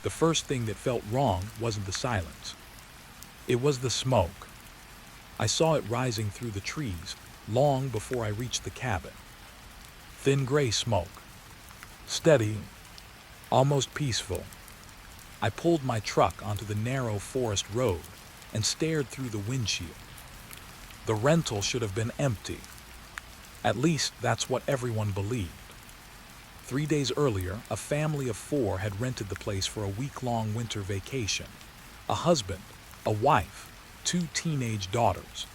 The first thing that felt wrong wasn't the silence. It was the smoke. I saw it rising through the trees long before I reached the cabin. Thin gray smoke. Steady, almost peaceful. I pulled my truck onto the narrow forest road and stared through the windshield. The rental should have been empty. At least that's what everyone believed. 3 days earlier, a family of 4 had rented the place for a week-long winter vacation. A husband, a wife, 2 teenage daughters.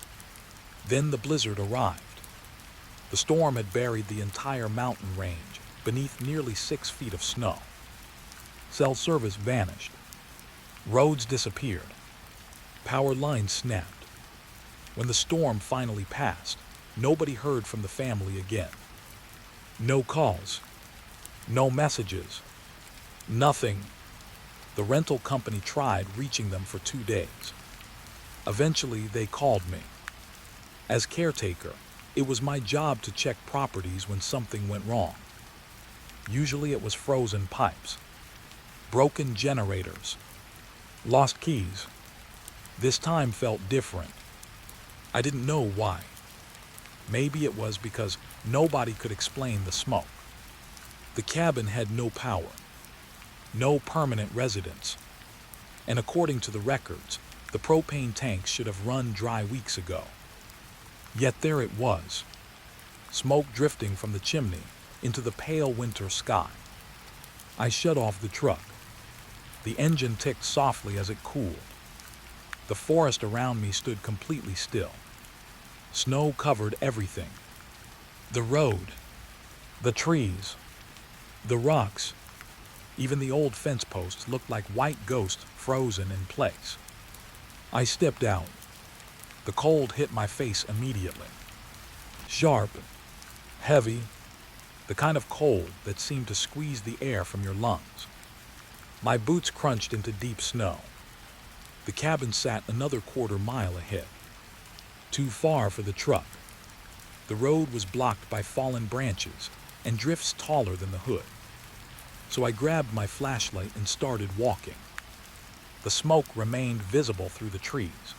Then the blizzard arrived. The storm had buried the entire mountain range beneath nearly 6 feet of snow. Cell service vanished. Roads disappeared. Power lines snapped. When the storm finally passed, nobody heard from the family again. No calls. No messages. Nothing. The rental company tried reaching them for 2 days. Eventually, they called me. As caretaker, it was my job to check properties when something went wrong. Usually it was frozen pipes, broken generators, lost keys. This time felt different. I didn't know why. Maybe it was because nobody could explain the smoke. The cabin had no power, no permanent residents, and according to the records, the propane tanks should have run dry weeks ago. Yet there it was, smoke drifting from the chimney into the pale winter sky. I shut off the truck. The engine ticked softly as it cooled. The forest around me stood completely still. Snow covered everything. The road, the trees, the rocks, even the old fence posts looked like white ghosts frozen in place. I stepped out. The cold hit my face immediately. Sharp, heavy, the kind of cold that seemed to squeeze the air from your lungs. My boots crunched into deep snow. The cabin sat another quarter-mile ahead. Too far for the truck. The road was blocked by fallen branches and drifts taller than the hood. So I grabbed my flashlight and started walking. The smoke remained visible through the trees,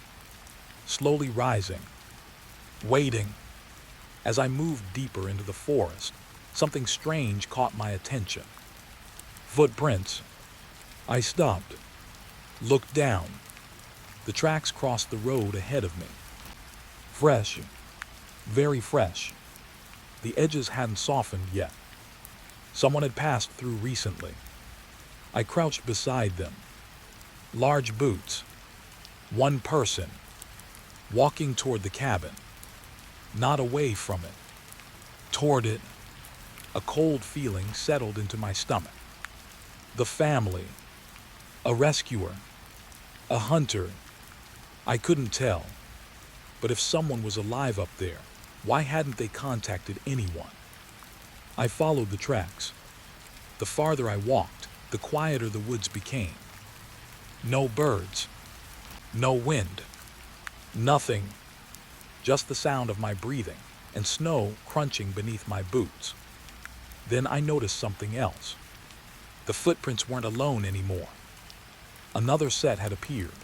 slowly rising, waiting. As I moved deeper into the forest, something strange caught my attention. Footprints. I stopped, looked down. The tracks crossed the road ahead of me. Fresh, very fresh. The edges hadn't softened yet. Someone had passed through recently. I crouched beside them. Large boots. One person. Walking toward the cabin. Not away from it. Toward it. A cold feeling settled into my stomach. The family. A rescuer. A hunter. I couldn't tell. But if someone was alive up there, why hadn't they contacted anyone? I followed the tracks. The farther I walked, the quieter the woods became. No birds. No wind. Nothing. Just the sound of my breathing and snow crunching beneath my boots. Then I noticed something else. The footprints weren't alone anymore. Another set had appeared.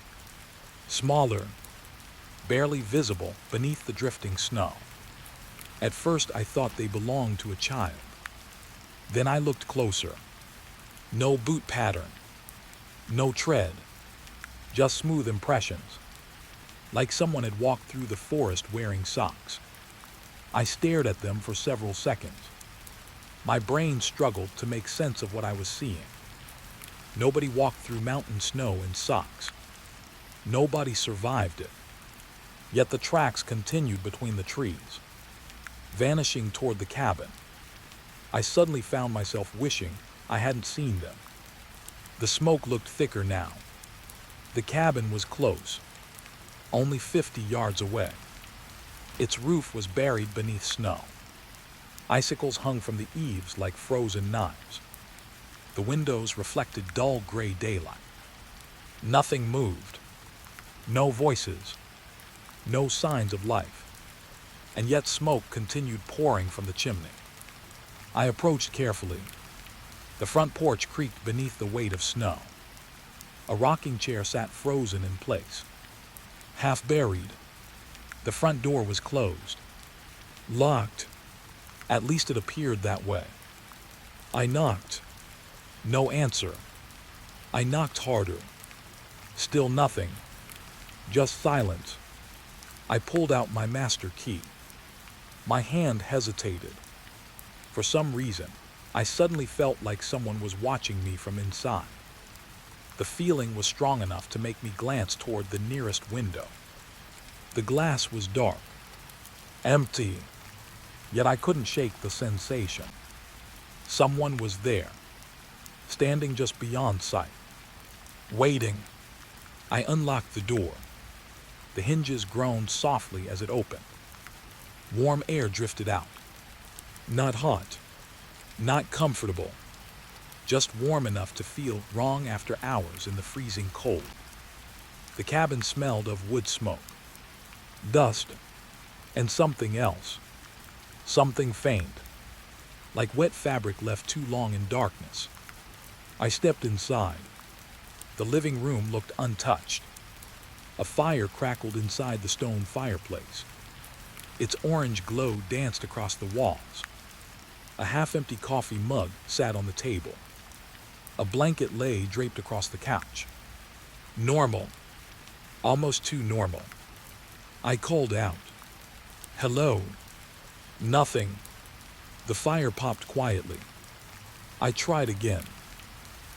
Smaller, barely visible beneath the drifting snow. At first I thought they belonged to a child. Then I looked closer. No boot pattern. No tread. Just smooth impressions. Like someone had walked through the forest wearing socks. I stared at them for several seconds. My brain struggled to make sense of what I was seeing. Nobody walked through mountain snow in socks. Nobody survived it. Yet the tracks continued between the trees, vanishing toward the cabin. I suddenly found myself wishing I hadn't seen them. The smoke looked thicker now. The cabin was close, only 50 yards away. Its roof was buried beneath snow. Icicles hung from the eaves like frozen knives. The windows reflected dull gray daylight. Nothing moved. No voices. No signs of life. And yet smoke continued pouring from the chimney. I approached carefully. The front porch creaked beneath the weight of snow. A rocking chair sat frozen in place, half buried. The front door was closed. Locked. At least it appeared that way. I knocked. No answer. I knocked harder. Still nothing. Just silence. I pulled out my master key. My hand hesitated. For some reason, I suddenly felt like someone was watching me from inside. The feeling was strong enough to make me glance toward the nearest window. The glass was dark, empty, yet I couldn't shake the sensation. Someone was there, standing just beyond sight, waiting. I unlocked the door. The hinges groaned softly as it opened. Warm air drifted out. Not hot, not comfortable, just warm enough to feel wrong after hours in the freezing cold. The cabin smelled of wood smoke, dust, and something else. Something faint, like wet fabric left too long in darkness. I stepped inside. The living room looked untouched. A fire crackled inside the stone fireplace. Its orange glow danced across the walls. A half-empty coffee mug sat on the table. A blanket lay draped across the couch. Normal. Almost too normal. I called out, "Hello." Nothing. The fire popped quietly. I tried again.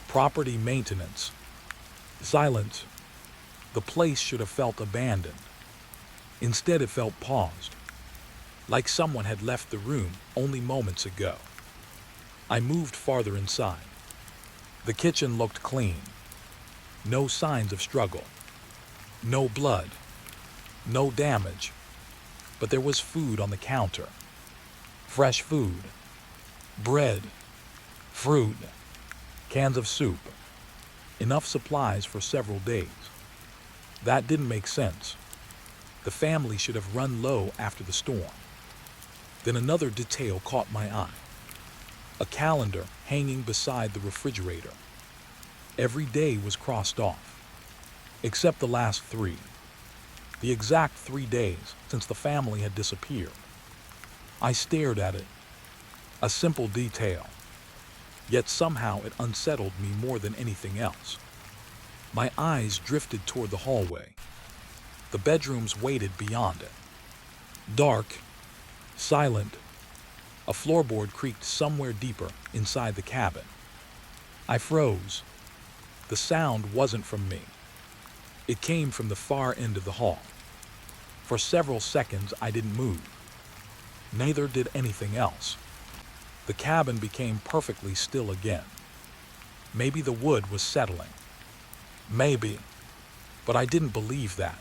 Property maintenance. Silence. The place should have felt abandoned. Instead, it felt paused, like someone had left the room only moments ago. I moved farther inside. The kitchen looked clean. No signs of struggle. No blood. No damage. But there was food on the counter. Fresh food. Bread. Fruit. Cans of soup. Enough supplies for several days. That didn't make sense. The family should have run low after the storm. Then another detail caught my eye. A calendar hanging beside the refrigerator. Every day was crossed off, except the last 3. The exact 3 days since the family had disappeared. I stared at it. A simple detail. Yet somehow it unsettled me more than anything else. My eyes drifted toward the hallway. The bedrooms waited beyond it. Dark, silent. A floorboard creaked somewhere deeper inside the cabin. I froze. The sound wasn't from me. It came from the far end of the hall. For several seconds, I didn't move. Neither did anything else. The cabin became perfectly still again. Maybe the wood was settling. Maybe. But I didn't believe that.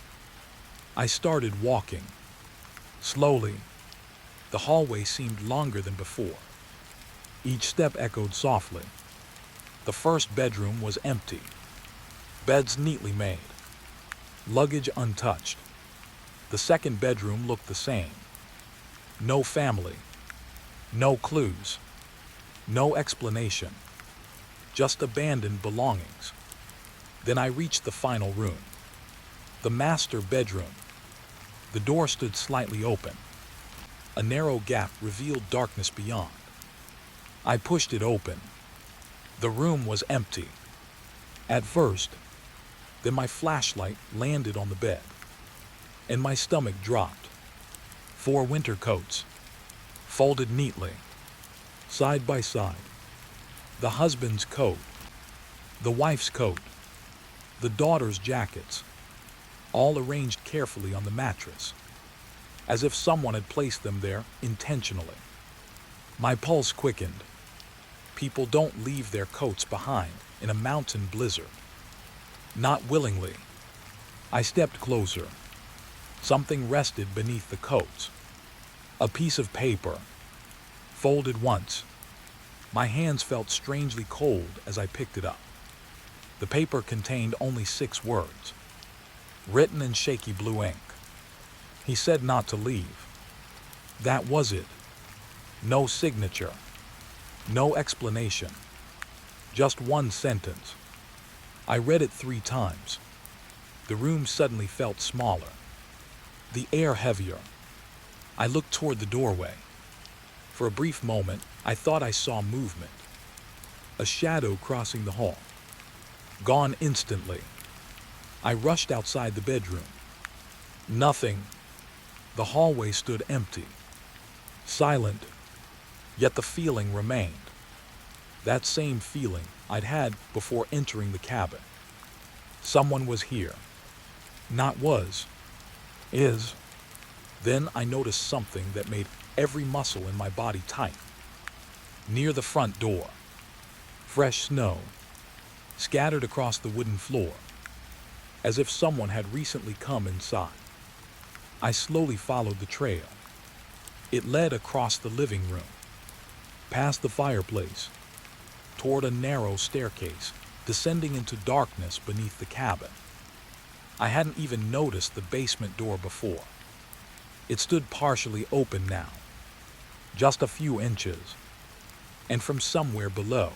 I started walking. Slowly. The hallway seemed longer than before. Each step echoed softly. The first bedroom was empty. Beds neatly made. Luggage untouched. The second bedroom looked the same. No family. No clues. No explanation. Just abandoned belongings. Then I reached the final room. The master bedroom. The door stood slightly open. A narrow gap revealed darkness beyond. I pushed it open. The room was empty. At first, then my flashlight landed on the bed, and my stomach dropped. 4 winter coats, folded neatly, side by side. The husband's coat, the wife's coat, the daughter's jackets, all arranged carefully on the mattress, as if someone had placed them there intentionally. My pulse quickened. People don't leave their coats behind in a mountain blizzard. Not willingly. I stepped closer. Something rested beneath the coats. A piece of paper, folded once. My hands felt strangely cold as I picked it up. The paper contained only 6 words, written in shaky blue ink. He said not to leave. That was it. No signature. No explanation. Just one sentence. I read it 3 times. The room suddenly felt smaller, the air heavier. I looked toward the doorway. For a brief moment, I thought I saw movement. A shadow crossing the hall. Gone instantly. I rushed outside the bedroom. Nothing. The hallway stood empty, silent, yet the feeling remained. That same feeling I'd had before entering the cabin. Someone was here. Not was. Is. Then I noticed something that made every muscle in my body tight. Near the front door, fresh snow, scattered across the wooden floor, as if someone had recently come inside. I slowly followed the trail. It led across the living room, past the fireplace, toward a narrow staircase, descending into darkness beneath the cabin. I hadn't even noticed the basement door before. It stood partially open now, just a few inches, and from somewhere below,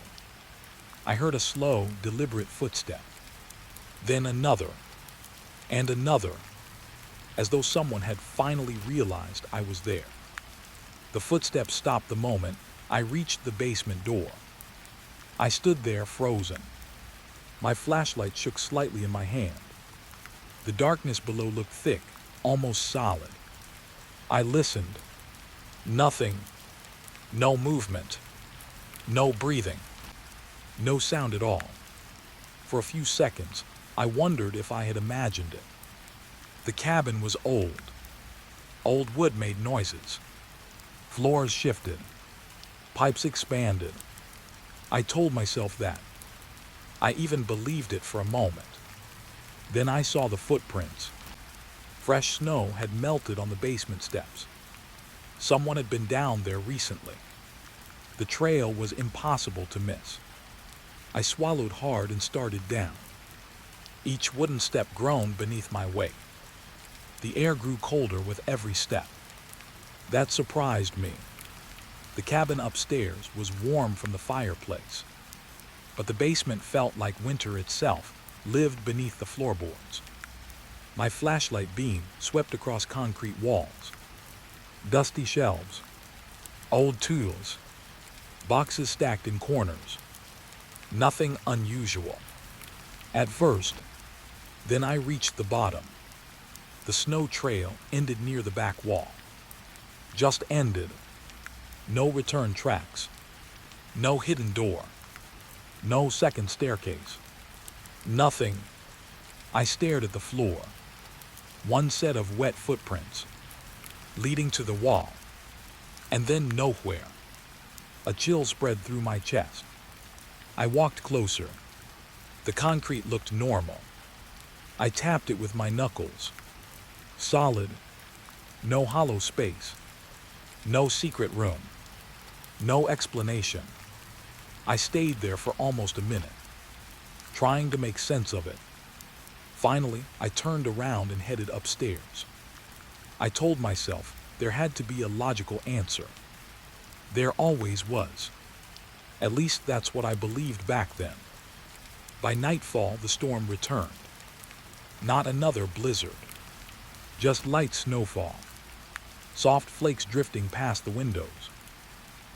I heard a slow, deliberate footstep. Then another, and another, as though someone had finally realized I was there. The footsteps stopped the moment I reached the basement door. I stood there frozen. My flashlight shook slightly in my hand. The darkness below looked thick, almost solid. I listened. Nothing. No movement. No breathing. No sound at all. For a few seconds, I wondered if I had imagined it. The cabin was old. Old wood made noises. Floors shifted. Pipes expanded. I told myself that. I even believed it for a moment. Then I saw the footprints. Fresh snow had melted on the basement steps. Someone had been down there recently. The trail was impossible to miss. I swallowed hard and started down. Each wooden step groaned beneath my weight. The air grew colder with every step. That surprised me. The cabin upstairs was warm from the fireplace, but the basement felt like winter itself lived beneath the floorboards. My flashlight beam swept across concrete walls, dusty shelves, old tools, boxes stacked in corners. Nothing unusual. At first, then I reached the bottom. The snow trail ended near the back wall. Just ended. No return tracks. No hidden door. No second staircase. Nothing. I stared at the floor. One set of wet footprints, leading to the wall, and then nowhere. A chill spread through my chest. I walked closer. The concrete looked normal. I tapped it with my knuckles. Solid. No hollow space. No secret room. No explanation. I stayed there for almost a minute, trying to make sense of it. Finally, I turned around and headed upstairs. I told myself there had to be a logical answer. There always was. At least that's what I believed back then. By nightfall, the storm returned. Not another blizzard. Just light snowfall. Soft flakes drifting past the windows.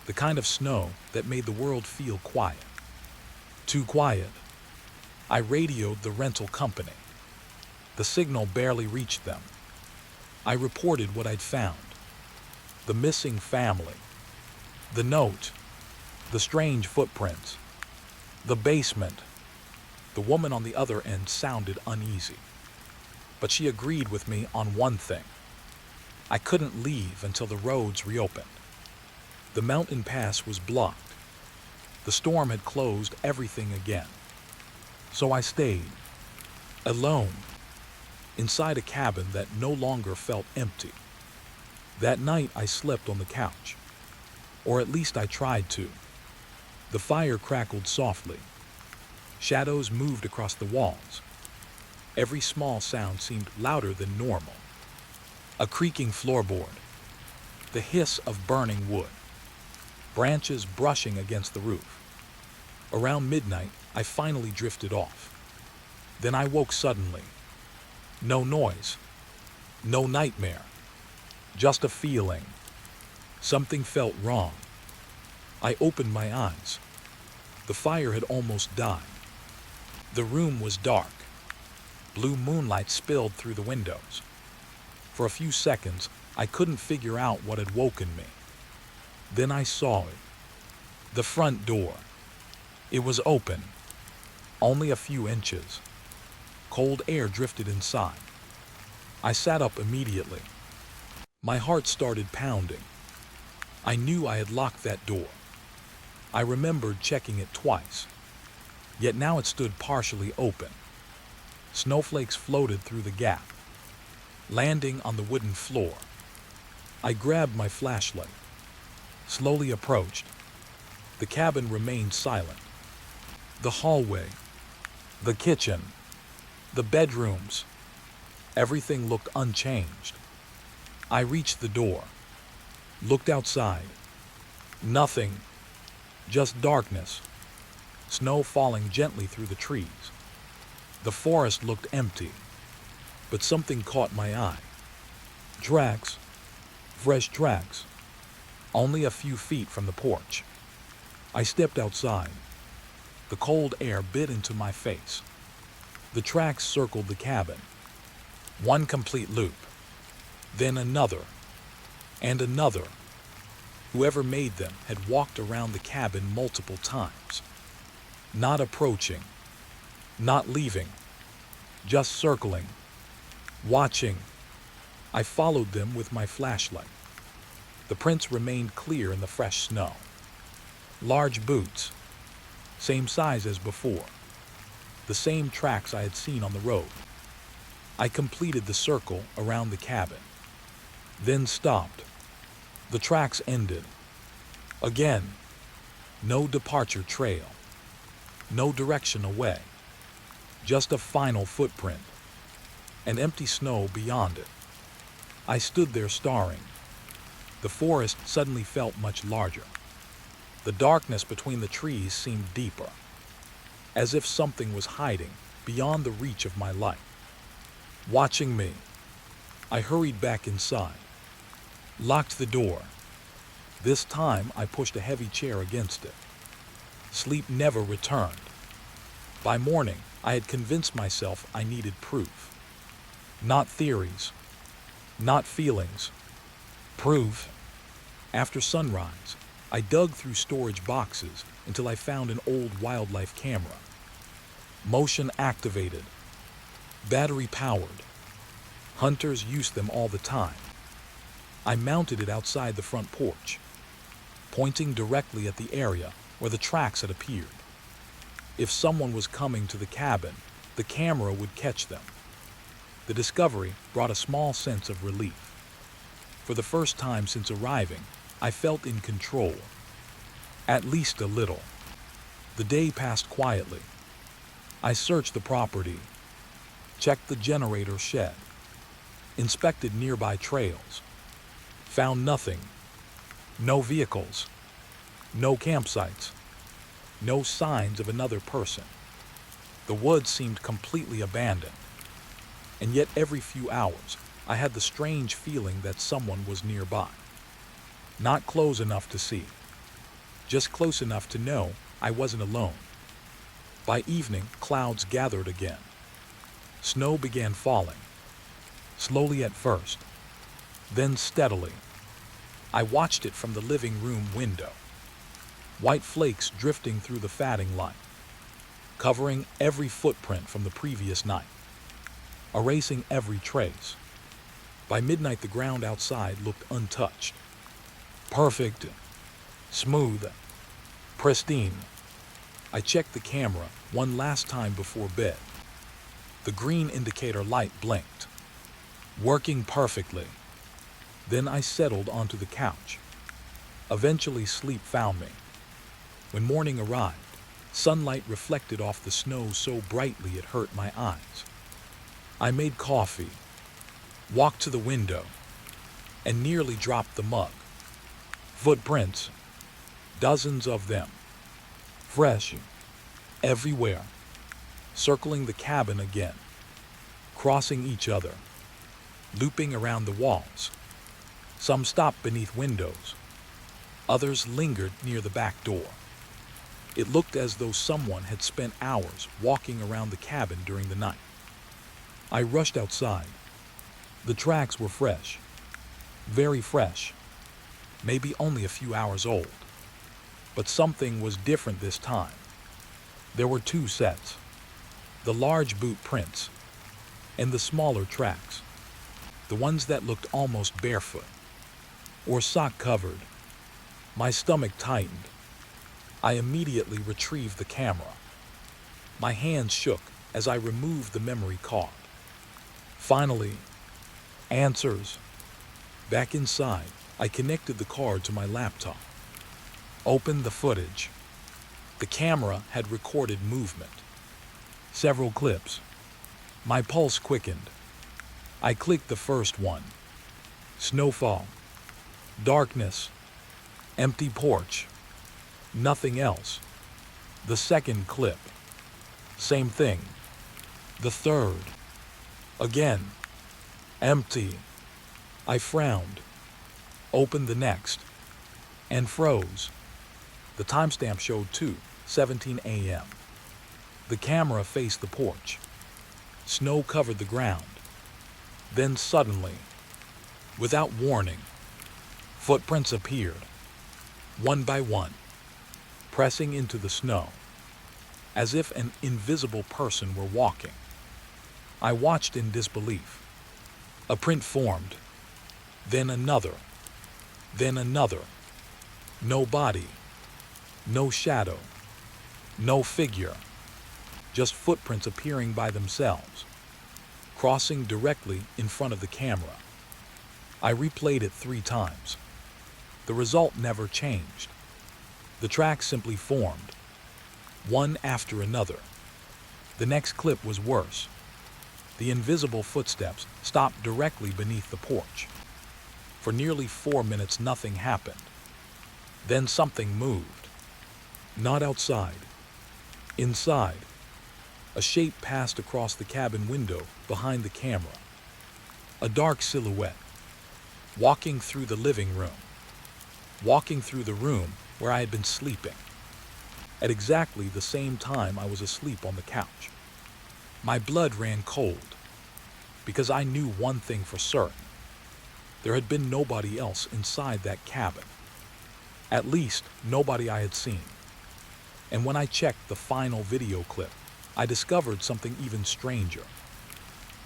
The kind of snow that made the world feel quiet. Too quiet. I radioed the rental company. The signal barely reached them. I reported what I'd found. The missing family. The note. The strange footprints. The basement. The woman on the other end sounded uneasy. But she agreed with me on one thing. I couldn't leave until the roads reopened. The mountain pass was blocked. The storm had closed everything again. So I stayed, alone, inside a cabin that no longer felt empty. That night I slept on the couch, or at least I tried to. The fire crackled softly. Shadows moved across the walls. Every small sound seemed louder than normal. A creaking floorboard, the hiss of burning wood, branches brushing against the roof. Around midnight, I finally drifted off. Then I woke suddenly. No noise, no nightmare, just a feeling. Something felt wrong. I opened my eyes. The fire had almost died. The room was dark. Blue moonlight spilled through the windows. For a few seconds, I couldn't figure out what had woken me. Then I saw it. The front door. It was open. Only a few inches. Cold air drifted inside. I sat up immediately. My heart started pounding. I knew I had locked that door. I remembered checking it twice. Yet now it stood partially open. Snowflakes floated through the gap, landing on the wooden floor. I grabbed my flashlight, slowly approached. The cabin remained silent. The hallway, the kitchen, the bedrooms, everything looked unchanged. I reached the door, looked outside. Nothing, just darkness, snow falling gently through the trees. The forest looked empty, but something caught my eye. Tracks, fresh tracks, only a few feet from the porch. I stepped outside. The cold air bit into my face. The tracks circled the cabin. One complete loop, then another, and another. Whoever made them had walked around the cabin multiple times. Not approaching, not leaving, just circling, watching. I followed them with my flashlight. The prints remained clear in the fresh snow. Large boots, same size as before. The same tracks I had seen on the road. I completed the circle around the cabin, then stopped. The tracks ended. Again, no departure trail, no direction away, just a final footprint, and empty snow beyond it. I stood there staring. The forest suddenly felt much larger. The darkness between the trees seemed deeper, as if something was hiding beyond the reach of my light. Watching me, I hurried back inside, locked the door. This time I pushed a heavy chair against it. Sleep never returned. By morning, I had convinced myself I needed proof. Not theories, not feelings. Proof. After sunrise, I dug through storage boxes until I found an old wildlife camera. Motion activated, battery powered. Hunters used them all the time. I mounted it outside the front porch, pointing directly at the area where the tracks had appeared. If someone was coming to the cabin, the camera would catch them. The discovery brought a small sense of relief. For the first time since arriving, I felt in control. At least a little. The day passed quietly. I searched the property, checked the generator shed, inspected nearby trails. Found nothing. No vehicles. No campsites. No signs of another person. The woods seemed completely abandoned. And yet every few hours, I had the strange feeling that someone was nearby. Not close enough to see. Just close enough to know I wasn't alone. By evening, clouds gathered again. Snow began falling. Slowly at first, then steadily. I watched it from the living room window. White flakes drifting through the fading light, covering every footprint from the previous night, erasing every trace. By midnight, the ground outside looked untouched. Perfect, smooth, pristine. I checked the camera one last time before bed. The green indicator light blinked, working perfectly. Then I settled onto the couch. Eventually, sleep found me. When morning arrived, sunlight reflected off the snow so brightly it hurt my eyes. I made coffee, walked to the window, and nearly dropped the mug. Footprints, dozens of them, fresh, everywhere. circling the cabin again, crossing each other, looping around the walls. Some stopped beneath windows. Others lingered near the back door. It looked as though someone had spent hours walking around the cabin during the night. I rushed outside. The tracks were fresh, very fresh, maybe only a few hours old. But something was different this time. There were two sets, the large boot prints and the smaller tracks, the ones that looked almost barefoot or sock covered. My stomach tightened. I immediately retrieved the camera. My hands shook as I removed the memory card. Finally, answers. Back inside, I connected the card to my laptop. Opened the footage. The camera had recorded movement. Several clips. My pulse quickened. I clicked the first one. Snowfall. Darkness. Empty porch. Nothing else. The second clip. Same thing. The third. Again. Empty. I frowned. Opened the next. And froze. The timestamp showed 2:17 a.m. The camera faced the porch. Snow covered the ground. Then suddenly, without warning, footprints appeared, one by one, pressing into the snow, as if an invisible person were walking. I watched in disbelief. A print formed, then another, then another. No body, no shadow, no figure, just footprints appearing by themselves, crossing directly in front of the camera. I replayed it 3 times. The result never changed. The tracks simply formed, one after another. The next clip was worse. The invisible footsteps stopped directly beneath the porch. For nearly 4 minutes, nothing happened. Then something moved. Not outside. Inside. A shape passed across the cabin window behind the camera. A dark silhouette. Walking through the living room. Walking through the room where I had been sleeping. At exactly the same time I was asleep on the couch. My blood ran cold, because I knew one thing for certain. There had been nobody else inside that cabin. At least, nobody I had seen. And when I checked the final video clip, I discovered something even stranger.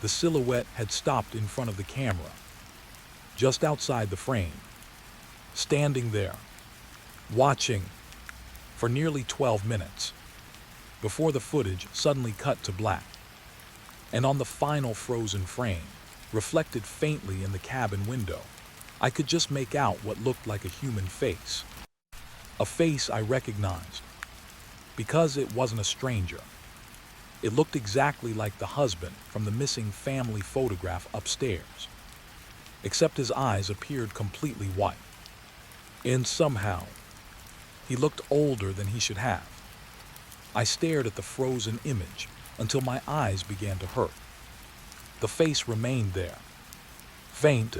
The silhouette had stopped in front of the camera, just outside the frame, standing there, watching, for nearly 12 minutes, before the footage suddenly cut to black. And on the final frozen frame, reflected faintly in the cabin window, I could just make out what looked like a human face. A face I recognized, because it wasn't a stranger. It looked exactly like the husband from the missing family photograph upstairs, except his eyes appeared completely white. And somehow, he looked older than he should have. I stared at the frozen image until my eyes began to hurt. The face remained there, faint,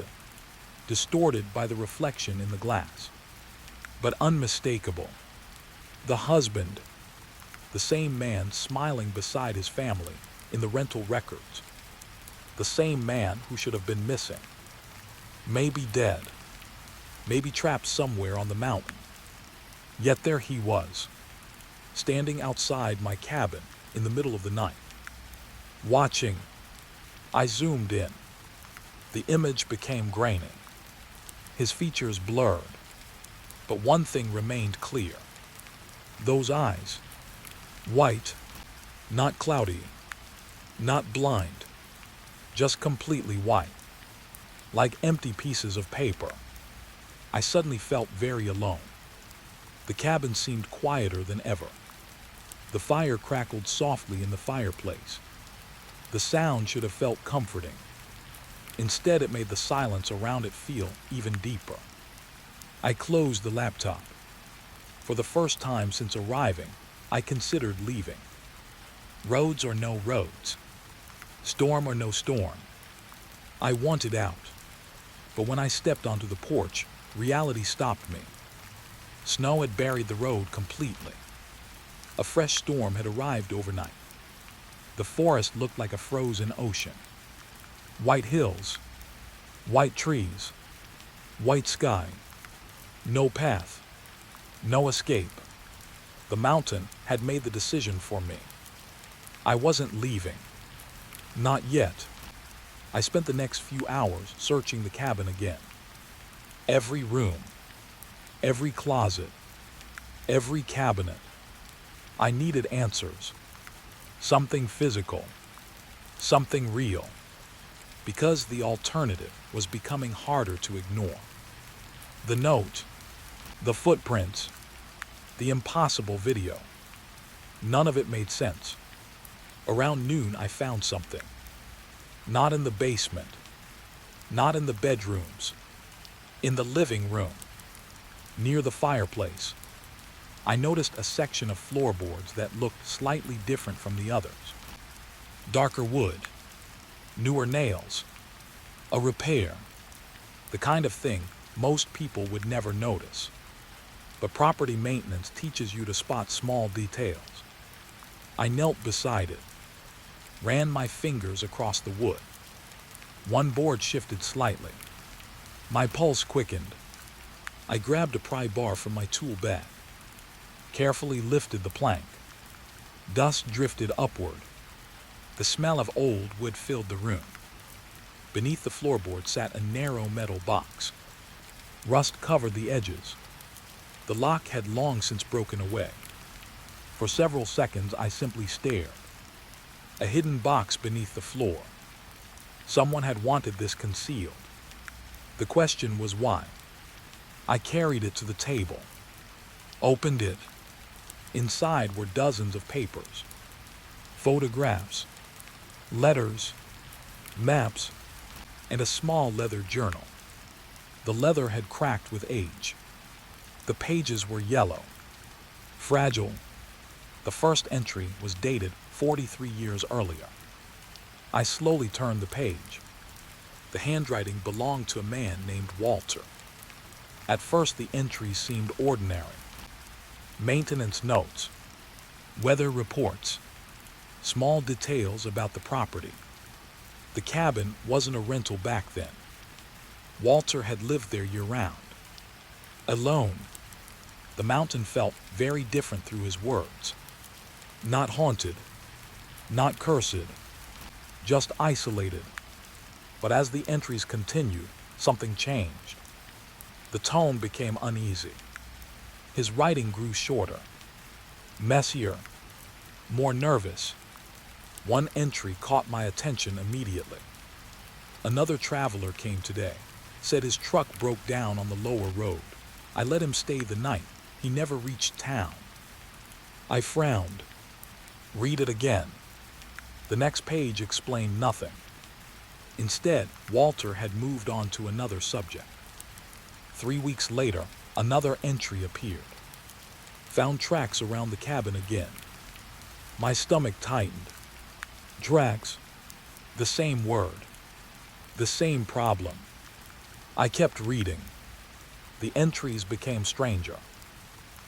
distorted by the reflection in the glass, but unmistakable. The husband, the same man smiling beside his family in the rental records, the same man who should have been missing, maybe dead, maybe trapped somewhere on the mountain. Yet there he was, standing outside my cabin in the middle of the night, watching. I zoomed in. The image became grainy, his features blurred, but one thing remained clear. Those eyes, white, not cloudy, not blind, just completely white, like empty pieces of paper. I suddenly felt very alone. The cabin seemed quieter than ever. The fire crackled softly in the fireplace. The sound should have felt comforting. Instead, it made the silence around it feel even deeper. I closed the laptop. For the first time since arriving, I considered leaving. Roads or no roads. Storm or no storm. I wanted out. But when I stepped onto the porch, reality stopped me. Snow had buried the road completely. A fresh storm had arrived overnight. The forest looked like a frozen ocean. White hills, white trees, white sky, no path, no escape. The mountain had made the decision for me. I wasn't leaving. Not yet. I spent the next few hours searching the cabin again. Every room, every closet, every cabinet. I needed answers. Something physical, something real. Because the alternative was becoming harder to ignore. The note, the footprints, the impossible video. None of it made sense. Around noon, I found something. Not in the basement, not in the bedrooms, in the living room, near the fireplace. I noticed a section of floorboards that looked slightly different from the others. Darker wood, newer nails, a repair, the kind of thing most people would never notice. But property maintenance teaches you to spot small details. I knelt beside it, ran my fingers across the wood. One board shifted slightly. My pulse quickened. I grabbed a pry bar from my tool bag, carefully lifted the plank. Dust drifted upward. The smell of old wood filled the room. Beneath the floorboard sat a narrow metal box. Rust covered the edges. The lock had long since broken away. For several seconds, I simply stared. A hidden box beneath the floor. Someone had wanted this concealed. The question was why. I carried it to the table, opened it. Inside were dozens of papers, photographs, letters, maps, and a small leather journal. The leather had cracked with age. The pages were yellow, fragile. The first entry was dated 43 years earlier. I slowly turned the page. The handwriting belonged to a man named Walter. At first, the entries seemed ordinary. Maintenance notes, weather reports, small details about the property. The cabin wasn't a rental back then. Walter had lived there year-round. Alone. The mountain felt very different through his words. Not haunted, not cursed, just isolated. But as the entries continued, something changed. The tone became uneasy. His writing grew shorter, messier, more nervous. One entry caught my attention immediately. Another traveler came today, said his truck broke down on the lower road. I let him stay the night. He never reached town. I frowned. Read it again. The next page explained nothing. Instead, Walter had moved on to another subject. 3 weeks later, another entry appeared. Found tracks around the cabin again. My stomach tightened. Tracks. The same word. The same problem. I kept reading. The entries became stranger.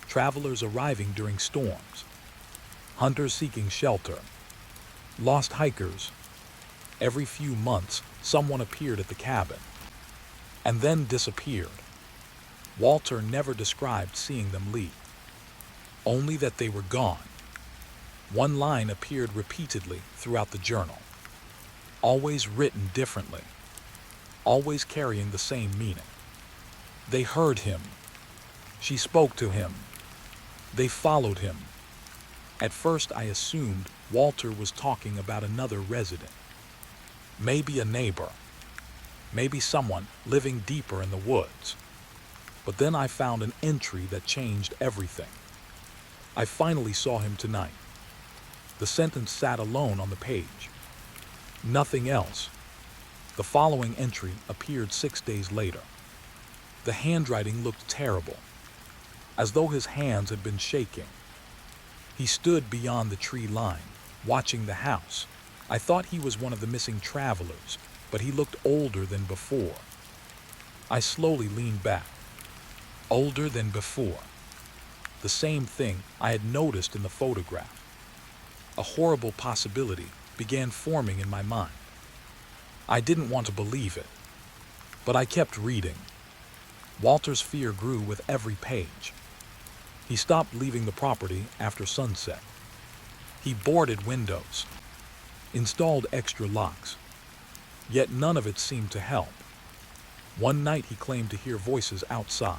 Travelers arriving during storms. Hunters seeking shelter. Lost hikers. Every few months, someone appeared at the cabin, and then disappeared. Walter never described seeing them leave, only that they were gone. One line appeared repeatedly throughout the journal, always written differently, always carrying the same meaning. They heard him. She spoke to him. They followed him. At first, I assumed Walter was talking about another resident. Maybe a neighbor. Maybe someone living deeper in the woods. But then I found an entry that changed everything. I finally saw him tonight. The sentence sat alone on the page. Nothing else. The following entry appeared 6 days later. The handwriting looked terrible, as though his hands had been shaking. He stood beyond the tree line, watching the house. I thought he was one of the missing travelers, but he looked older than before. I slowly leaned back. Older than before. The same thing I had noticed in the photograph. A horrible possibility began forming in my mind. I didn't want to believe it, but I kept reading. Walter's fear grew with every page. He stopped leaving the property after sunset. He boarded windows, installed extra locks, yet none of it seemed to help. One night he claimed to hear voices outside.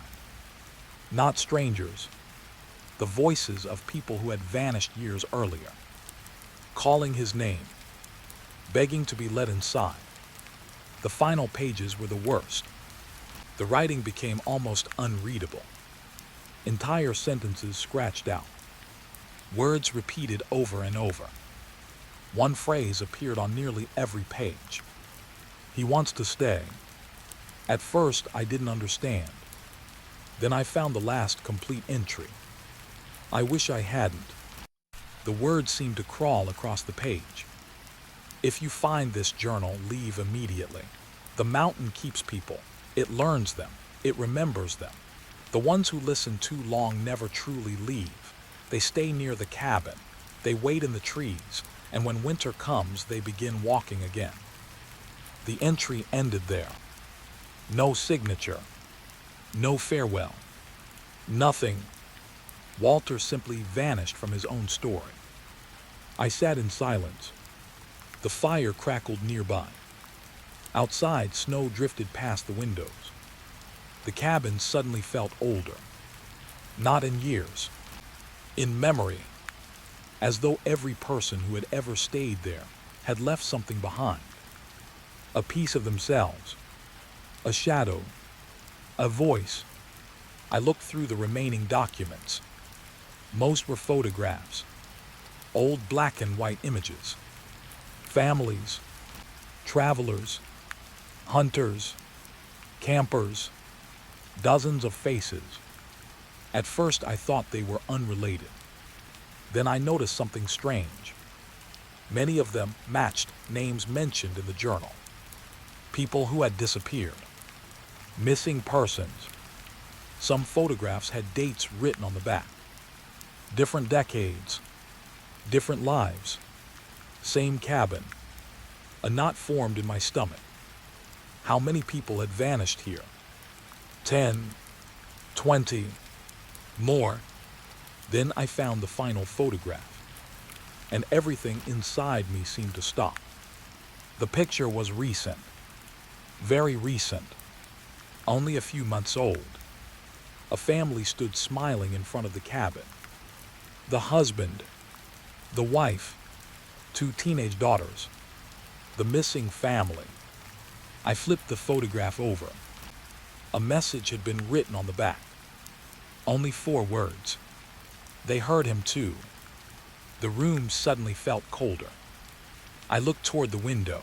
Not strangers, the voices of people who had vanished years earlier, calling his name, begging to be let inside. The final pages were the worst. The writing became almost unreadable. Entire sentences scratched out. Words repeated over and over. One phrase appeared on nearly every page. He wants to stay. At first, I didn't understand. Then I found the last complete entry. I wish I hadn't. The words seemed to crawl across the page. If you find this journal, leave immediately. The mountain keeps people. It learns them. It remembers them. The ones who listen too long never truly leave. They stay near the cabin. They wait in the trees, and when winter comes, they begin walking again. The entry ended there. No signature. No farewell. Nothing. Walter simply vanished from his own story. I sat in silence. The fire crackled nearby. Outside, snow drifted past the windows. The cabin suddenly felt older. Not in years. In memory. As though every person who had ever stayed there had left something behind. A piece of themselves. A shadow. A voice. I looked through the remaining documents. Most were photographs. Old black and white images. Families. Travelers. Hunters. Campers. Dozens of faces. At first I thought they were unrelated. Then I noticed something strange. Many of them matched names mentioned in the journal. People who had disappeared. Missing persons. Some photographs had dates written on the back. Different decades. Different lives. Same cabin. A knot formed in my stomach. How many people had vanished here? 10, 20, more. Then I found the final photograph, and everything inside me seemed to stop. The picture was recent, very recent, only a few months old. A family stood smiling in front of the cabin. The husband, the wife, 2 teenage daughters, the missing family. I flipped the photograph over. A message had been written on the back. Only 4 words. They heard him too. The room suddenly felt colder. I looked toward the window.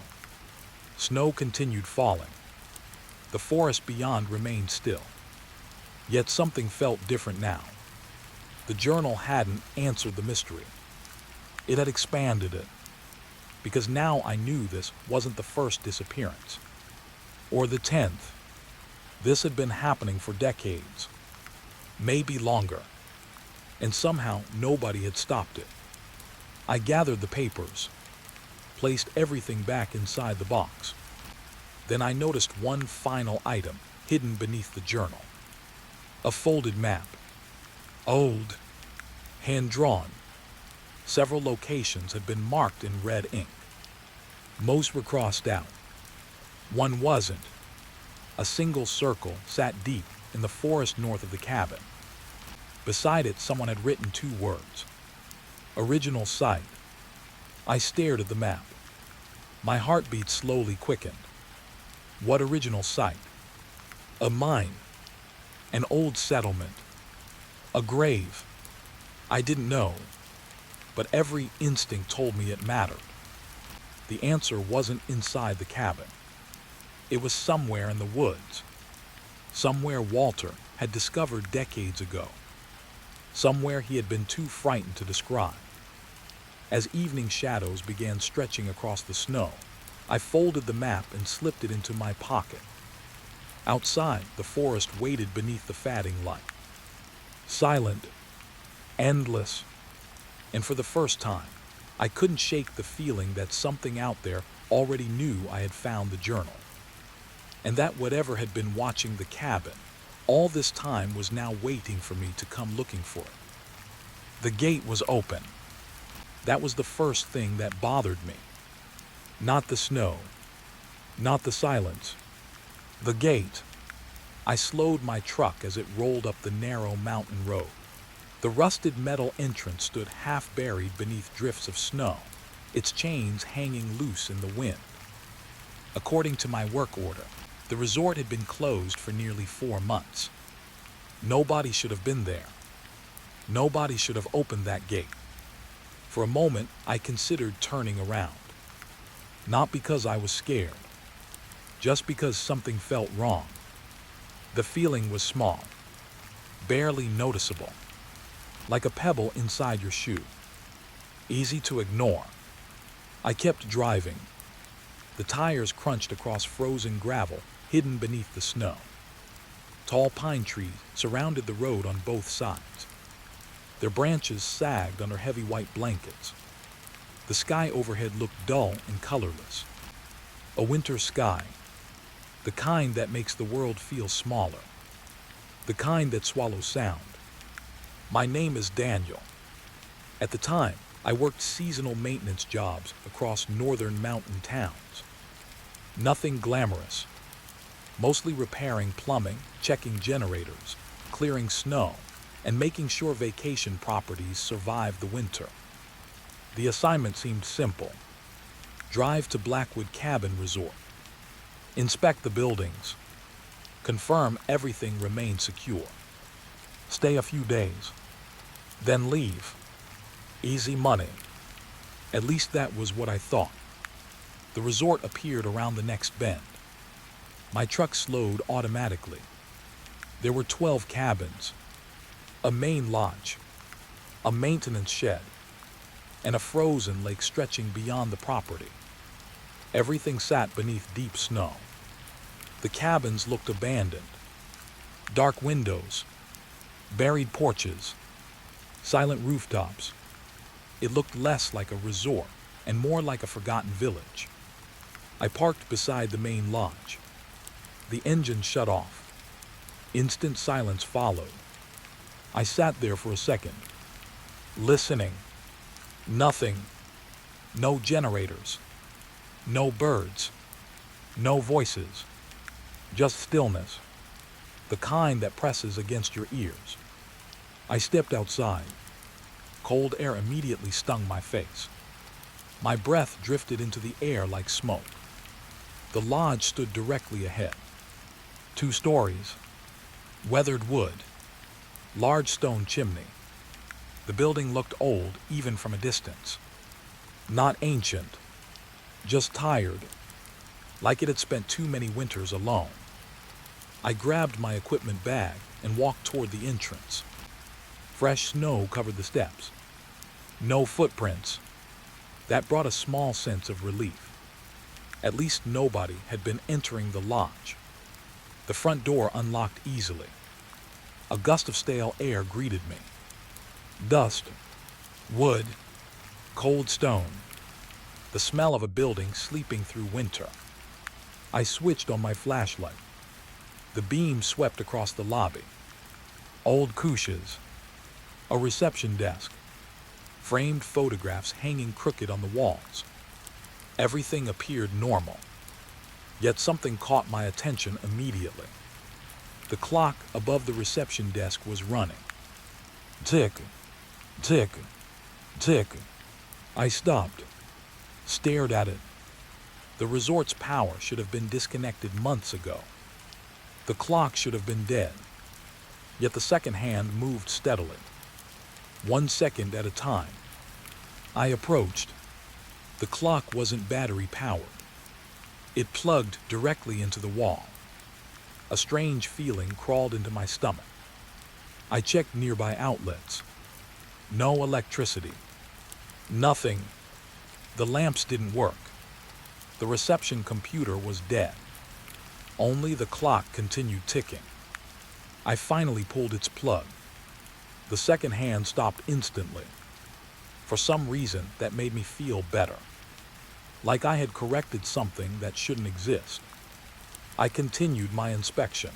Snow continued falling. The forest beyond remained still. Yet something felt different now. The journal hadn't answered the mystery. It had expanded it. Because now I knew this wasn't the first disappearance. Or the 10th. This had been happening for decades. Maybe longer. And somehow nobody had stopped it. I gathered the papers, placed everything back inside the box. Then I noticed one final item hidden beneath the journal. A folded map. Old. Hand-drawn. Several locations had been marked in red ink. Most were crossed out. One wasn't. A single circle sat deep in the forest north of the cabin. Beside it, someone had written 2 words. Original site. I stared at the map. My heartbeat slowly quickened. What original site? A mine. An old settlement. A grave. I didn't know, but every instinct told me it mattered. The answer wasn't inside the cabin. It was somewhere in the woods. Somewhere Walter had discovered decades ago. Somewhere he had been too frightened to describe. As evening shadows began stretching across the snow, I folded the map and slipped it into my pocket. Outside, the forest waited beneath the fading light. Silent, endless, and for the first time, I couldn't shake the feeling that something out there already knew I had found the journal, and that whatever had been watching the cabin all this time was now waiting for me to come looking for it. The gate was open. That was the first thing that bothered me. Not the snow, not the silence, the gate. I slowed my truck as it rolled up the narrow mountain road. The rusted metal entrance stood half buried beneath drifts of snow, its chains hanging loose in the wind. According to my work order, the resort had been closed for nearly 4 months. Nobody should have been there. Nobody should have opened that gate. For a moment, I considered turning around. Not because I was scared, just because something felt wrong. The feeling was small, barely noticeable, like a pebble inside your shoe. Easy to ignore. I kept driving. The tires crunched across frozen gravel hidden beneath the snow. Tall pine trees surrounded the road on both sides. Their branches sagged under heavy white blankets. The sky overhead looked dull and colorless. A winter sky, the kind that makes the world feel smaller, the kind that swallows sound. My name is Daniel. At the time, I worked seasonal maintenance jobs across northern mountain towns. Nothing glamorous, mostly repairing plumbing, checking generators, clearing snow, and making sure vacation properties survived the winter. The assignment seemed simple. Drive to Blackwood Cabin Resort. Inspect the buildings. Confirm everything remained secure. Stay a few days. Then leave. Easy money. At least that was what I thought. The resort appeared around the next bend. My truck slowed automatically. There were 12 cabins, a main lodge, a maintenance shed, and a frozen lake stretching beyond the property. Everything sat beneath deep snow. The cabins looked abandoned. Dark windows, buried porches, silent rooftops. It looked less like a resort and more like a forgotten village. I parked beside the main lodge. The engine shut off. Instant silence followed. I sat there for a second, listening. Nothing. No generators. No birds. No voices. Just stillness. The kind that presses against your ears. I stepped outside. Cold air immediately stung my face. My breath drifted into the air like smoke. The lodge stood directly ahead. 2 stories. Weathered wood. Large stone chimney. The building looked old even from a distance. Not ancient. Just tired. Like it had spent too many winters alone. I grabbed my equipment bag and walked toward the entrance. Fresh snow covered the steps. No footprints. That brought a small sense of relief. At least nobody had been entering the lodge. The front door unlocked easily. A gust of stale air greeted me. Dust, wood, cold stone. The smell of a building sleeping through winter. I switched on my flashlight. The beam swept across the lobby. Old couches. A reception desk. Framed photographs hanging crooked on the walls. Everything appeared normal. Yet something caught my attention immediately. The clock above the reception desk was running. Tick, tick, tick. I stopped, stared at it. The resort's power should have been disconnected months ago. The clock should have been dead. Yet the second hand moved steadily, 1 second at a time. I approached. The clock wasn't battery powered. It plugged directly into the wall. A strange feeling crawled into my stomach. I checked nearby outlets. No electricity. Nothing. The lamps didn't work. The reception computer was dead. Only the clock continued ticking. I finally pulled its plug. The second hand stopped instantly. For some reason, that made me feel better. Like I had corrected something that shouldn't exist. I continued my inspection.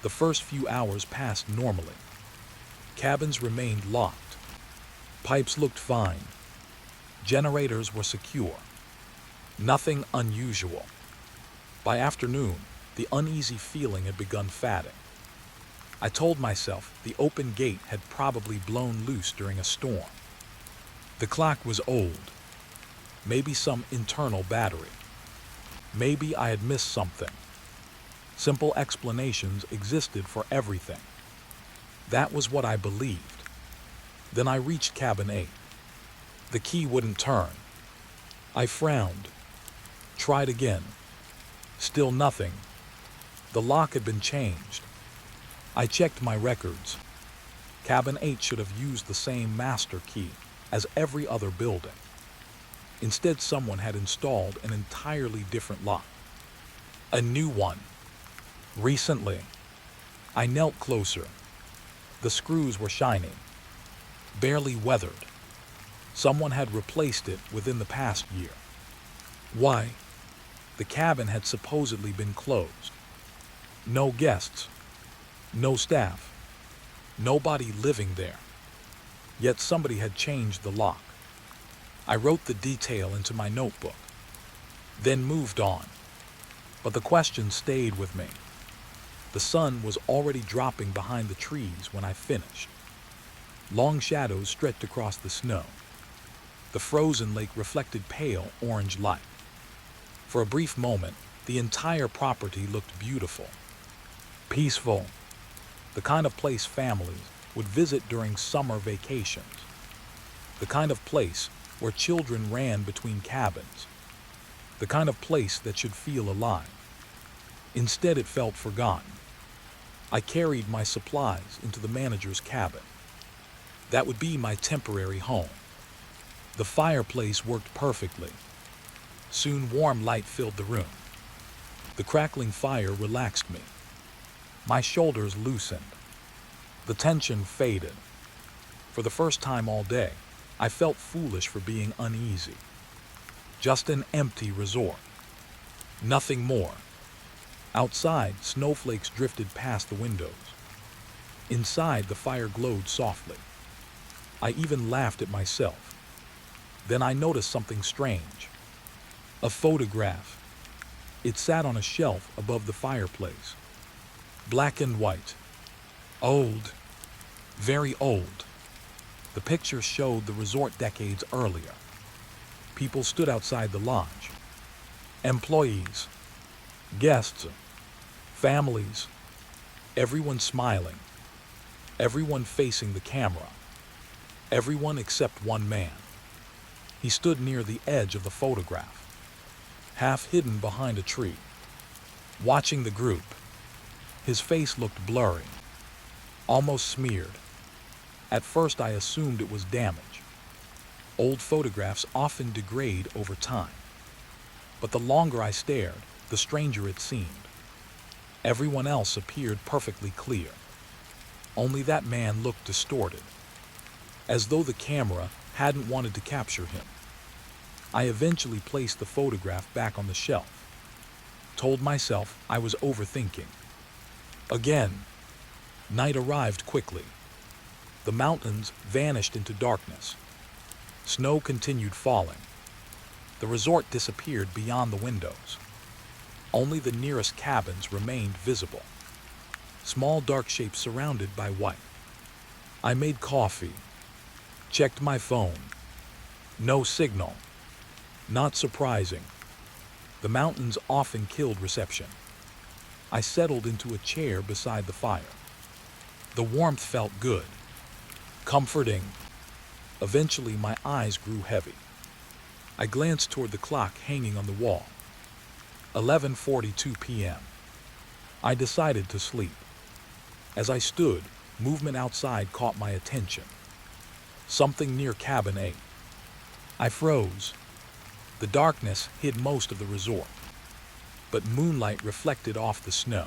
The first few hours passed normally. Cabins remained locked. Pipes looked fine. Generators were secure. Nothing unusual. By afternoon, the uneasy feeling had begun fading. I told myself the open gate had probably blown loose during a storm. The clock was old. Maybe some internal battery. Maybe I had missed something. Simple explanations existed for everything. That was what I believed. Then I reached cabin 8. The key wouldn't turn. I frowned. Tried again. Still nothing. The lock had been changed. I checked my records. Cabin 8 should have used the same master key as every other building. Instead, someone had installed an entirely different lock. A new one. Recently. I knelt closer. The screws were shining. Barely weathered. Someone had replaced it within the past year. Why? The cabin had supposedly been closed. No guests. No staff. Nobody living there. Yet somebody had changed the lock. I wrote the detail into my notebook, then moved on. But the question stayed with me. The sun was already dropping behind the trees when I finished. Long shadows stretched across the snow. The frozen lake reflected pale orange light. For a brief moment, the entire property looked beautiful. Peaceful. The kind of place families would visit during summer vacations. The kind of place where children ran between cabins. The kind of place that should feel alive. Instead, it felt forgotten. I carried my supplies into the manager's cabin. That would be my temporary home. The fireplace worked perfectly. Soon warm light filled the room. The crackling fire relaxed me. My shoulders loosened. The tension faded. For the first time all day, I felt foolish for being uneasy. Just an empty resort. Nothing more. Outside, snowflakes drifted past the windows. Inside, the fire glowed softly. I even laughed at myself. Then I noticed something strange. A photograph. It sat on a shelf above the fireplace. Black and white. Old. Very old. The picture showed the resort decades earlier. People stood outside the lodge. Employees. Guests. Families. Everyone smiling. Everyone facing the camera. Everyone except one man. He stood near the edge of the photograph, half hidden behind a tree, watching the group. His face looked blurry, almost smeared. At first I assumed it was damage. Old photographs often degrade over time. But the longer I stared, the stranger it seemed. Everyone else appeared perfectly clear. Only that man looked distorted, as though the camera hadn't wanted to capture him. I eventually placed the photograph back on the shelf, told myself I was overthinking. Again, night arrived quickly. The mountains vanished into darkness. Snow continued falling. The resort disappeared beyond the windows. Only the nearest cabins remained visible. Small dark shapes surrounded by white. I made coffee. Checked my phone. No signal. Not surprising. The mountains often killed reception. I settled into a chair beside the fire. The warmth felt good. Comforting. Eventually, my eyes grew heavy. I glanced toward the clock hanging on the wall. 11:42 p.m. I decided to sleep. As I stood, movement outside caught my attention. Something near cabin 8. I froze. The darkness hid most of the resort, but moonlight reflected off the snow.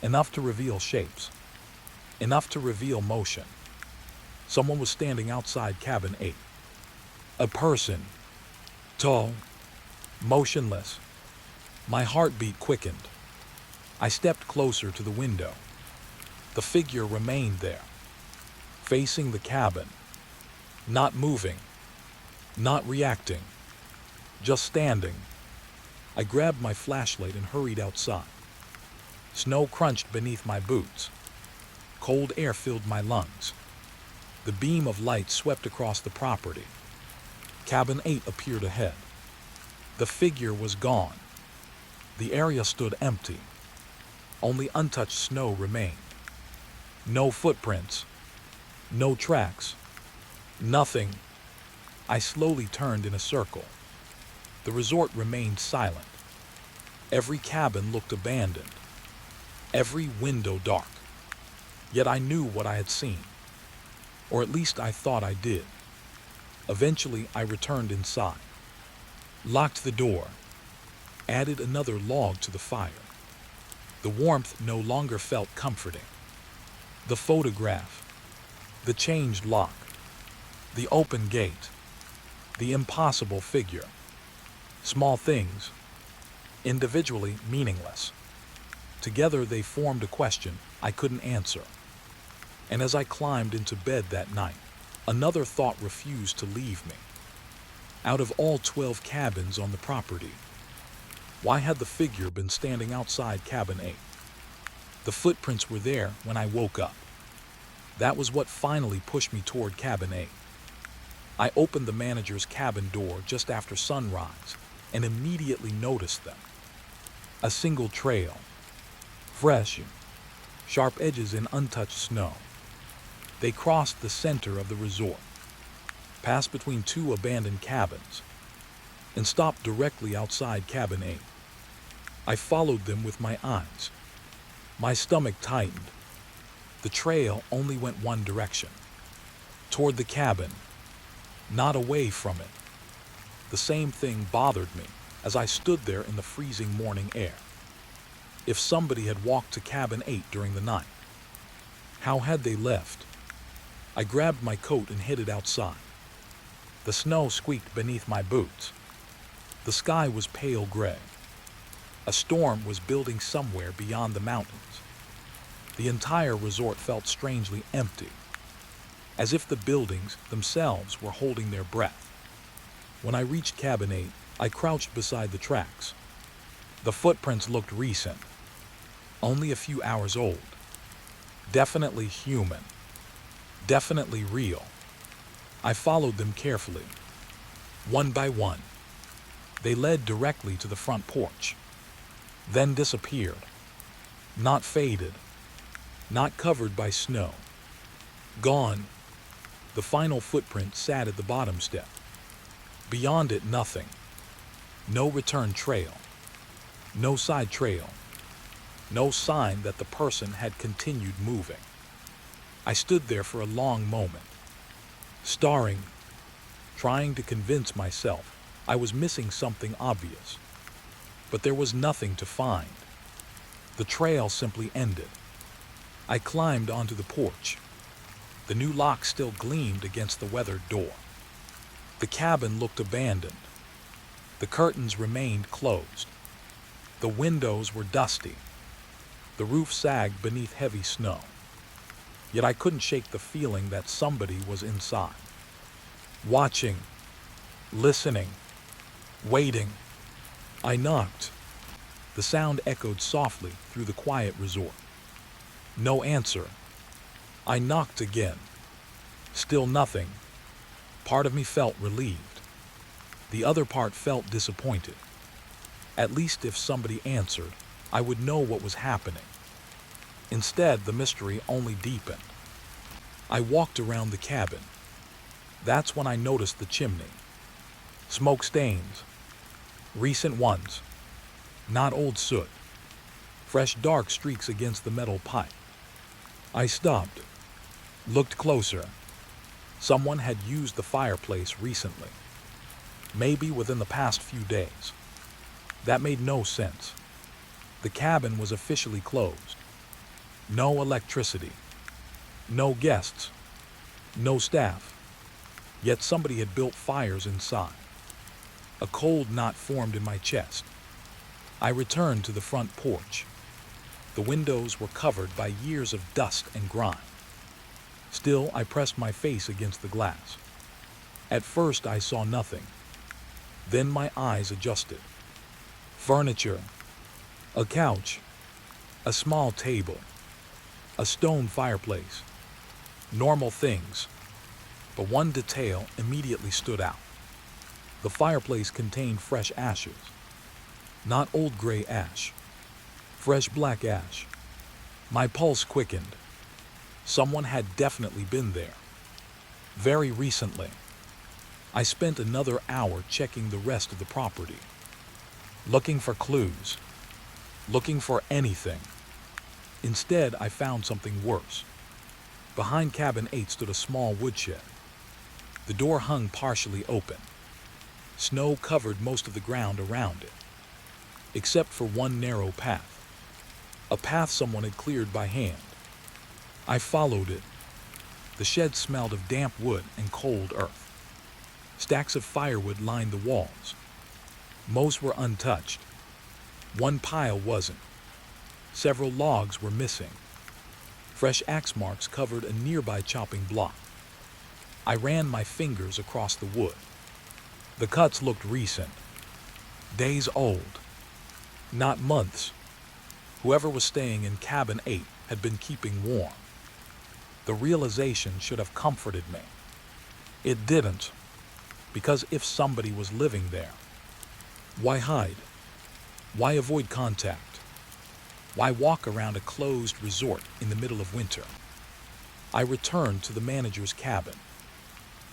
Enough to reveal shapes. Enough to reveal motion. Someone was standing outside cabin 8. A person. Tall. Motionless. My heartbeat quickened. I stepped closer to the window. The figure remained there, facing the cabin. Not moving. Not reacting. Just standing. I grabbed my flashlight and hurried outside. Snow crunched beneath my boots. Cold air filled my lungs. The beam of light swept across the property. Cabin 8 appeared ahead. The figure was gone. The area stood empty. Only untouched snow remained. No footprints. No tracks. Nothing. I slowly turned in a circle. The resort remained silent. Every cabin looked abandoned. Every window dark. Yet I knew what I had seen. Or at least I thought I did. Eventually, I returned inside. Locked the door. Added another log to the fire. The warmth no longer felt comforting. The photograph. The changed lock. The open gate. The impossible figure. Small things. Individually meaningless. Together they formed a question I couldn't answer. And as I climbed into bed that night, another thought refused to leave me. Out of all 12 cabins on the property, why had the figure been standing outside cabin 8? The footprints were there when I woke up. That was what finally pushed me toward cabin 8. I opened the manager's cabin door just after sunrise and immediately noticed them. A single trail. Fresh, sharp edges in untouched snow. They crossed the center of the resort, passed between 2 abandoned cabins, and stopped directly outside cabin 8. I followed them with my eyes. My stomach tightened. The trail only went one direction, toward the cabin, not away from it. The same thing bothered me as I stood there in the freezing morning air. If somebody had walked to cabin 8 during the night, how had they left? I grabbed my coat and headed outside. The snow squeaked beneath my boots. The sky was pale gray. A storm was building somewhere beyond the mountains. The entire resort felt strangely empty, as if the buildings themselves were holding their breath. When I reached cabin 8, I crouched beside the tracks. The footprints looked recent, only a few hours old. Definitely human. Definitely real. I followed them carefully. One by one. They led directly to the front porch, then disappeared. Not faded. Not covered by snow. Gone. The final footprint sat at the bottom step. Beyond it, nothing. No return trail. No side trail. No sign that the person had continued moving. I stood there for a long moment, staring, trying to convince myself I was missing something obvious. But there was nothing to find. The trail simply ended. I climbed onto the porch. The new lock still gleamed against the weathered door. The cabin looked abandoned. The curtains remained closed. The windows were dusty. The roof sagged beneath heavy snow. Yet I couldn't shake the feeling that somebody was inside. Watching, listening, waiting. I knocked. The sound echoed softly through the quiet resort. No answer. I knocked again. Still nothing. Part of me felt relieved. The other part felt disappointed. At least if somebody answered, I would know what was happening. Instead, the mystery only deepened. I walked around the cabin. That's when I noticed the chimney. Smoke stains. Recent ones. Not old soot. Fresh dark streaks against the metal pipe. I stopped. Looked closer. Someone had used the fireplace recently. maybe within the past few days. That made no sense. The cabin was officially closed. No electricity. No guests. No staff. Yet somebody had built fires inside. A cold knot formed in my chest. I returned to the front porch. The windows were covered by years of dust and grime. Still, I pressed my face against the glass. At first, I saw nothing. Then my eyes adjusted. Furniture. A couch. A small table. A stone fireplace. Normal things. But one detail immediately stood out. The fireplace contained fresh ashes. Not old gray ash. Fresh black ash. My pulse quickened. Someone had definitely been there. Very recently. I spent another hour checking the rest of the property. Looking for clues. Looking for anything. Instead, I found something worse. Behind cabin 8 stood a small woodshed. The door hung partially open. Snow covered most of the ground around it, except for one narrow path. A path someone had cleared by hand. I followed it. The shed smelled of damp wood and cold earth. Stacks of firewood lined the walls. Most were untouched. One pile wasn't. Several logs were missing. Fresh axe marks covered a nearby chopping block. I ran my fingers across the wood. The cuts looked recent. Days old. Not months. Whoever was staying in cabin 8 had been keeping warm. The realization should have comforted me. It didn't, because if somebody was living there, why hide? Why avoid contact? Why walk around a closed resort in the middle of winter? I returned to the manager's cabin,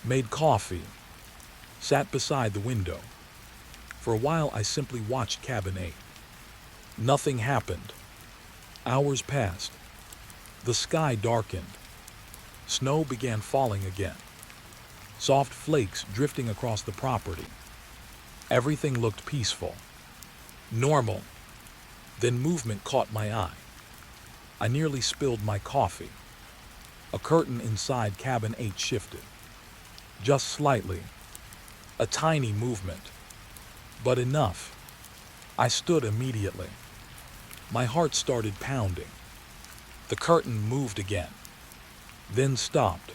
made coffee, sat beside the window. For a while, I simply watched cabin 8. Nothing happened. Hours passed. The sky darkened. Snow began falling again. Soft flakes drifting across the property. Everything looked peaceful. Normal. Then movement caught my eye. I nearly spilled my coffee. A curtain inside cabin 8 shifted. Just slightly. A tiny movement. But enough. I stood immediately. My heart started pounding. The curtain moved again. Then stopped.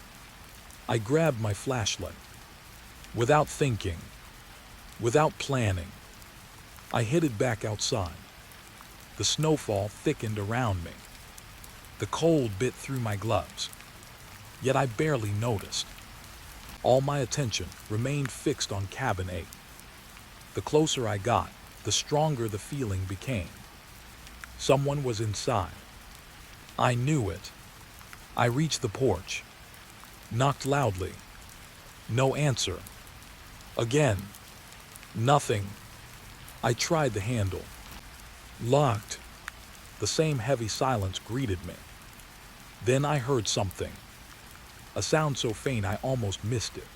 I grabbed my flashlight. Without thinking. Without planning. I headed back outside. The snowfall thickened around me. The cold bit through my gloves. Yet I barely noticed. All my attention remained fixed on cabin 8. The closer I got, the stronger the feeling became. Someone was inside. I knew it. I reached the porch. Knocked loudly. No answer. Again. Nothing. I tried the handle. Locked. The same heavy silence greeted me. Then I heard something. A sound so faint I almost missed it.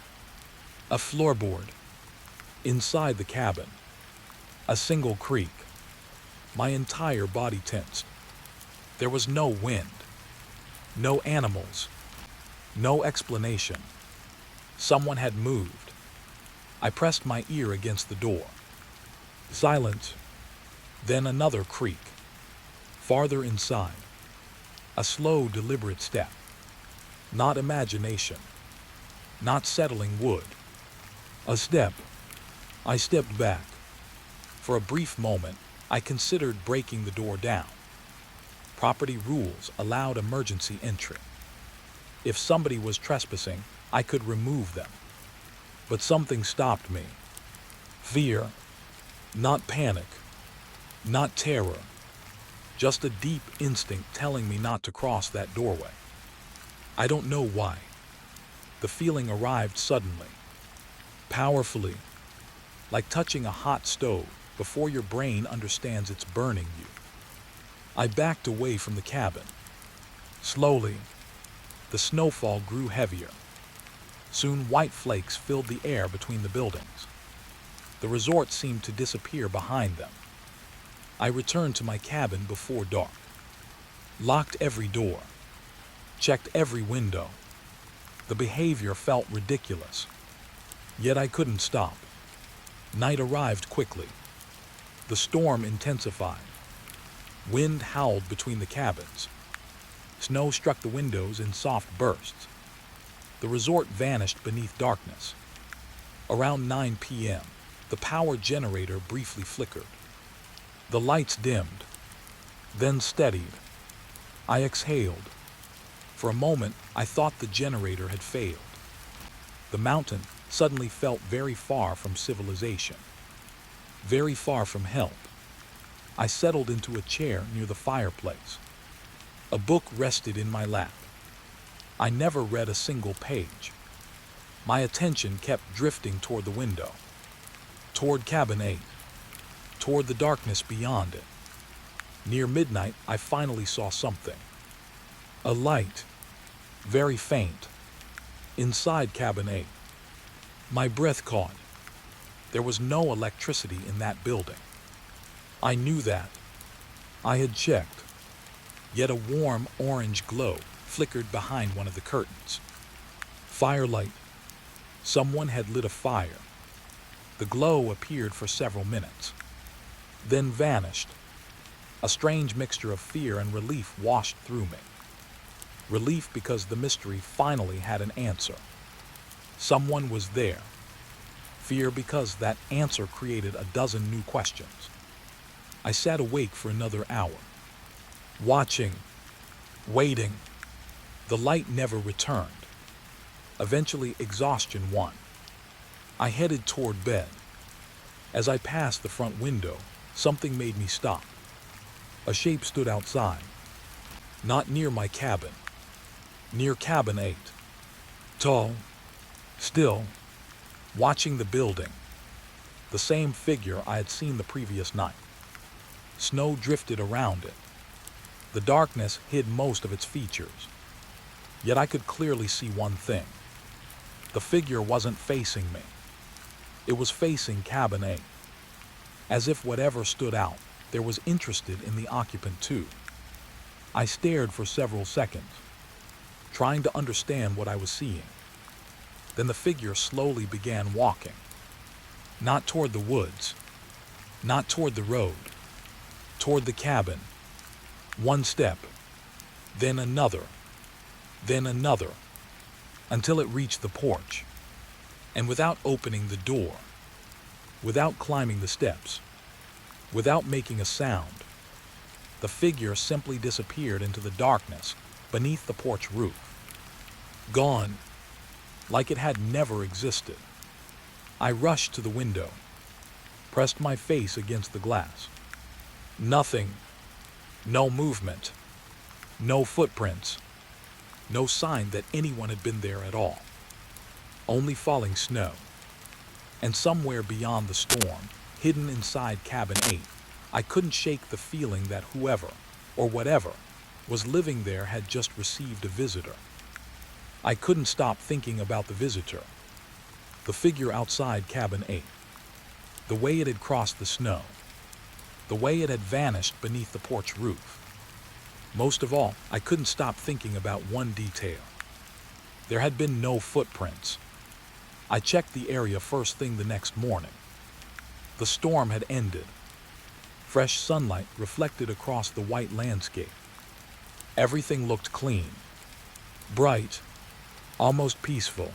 A floorboard. Inside the cabin. A single creak. My entire body tensed. There was no wind. No animals. No explanation. Someone had moved. I pressed my ear against the door. Silence. Then another creak. Farther inside. A slow, deliberate step. Not imagination. Not settling wood. A step. I stepped back. For a brief moment, I considered breaking the door down. Property rules allowed emergency entry. If somebody was trespassing, I could remove them. But something stopped me. Fear. Not panic. Not terror. Just a deep instinct telling me not to cross that doorway. I don't know why. The feeling arrived suddenly. Powerfully. Like touching a hot stove before your brain understands it's burning you. I backed away from the cabin. Slowly. The snowfall grew heavier. Soon white flakes filled the air between the buildings. The resort seemed to disappear behind them. I returned to my cabin before dark, locked every door, checked every window. The behavior felt ridiculous, yet I couldn't stop. Night arrived quickly. The storm intensified. Wind howled between the cabins. Snow struck the windows in soft bursts. The resort vanished beneath darkness. Around 9 p.m., the power generator briefly flickered. The lights dimmed, then steadied. I exhaled. For a moment, I thought the generator had failed. The mountain suddenly felt very far from civilization, very far from help. I settled into a chair near the fireplace. A book rested in my lap. I never read a single page. My attention kept drifting toward the window, toward cabin 8, toward the darkness beyond it. Near midnight, I finally saw something. A light, very faint, inside cabin 8. My breath caught. There was no electricity in that building. I knew that. I had checked. Yet a warm orange glow flickered behind one of the curtains. Firelight. Someone had lit a fire. The glow appeared for several minutes, then vanished. A strange mixture of fear and relief washed through me. Relief because the mystery finally had an answer. Someone was there. Fear because that answer created a dozen new questions. I sat awake for another hour, watching, waiting. The light never returned. Eventually, exhaustion won. I headed toward bed. As I passed the front window, something made me stop. A shape stood outside, not near my cabin, near cabin 8. Tall, still, watching the building. The same figure I had seen the previous night. Snow drifted around it. The darkness hid most of its features. Yet I could clearly see one thing. The figure wasn't facing me. It was facing cabin 8. As if whatever stood out there was interested in the occupant too. I stared for several seconds, trying to understand what I was seeing. Then the figure slowly began walking. Not toward the woods, not toward the road, toward the cabin. One step, then another, until it reached the porch. And without opening the door, without climbing the steps, without making a sound, the figure simply disappeared into the darkness beneath the porch roof. Gone, like it had never existed. I rushed to the window, pressed my face against the glass. Nothing, no movement, no footprints, no sign that anyone had been there at all. Only falling snow. And somewhere beyond the storm, hidden inside cabin 8, I couldn't shake the feeling that whoever, or whatever, was living there had just received a visitor. I couldn't stop thinking about the visitor. The figure outside cabin 8. The way it had crossed the snow. The way it had vanished beneath the porch roof. Most of all, I couldn't stop thinking about one detail. There had been no footprints. I checked the area first thing the next morning. The storm had ended. Fresh sunlight reflected across the white landscape. Everything looked clean, bright, almost peaceful.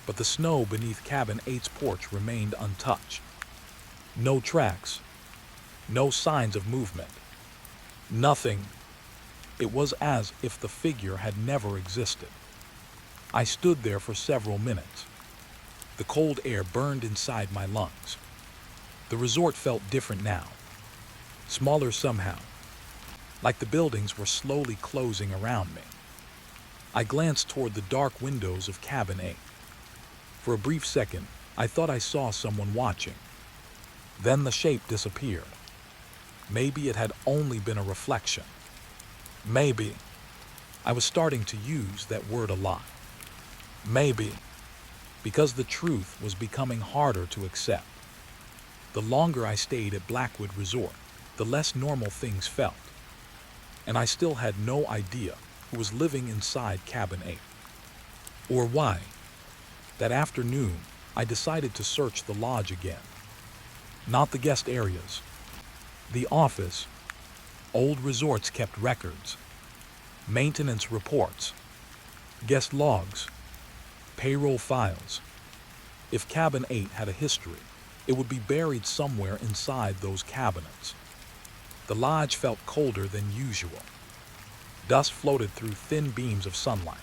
But the snow beneath cabin 8's porch remained untouched. No tracks, no signs of movement. Nothing. It was as if the figure had never existed. I stood there for several minutes. The cold air burned inside my lungs. The resort felt different now. Smaller somehow, like the buildings were slowly closing around me. I glanced toward the dark windows of cabin 8. For a brief second, I thought I saw someone watching. Then the shape disappeared. Maybe it had only been a reflection. Maybe. I was starting to use that word a lot. Maybe. Because the truth was becoming harder to accept. The longer I stayed at Blackwood Resort, the less normal things felt. And I still had no idea who was living inside Cabin 8. Or why. That afternoon, I decided to search the lodge again. Not the guest areas. The office. Old resorts kept records. Maintenance reports. Guest logs. Payroll files. If Cabin 8 had a history, it would be buried somewhere inside those cabinets. The lodge felt colder than usual. Dust floated through thin beams of sunlight.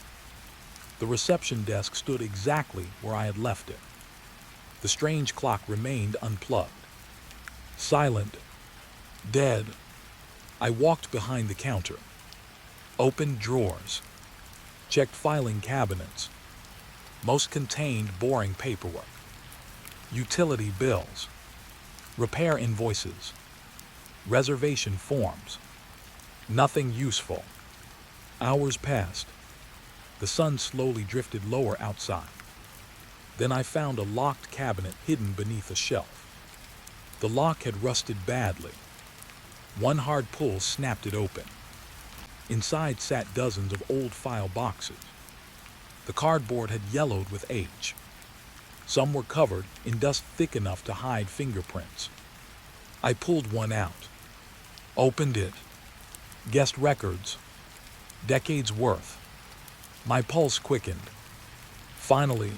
The reception desk stood exactly where I had left it. The strange clock remained unplugged. Silent. Dead. I walked behind the counter. Opened drawers. Checked filing cabinets. Most contained boring paperwork. Utility bills. Repair invoices. Reservation forms. Nothing useful. Hours passed. The sun slowly drifted lower outside. Then I found a locked cabinet hidden beneath a shelf. The lock had rusted badly. One hard pull snapped it open. Inside sat dozens of old file boxes. The cardboard had yellowed with age. Some were covered in dust thick enough to hide fingerprints. I pulled one out. Opened it. Guest records. Decades worth. My pulse quickened. Finally,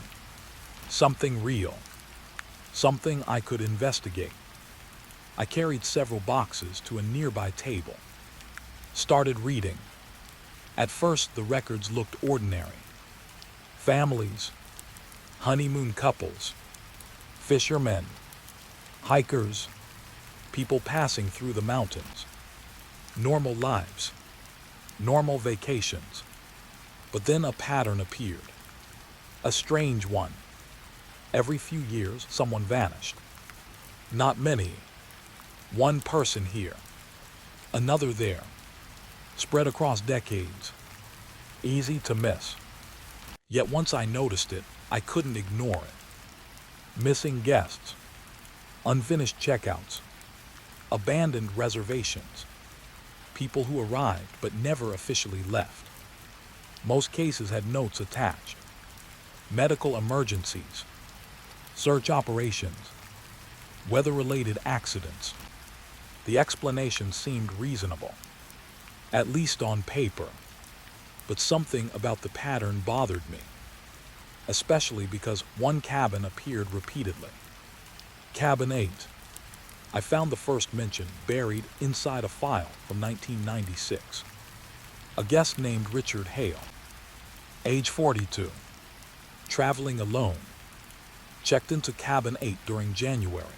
something real. Something I could investigate. I carried several boxes to a nearby table. Started reading. At first, the records looked ordinary. Families, honeymoon couples, fishermen, hikers, people passing through the mountains. Normal lives, normal vacations. But then a pattern appeared. A strange one. Every few years, someone vanished. Not many. One person here, another there, spread across decades. Easy to miss. Yet once I noticed it, I couldn't ignore it. Missing guests, unfinished checkouts, abandoned reservations, people who arrived but never officially left. Most cases had notes attached. Medical emergencies, search operations, weather-related accidents. The explanation seemed reasonable, at least on paper, but something about the pattern bothered me, especially because one cabin appeared repeatedly. Cabin 8. I found the first mention buried inside a file from 1996. A guest named Richard Hale, age 42, traveling alone, checked into Cabin 8 during January.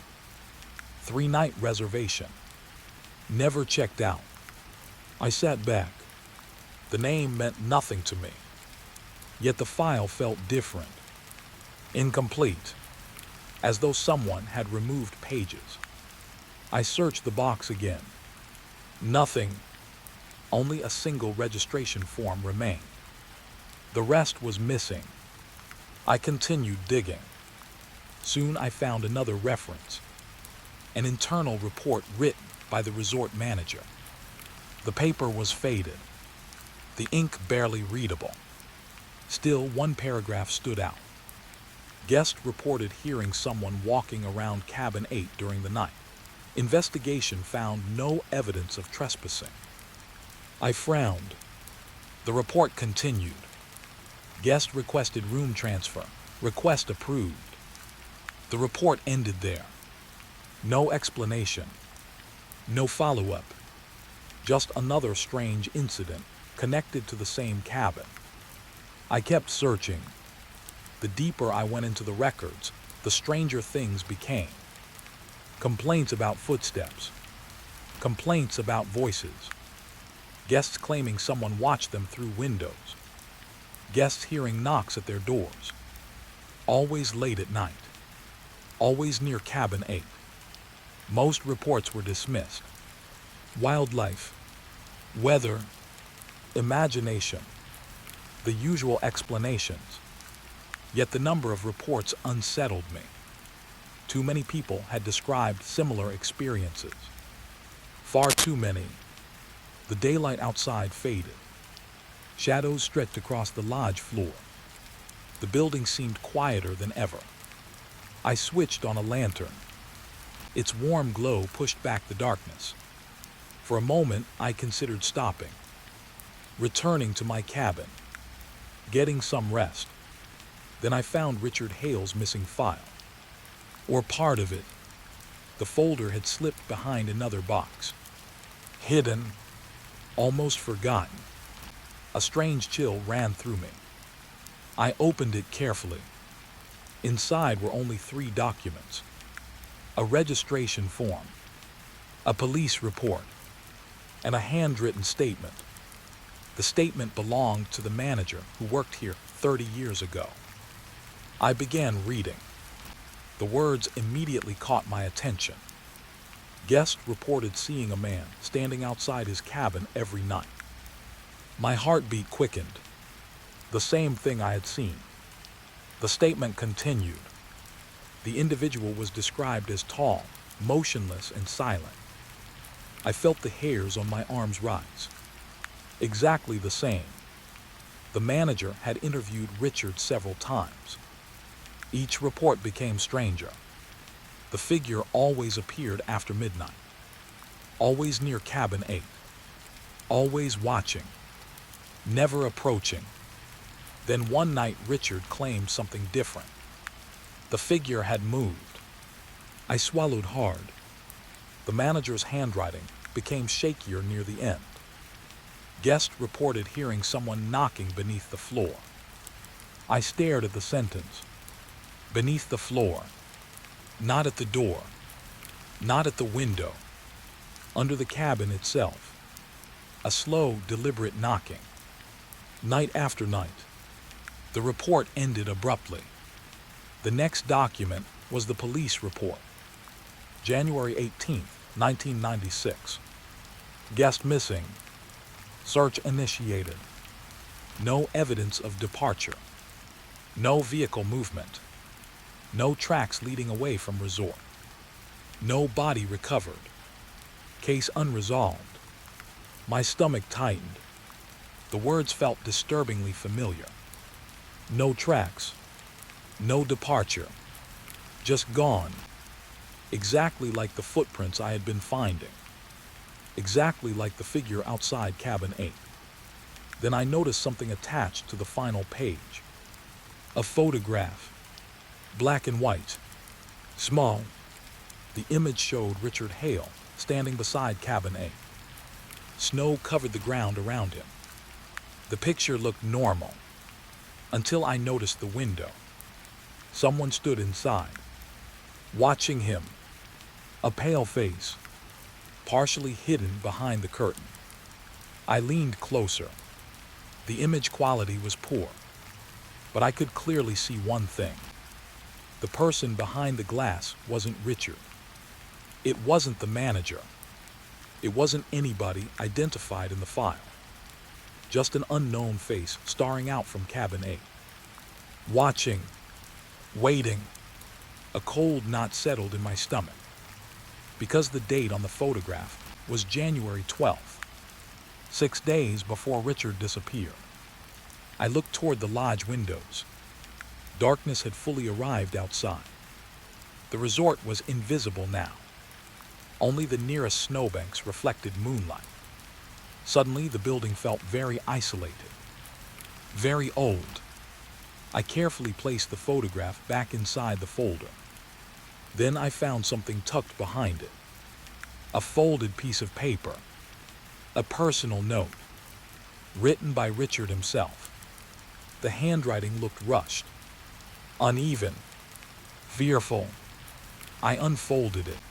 3-night reservation. Never checked out. I sat back. The name meant nothing to me. Yet the file felt different. Incomplete. As though someone had removed pages. I searched the box again. Nothing. Only a single registration form remained. The rest was missing. I continued digging. Soon I found another reference. An internal report written by the resort manager. The paper was faded. The ink barely readable. Still, one paragraph stood out. Guest reported hearing someone walking around Cabin 8 during the night. Investigation found no evidence of trespassing. I frowned. The report continued. Guest requested room transfer. Request approved. The report ended there. No explanation. No follow-up. Just another strange incident connected to the same cabin. I kept searching. The deeper I went into the records, the stranger things became. Complaints about footsteps. Complaints about voices. Guests claiming someone watched them through windows. Guests hearing knocks at their doors. Always late at night. Always near Cabin 8. Most reports were dismissed. Wildlife. Weather. Imagination. The usual explanations. Yet the number of reports unsettled me. Too many people had described similar experiences. Far too many. The daylight outside faded. Shadows stretched across the lodge floor. The building seemed quieter than ever. I switched on a lantern. Its warm glow pushed back the darkness. For a moment, I considered stopping, returning to my cabin, getting some rest. Then I found Richard Hale's missing file, or part of it. The folder had slipped behind another box. Hidden, almost forgotten. A strange chill ran through me. I opened it carefully. Inside were only 3 documents: a registration form, a police report, and a handwritten statement. The statement belonged to the manager who worked here 30 years ago. I began reading. The words immediately caught my attention. Guest reported seeing a man standing outside his cabin every night. My heartbeat quickened. The same thing I had seen. The statement continued. The individual was described as tall, motionless, and silent. I felt the hairs on my arms rise. Exactly the same. The manager had interviewed Richard several times. Each report became stranger. The figure always appeared after midnight, always near cabin 8, always watching, never approaching. Then one night Richard claimed something different. The figure had moved. I swallowed hard. The manager's handwriting became shakier near the end. Guest reported hearing someone knocking beneath the floor. I stared at the sentence. Beneath the floor. Not at the door. Not at the window. Under the cabin itself. A slow, deliberate knocking. Night after night. The report ended abruptly. The next document was the police report. January 18, 1996. Guest missing. Search initiated. No evidence of departure. No vehicle movement. No tracks leading away from resort. No body recovered. Case unresolved. My stomach tightened. The words felt disturbingly familiar. No tracks. No departure. Just gone. Exactly like the footprints I had been finding. Exactly like the figure outside cabin 8. Then I noticed something attached to the final page. A photograph. Black and white. Small. The image showed Richard Hale standing beside cabin 8. Snow covered the ground around him. The picture looked normal, until I noticed the window. Someone stood inside, watching him. A pale face, partially hidden behind the curtain. I leaned closer. The image quality was poor, but I could clearly see one thing. The person behind the glass wasn't Richard. It wasn't the manager. It wasn't anybody identified in the file. Just an unknown face staring out from cabin 8. Watching, waiting. A cold knot settled in my stomach. Because the date on the photograph was January 12th, 6 days before Richard disappeared. I looked toward the lodge windows. Darkness had fully arrived outside. The resort was invisible now. Only the nearest snowbanks reflected moonlight. Suddenly, the building felt very isolated, very old. I carefully placed the photograph back inside the folder. Then I found something tucked behind it. A folded piece of paper. A personal note, written by Richard himself. The handwriting looked rushed, uneven, fearful. I unfolded it.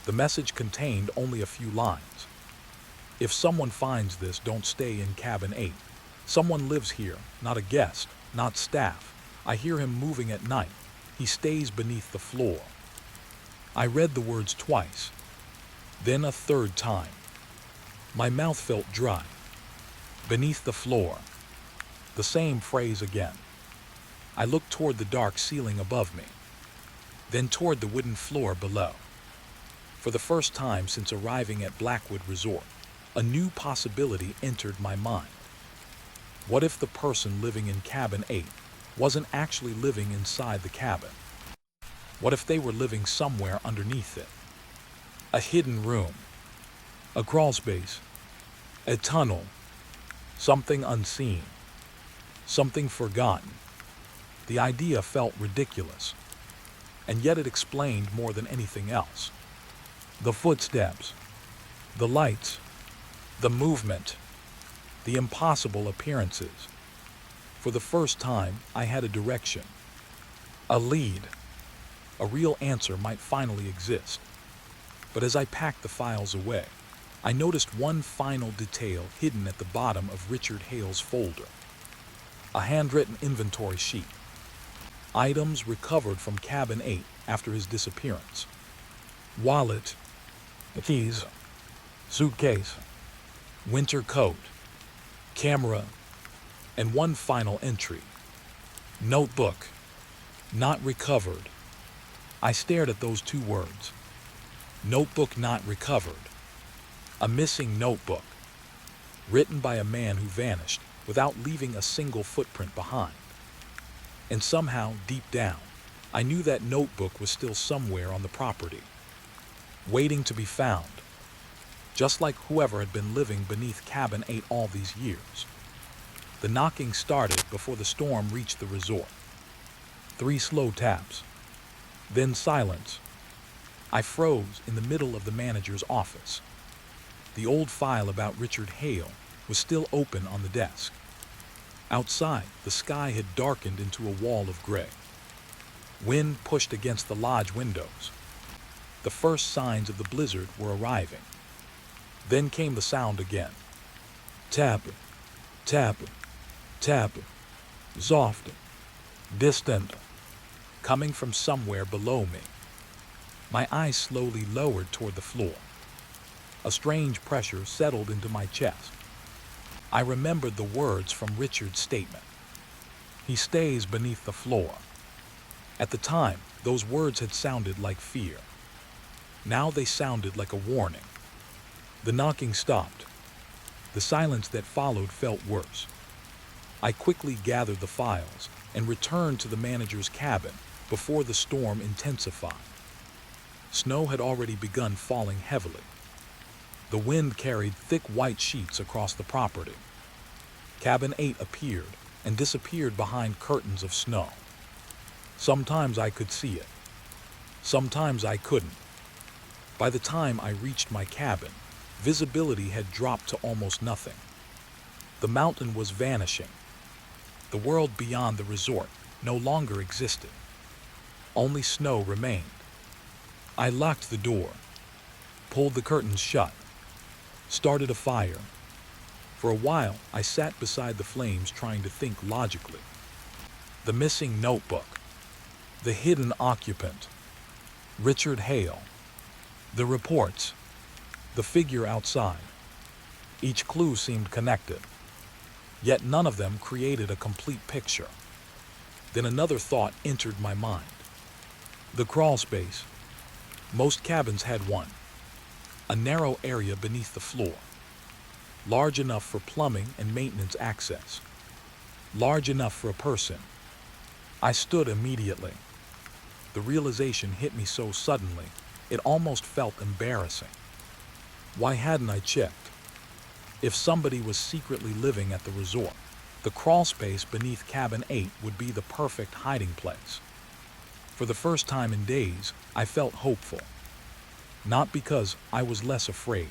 The message contained only a few lines. If someone finds this, don't stay in cabin 8. Someone lives here, not a guest, not staff. I hear him moving at night. He stays beneath the floor. I read the words twice, then a third time. My mouth felt dry. Beneath the floor. The same phrase again. I looked toward the dark ceiling above me. then toward the wooden floor below. For the first time since arriving at Blackwood Resort, a new possibility entered my mind. What if the person living in cabin 8 wasn't actually living inside the cabin? What if they were living somewhere underneath it? A hidden room, a crawl space, a tunnel, something unseen, something forgotten. The idea felt ridiculous, and yet it explained more than anything else. The footsteps, the lights, the movement, the impossible appearances. For the first time, I had a direction, a lead. A real answer might finally exist. But as I packed the files away, I noticed one final detail hidden at the bottom of Richard Hale's folder. A handwritten inventory sheet. Items recovered from cabin 8 after his disappearance. Wallet, keys, suitcase, winter coat, camera, and one final entry. Notebook, not recovered. I stared at those two words. Notebook not recovered. A missing notebook, written by a man who vanished without leaving a single footprint behind. And somehow, deep down, I knew that notebook was still somewhere on the property, waiting to be found, just like whoever had been living beneath cabin 8 all these years. The knocking started before the storm reached the resort. 3 slow taps, then silence. I froze in the middle of the manager's office. The old file about Richard Hale was still open on the desk. Outside, the sky had darkened into a wall of gray. Wind pushed against the lodge windows. The first signs of the blizzard were arriving. Then came the sound again. Tap, tap, tap, soft, distant, coming from somewhere below me. My eyes slowly lowered toward the floor. A strange pressure settled into my chest. I remembered the words from Richard's statement. He stays beneath the floor. At the time, those words had sounded like fear. Now they sounded like a warning. The knocking stopped. The silence that followed felt worse. I quickly gathered the files and returned to the manager's cabin before the storm intensified. Snow had already begun falling heavily. The wind carried thick white sheets across the property. Cabin 8 appeared and disappeared behind curtains of snow. Sometimes I could see it. Sometimes I couldn't. By the time I reached my cabin, visibility had dropped to almost nothing. The mountain was vanishing. The world beyond the resort no longer existed. Only snow remained. I locked the door, pulled the curtains shut, started a fire. For a while, I sat beside the flames trying to think logically. The missing notebook, the hidden occupant, Richard Hale, the reports, the figure outside. Each clue seemed connected, yet none of them created a complete picture. Then another thought entered my mind. The crawl space. Most cabins had one. A narrow area beneath the floor. Large enough for plumbing and maintenance access. Large enough for a person. I stood immediately. The realization hit me so suddenly, it almost felt embarrassing. Why hadn't I checked? If somebody was secretly living at the resort, the crawl space beneath cabin 8 would be the perfect hiding place. For the first time in days, I felt hopeful. Not because I was less afraid,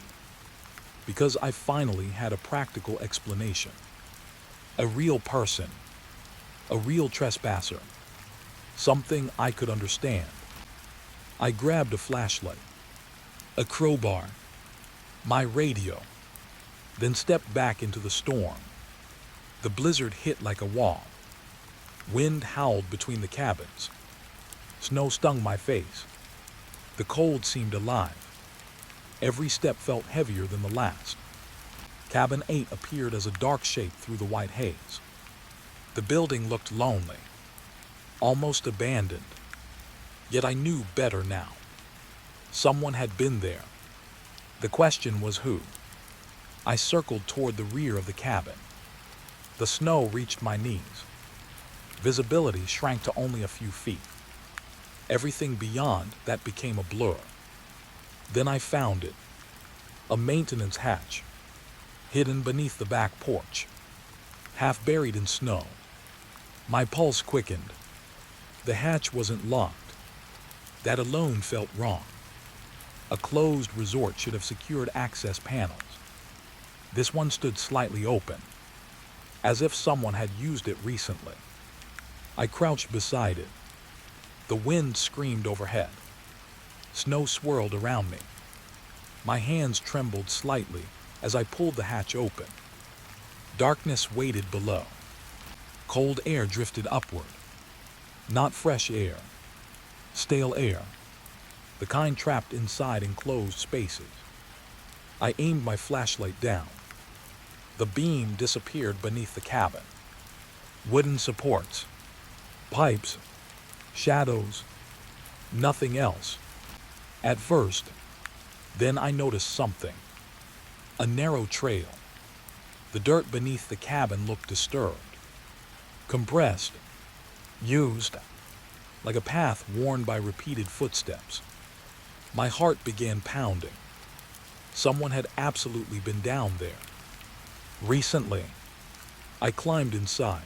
because I finally had a practical explanation. A real person, a real trespasser, something I could understand. I grabbed a flashlight, a crowbar, my radio, then stepped back into the storm. The blizzard hit like a wall. Wind howled between the cabins. Snow stung my face. The cold seemed alive. Every step felt heavier than the last. Cabin 8 appeared as a dark shape through the white haze. The building looked lonely, almost abandoned. Yet I knew better now. Someone had been there. The question was who? I circled toward the rear of the cabin. The snow reached my knees. Visibility shrank to only a few feet. Everything beyond that became a blur. Then I found it. A maintenance hatch, hidden beneath the back porch, half buried in snow. My pulse quickened. The hatch wasn't locked. That alone felt wrong. A closed resort should have secured access panels. This one stood slightly open, as if someone had used it recently. I crouched beside it. The wind screamed overhead. Snow swirled around me. My hands trembled slightly as I pulled the hatch open. Darkness waited below. Cold air drifted upward. Not fresh air. Stale air. The kind trapped inside enclosed spaces. I aimed my flashlight down. The beam disappeared beneath the cabin. Wooden supports. Pipes. Shadows. Nothing else. At first. Then I noticed something. A narrow trail. The dirt beneath the cabin looked disturbed. Compressed. Used. Like a path worn by repeated footsteps. My heart began pounding. Someone had absolutely been down there. Recently. I climbed inside.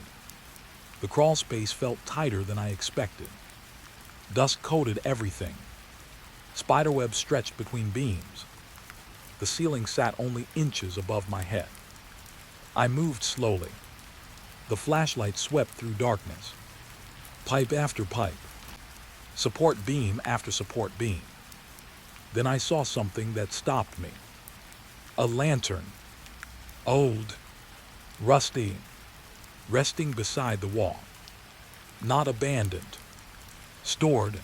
The crawl space felt tighter than I expected. Dust coated everything. Spiderwebs stretched between beams. The ceiling sat only inches above my head. I moved slowly. The flashlight swept through darkness. Pipe after pipe. Support beam after support beam. Then I saw something that stopped me. A lantern. Old. Rusty. Resting beside the wall. Not abandoned. Stored.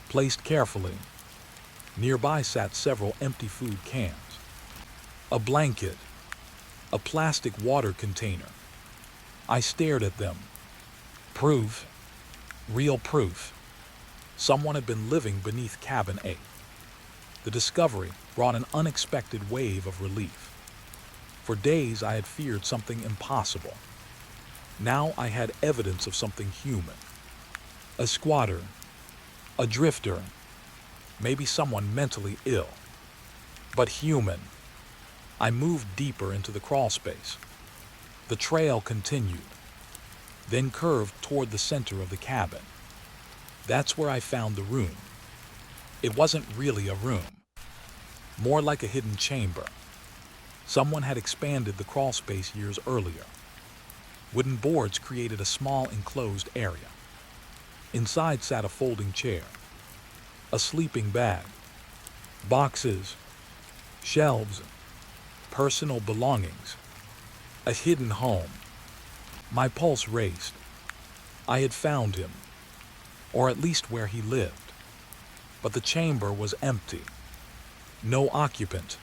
Placed carefully. Nearby sat several empty food cans. A blanket. A plastic water container. I stared at them. Proof. Real proof. Someone had been living beneath cabin 8. The discovery brought an unexpected wave of relief. For days I had feared something impossible. Now I had evidence of something human. A squatter. A drifter. Maybe someone mentally ill. But human. I moved deeper into the crawl space. The trail continued, then curved toward the center of the cabin. That's where I found the room. It wasn't really a room. More like a hidden chamber. Someone had expanded the crawl space years earlier. Wooden boards created a small enclosed area. Inside sat a folding chair. A sleeping bag. Boxes. Shelves. Personal belongings. A hidden home. My pulse raced. I had found him. Or at least where he lived. But the chamber was empty. No occupant.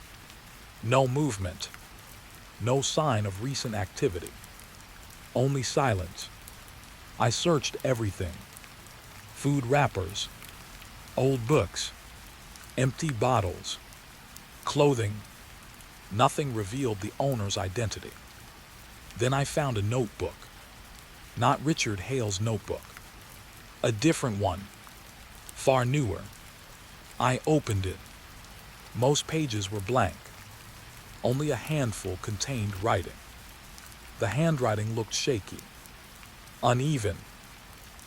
No movement. No sign of recent activity. Only silence. I searched everything. Food wrappers. Old books. Empty bottles. Clothing. Nothing revealed the owner's identity. Then I found a notebook. Not Richard Hale's notebook. A different one. Far newer. I opened it. Most pages were blank. Only a handful contained writing. The handwriting looked shaky. Uneven.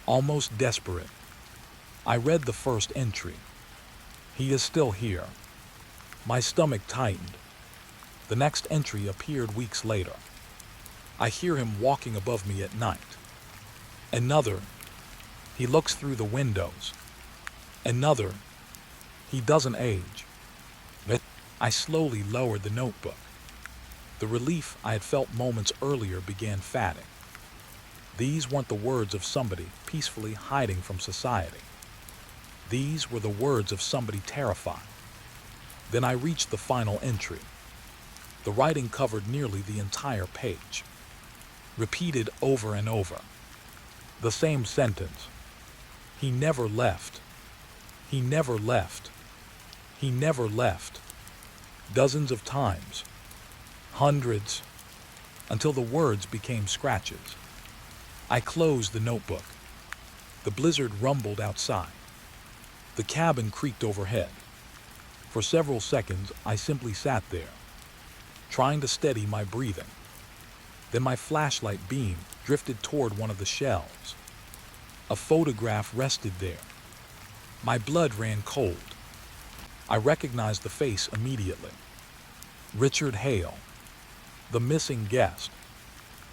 Almost desperate. I read the first entry. He is still here. My stomach tightened. The next entry appeared weeks later. I hear him walking above me at night. Another. He looks through the windows. Another. He doesn't age. I slowly lowered the notebook. The relief I had felt moments earlier began fading. These weren't the words of somebody peacefully hiding from society. These were the words of somebody terrified. Then I reached the final entry. The writing covered nearly the entire page. Repeated over and over. The same sentence. He never left. He never left. He never left. Dozens of times. Hundreds. Until the words became scratches. I closed the notebook. The blizzard rumbled outside. The cabin creaked overhead. For several seconds, I simply sat there, trying to steady my breathing. Then my flashlight beam drifted toward one of the shelves. A photograph rested there. My blood ran cold. I recognized the face immediately. Richard Hale, the missing guest,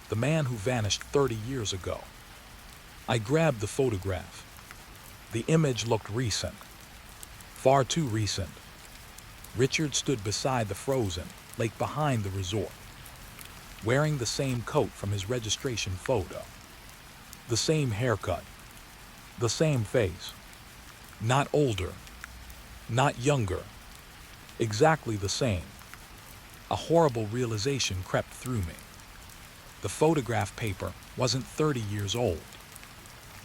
the man who vanished 30 years ago. I grabbed the photograph. The image looked recent, far too recent. Richard stood beside the frozen lake behind the resort, wearing the same coat from his registration photo, the same haircut, the same face. Not older, not younger, exactly the same. A horrible realization crept through me. The photograph paper wasn't 30 years old.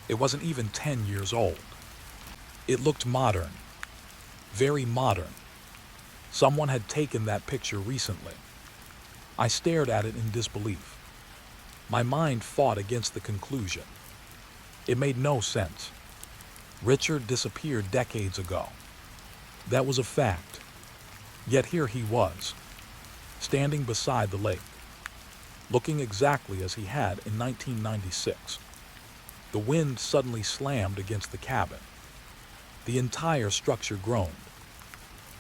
It wasn't even 10 years old. It looked modern, very modern. Someone had taken that picture recently. I stared at it in disbelief. My mind fought against the conclusion. It made no sense. Richard disappeared decades ago. That was a fact. Yet here he was, standing beside the lake, looking exactly as he had in 1996. The wind suddenly slammed against the cabin. The entire structure groaned.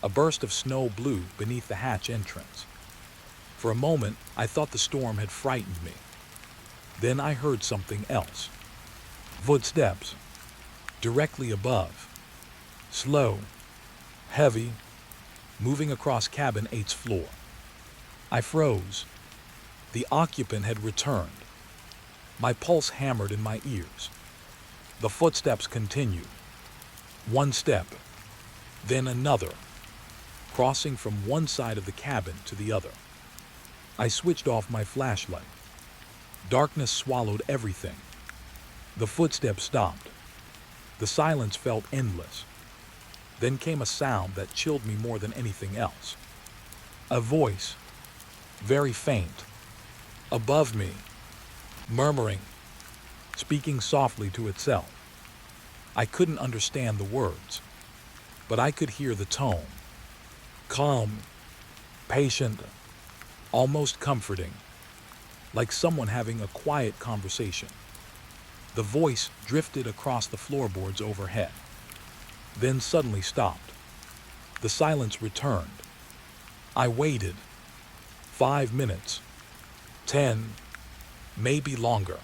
A burst of snow blew beneath the hatch entrance. For a moment, I thought the storm had frightened me. Then I heard something else. Footsteps, directly above. Slow, heavy, moving across cabin 8's floor. I froze. The occupant had returned. My pulse hammered in my ears. The footsteps continued. One step, then another, crossing from one side of the cabin to the other. I switched off my flashlight. Darkness swallowed everything. The footsteps stopped. The silence felt endless. Then came a sound that chilled me more than anything else. A voice, very faint, above me, murmuring, speaking softly to itself. I couldn't understand the words, but I could hear the tone. Calm, patient, almost comforting, like someone having a quiet conversation. The voice drifted across the floorboards overhead, then suddenly stopped. The silence returned. I waited. 5 minutes, 10, maybe longer.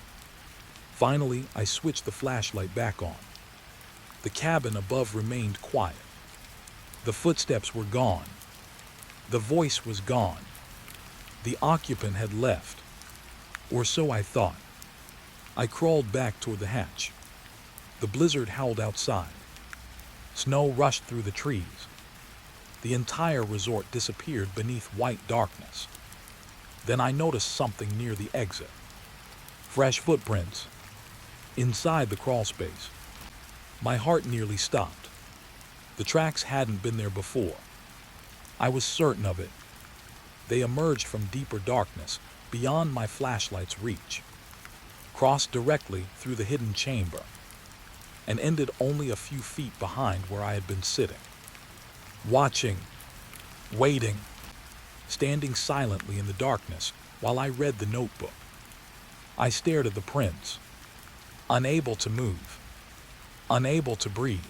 Finally, I switched the flashlight back on. The cabin above remained quiet. The footsteps were gone. The voice was gone. The occupant had left, or so I thought. I crawled back toward the hatch. The blizzard howled outside. Snow rushed through the trees. The entire resort disappeared beneath white darkness. Then I noticed something near the exit. Fresh footprints. Inside the crawl space. My heart nearly stopped. The tracks hadn't been there before. I was certain of it. They emerged from deeper darkness, beyond my flashlight's reach, crossed directly through the hidden chamber, and ended only a few feet behind where I had been sitting. Watching, waiting, standing silently in the darkness while I read the notebook. I stared at the prints, unable to move, unable to breathe,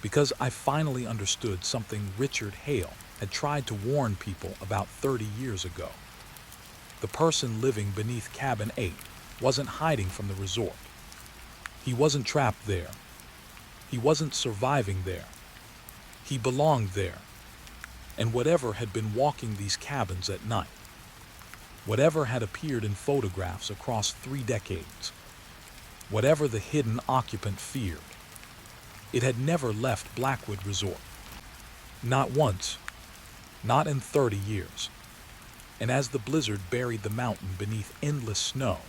because I finally understood something Richard Hale had tried to warn people about 30 years ago. The person living beneath cabin 8 wasn't hiding from the resort. He wasn't trapped there. He wasn't surviving there. He belonged there. And whatever had been walking these cabins at night, whatever had appeared in photographs across 3 decades, whatever the hidden occupant feared, it had never left Blackwood Resort. Not once. Not in 30 years. And as the blizzard buried the mountain beneath endless snow,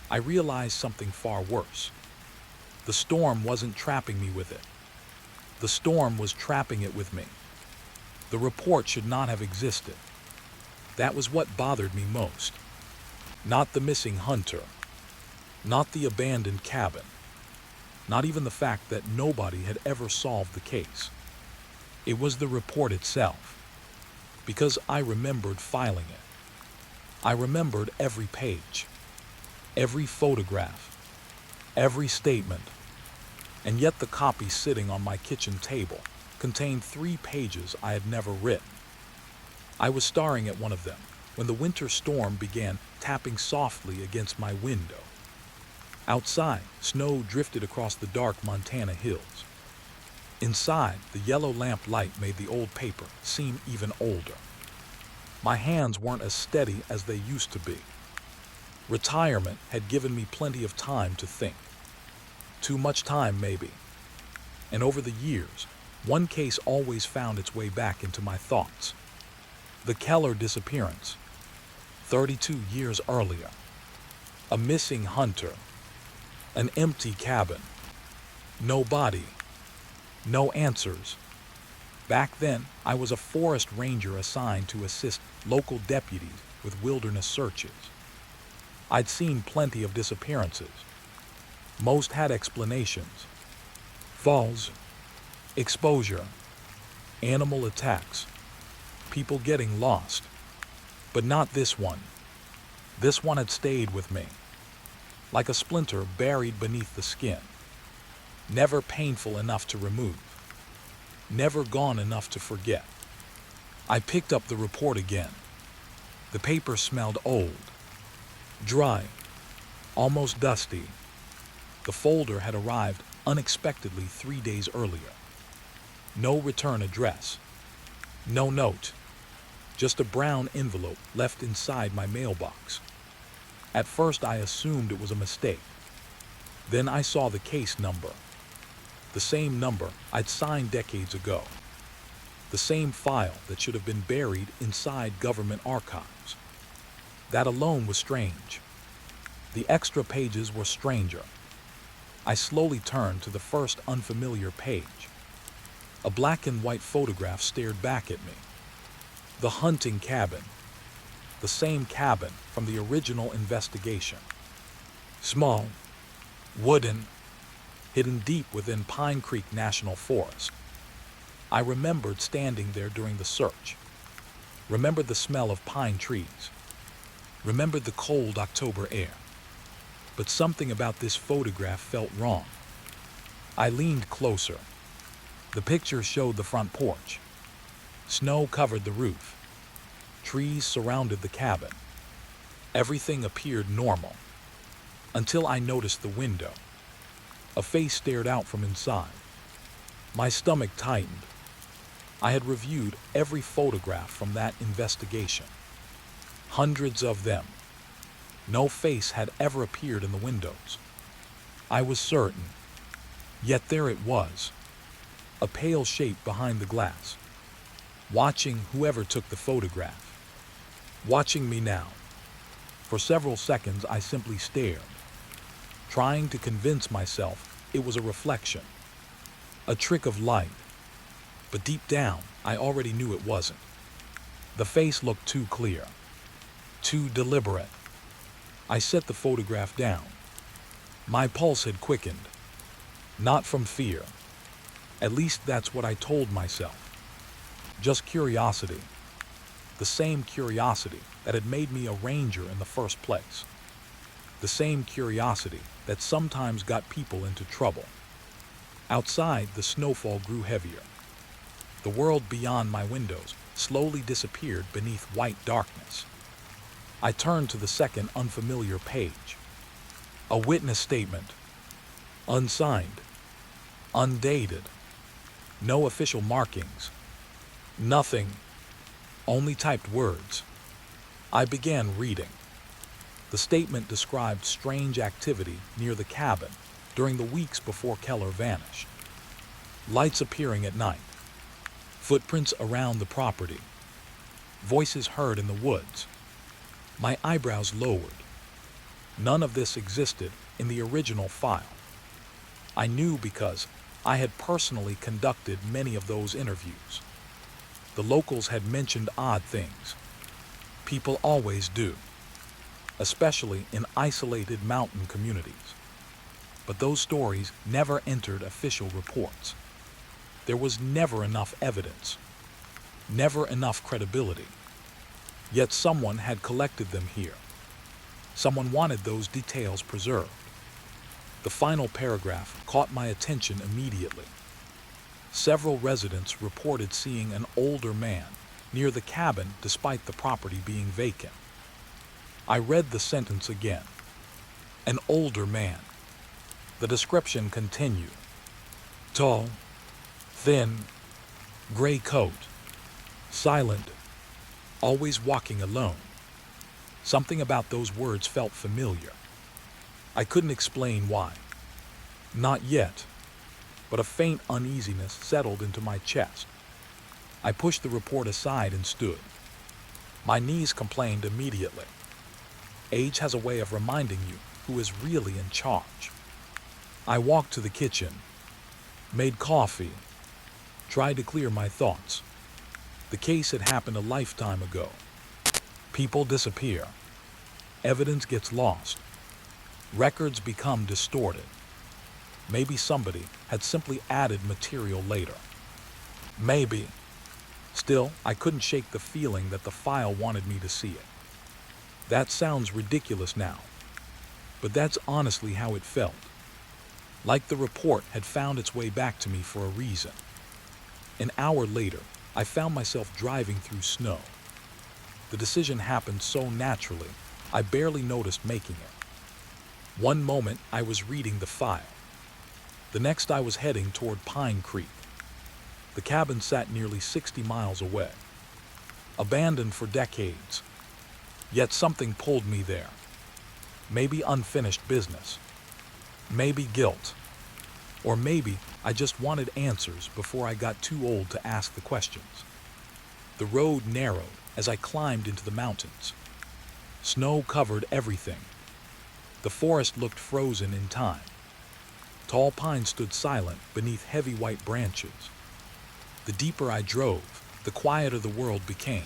I realized something far worse. The storm wasn't trapping me with it. The storm was trapping it with me. The report should not have existed. That was what bothered me most. Not the missing hunter. Not the abandoned cabin. Not even the fact that nobody had ever solved the case. It was the report itself. Because I remembered filing it. I remembered every page, every photograph, every statement. And yet the copy sitting on my kitchen table contained 3 pages I had never written. I was staring at one of them when the winter storm began tapping softly against my window. Outside, snow drifted across the dark Montana hills. Inside, the yellow lamp light made the old paper seem even older. My hands weren't as steady as they used to be. Retirement had given me plenty of time to think. Too much time, maybe. And over the years, one case always found its way back into my thoughts. The Keller disappearance, 32 years earlier. A missing hunter. An empty cabin. No body. No answers. Back then, I was a forest ranger assigned to assist local deputies with wilderness searches. I'd seen plenty of disappearances. Most had explanations. Falls, exposure, animal attacks, people getting lost. But not this one. This one had stayed with me, like a splinter buried beneath the skin. Never painful enough to remove. Never gone enough to forget. I picked up the report again. The paper smelled old, dry, almost dusty. The folder had arrived unexpectedly 3 days earlier. No return address. No note. Just a brown envelope left inside my mailbox. At first I assumed it was a mistake. Then I saw the case number. The same number I'd signed decades ago. The same file that should have been buried inside government archives. That alone was strange. The extra pages were stranger. I slowly turned to the first unfamiliar page. A black and white photograph stared back at me. The hunting cabin. The same cabin from the original investigation. Small, wooden, hidden deep within Pine Creek National Forest. I remembered standing there during the search. Remembered the smell of pine trees. Remembered the cold October air. But something about this photograph felt wrong. I leaned closer. The picture showed the front porch. Snow covered the roof. Trees surrounded the cabin. Everything appeared normal. Until I noticed the window. A face stared out from inside. My stomach tightened. I had reviewed every photograph from that investigation. Hundreds of them. No face had ever appeared in the windows. I was certain. Yet there it was. A pale shape behind the glass. Watching whoever took the photograph. Watching me now. For several seconds I simply stared. Trying to convince myself it was a reflection. A trick of light. But deep down, I already knew it wasn't. The face looked too clear. Too deliberate. I set the photograph down. My pulse had quickened. Not from fear. At least that's what I told myself. Just curiosity. The same curiosity that had made me a ranger in the first place. The same curiosity that sometimes got people into trouble. Outside, the snowfall grew heavier. The world beyond my windows slowly disappeared beneath white darkness. I turned to the second unfamiliar page. A witness statement. Unsigned. Undated. No official markings. Nothing. Only typed words. I began reading. The statement described strange activity near the cabin during the weeks before Keller vanished. Lights appearing at night. Footprints around the property. Voices heard in the woods. My eyebrows lowered. None of this existed in the original file. I knew because I had personally conducted many of those interviews. The locals had mentioned odd things. People always do, especially in isolated mountain communities. But those stories never entered official reports. There was never enough evidence, never enough credibility. Yet someone had collected them here. Someone wanted those details preserved. The final paragraph caught my attention immediately. Several residents reported seeing an older man near the cabin despite the property being vacant. I read the sentence again. An older man. The description continued. Tall, thin, gray coat, silent, always walking alone. Something about those words felt familiar. I couldn't explain why. Not yet, but a faint uneasiness settled into my chest. I pushed the report aside and stood. My knees complained immediately. Age has a way of reminding you who is really in charge. I walked to the kitchen, made coffee, tried to clear my thoughts. The case had happened a lifetime ago. People disappear. Evidence gets lost. Records become distorted. Maybe somebody had simply added material later. Maybe. Still, I couldn't shake the feeling that the file wanted me to see it. That sounds ridiculous now, but that's honestly how it felt. Like the report had found its way back to me for a reason. An hour later, I found myself driving through snow. The decision happened so naturally, I barely noticed making it. One moment I was reading the file. The next I was heading toward Pine Creek. The cabin sat nearly 60 miles away. Abandoned for decades. Yet something pulled me there. Maybe unfinished business. Maybe guilt. Or maybe I just wanted answers before I got too old to ask the questions. The road narrowed as I climbed into the mountains. Snow covered everything. The forest looked frozen in time. Tall pines stood silent beneath heavy white branches. The deeper I drove, the quieter the world became.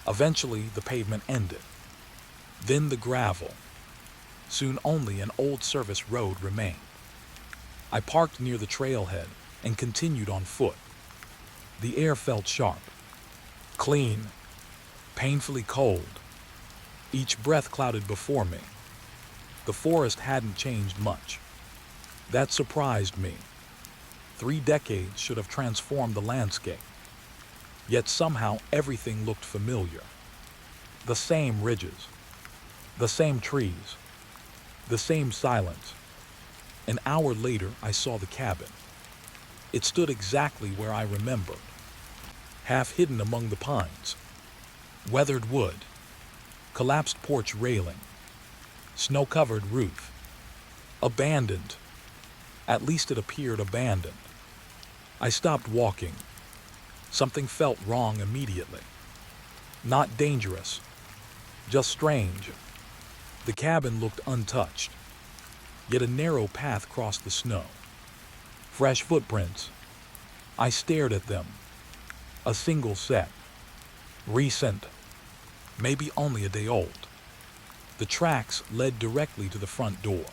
Eventually, the pavement ended. Then the gravel. Soon only an old service road remained. I parked near the trailhead and continued on foot. The air felt sharp, clean, painfully cold. Each breath clouded before me. The forest hadn't changed much. That surprised me. 3 decades should have transformed the landscape. Yet somehow everything looked familiar. The same ridges, the same trees, the same silence. An hour later, I saw the cabin. It stood exactly where I remembered, half hidden among the pines. Weathered wood, collapsed porch railing, snow-covered roof. Abandoned. At least it appeared abandoned. I stopped walking. Something felt wrong immediately. Not dangerous, just strange. The cabin looked untouched, yet a narrow path crossed the snow. Fresh footprints. I stared at them. A single set. Recent. Maybe only a day old. The tracks led directly to the front door.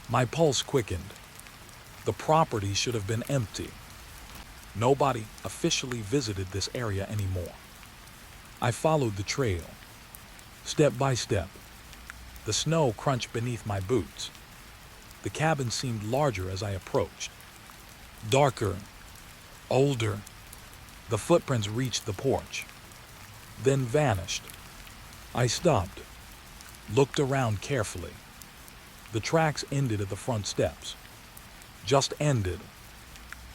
My pulse quickened. The property should have been empty. Nobody officially visited this area anymore. I followed the trail, step by step. The snow crunched beneath my boots. The cabin seemed larger as I approached. Darker, older. The footprints reached the porch, then vanished. I stopped, looked around carefully. The tracks ended at the front steps. Just ended.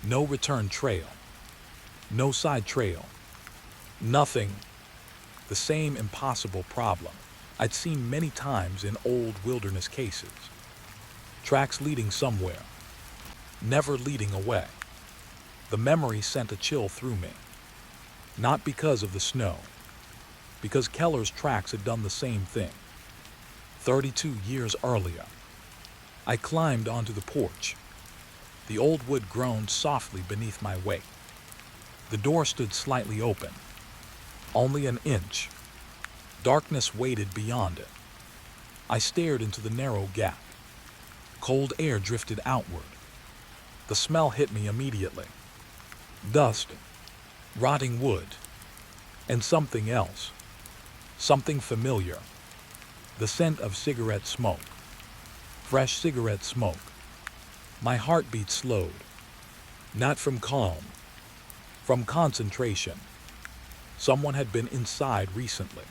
No return trail. No side trail. Nothing. The same impossible problem I'd seen many times in old wilderness cases. Tracks leading somewhere, never leading away. The memory sent a chill through me. Not because of the snow, because Keller's tracks had done the same thing. 32 years earlier. I climbed onto the porch. The old wood groaned softly beneath my weight. The door stood slightly open, only an inch. Darkness waited beyond it. I stared into the narrow gap. Cold air drifted outward. The smell hit me immediately. Dust, rotting wood, and something else. Something familiar. The scent of cigarette smoke. Fresh cigarette smoke. My heartbeat slowed. Not from calm. From concentration. Someone had been inside recently.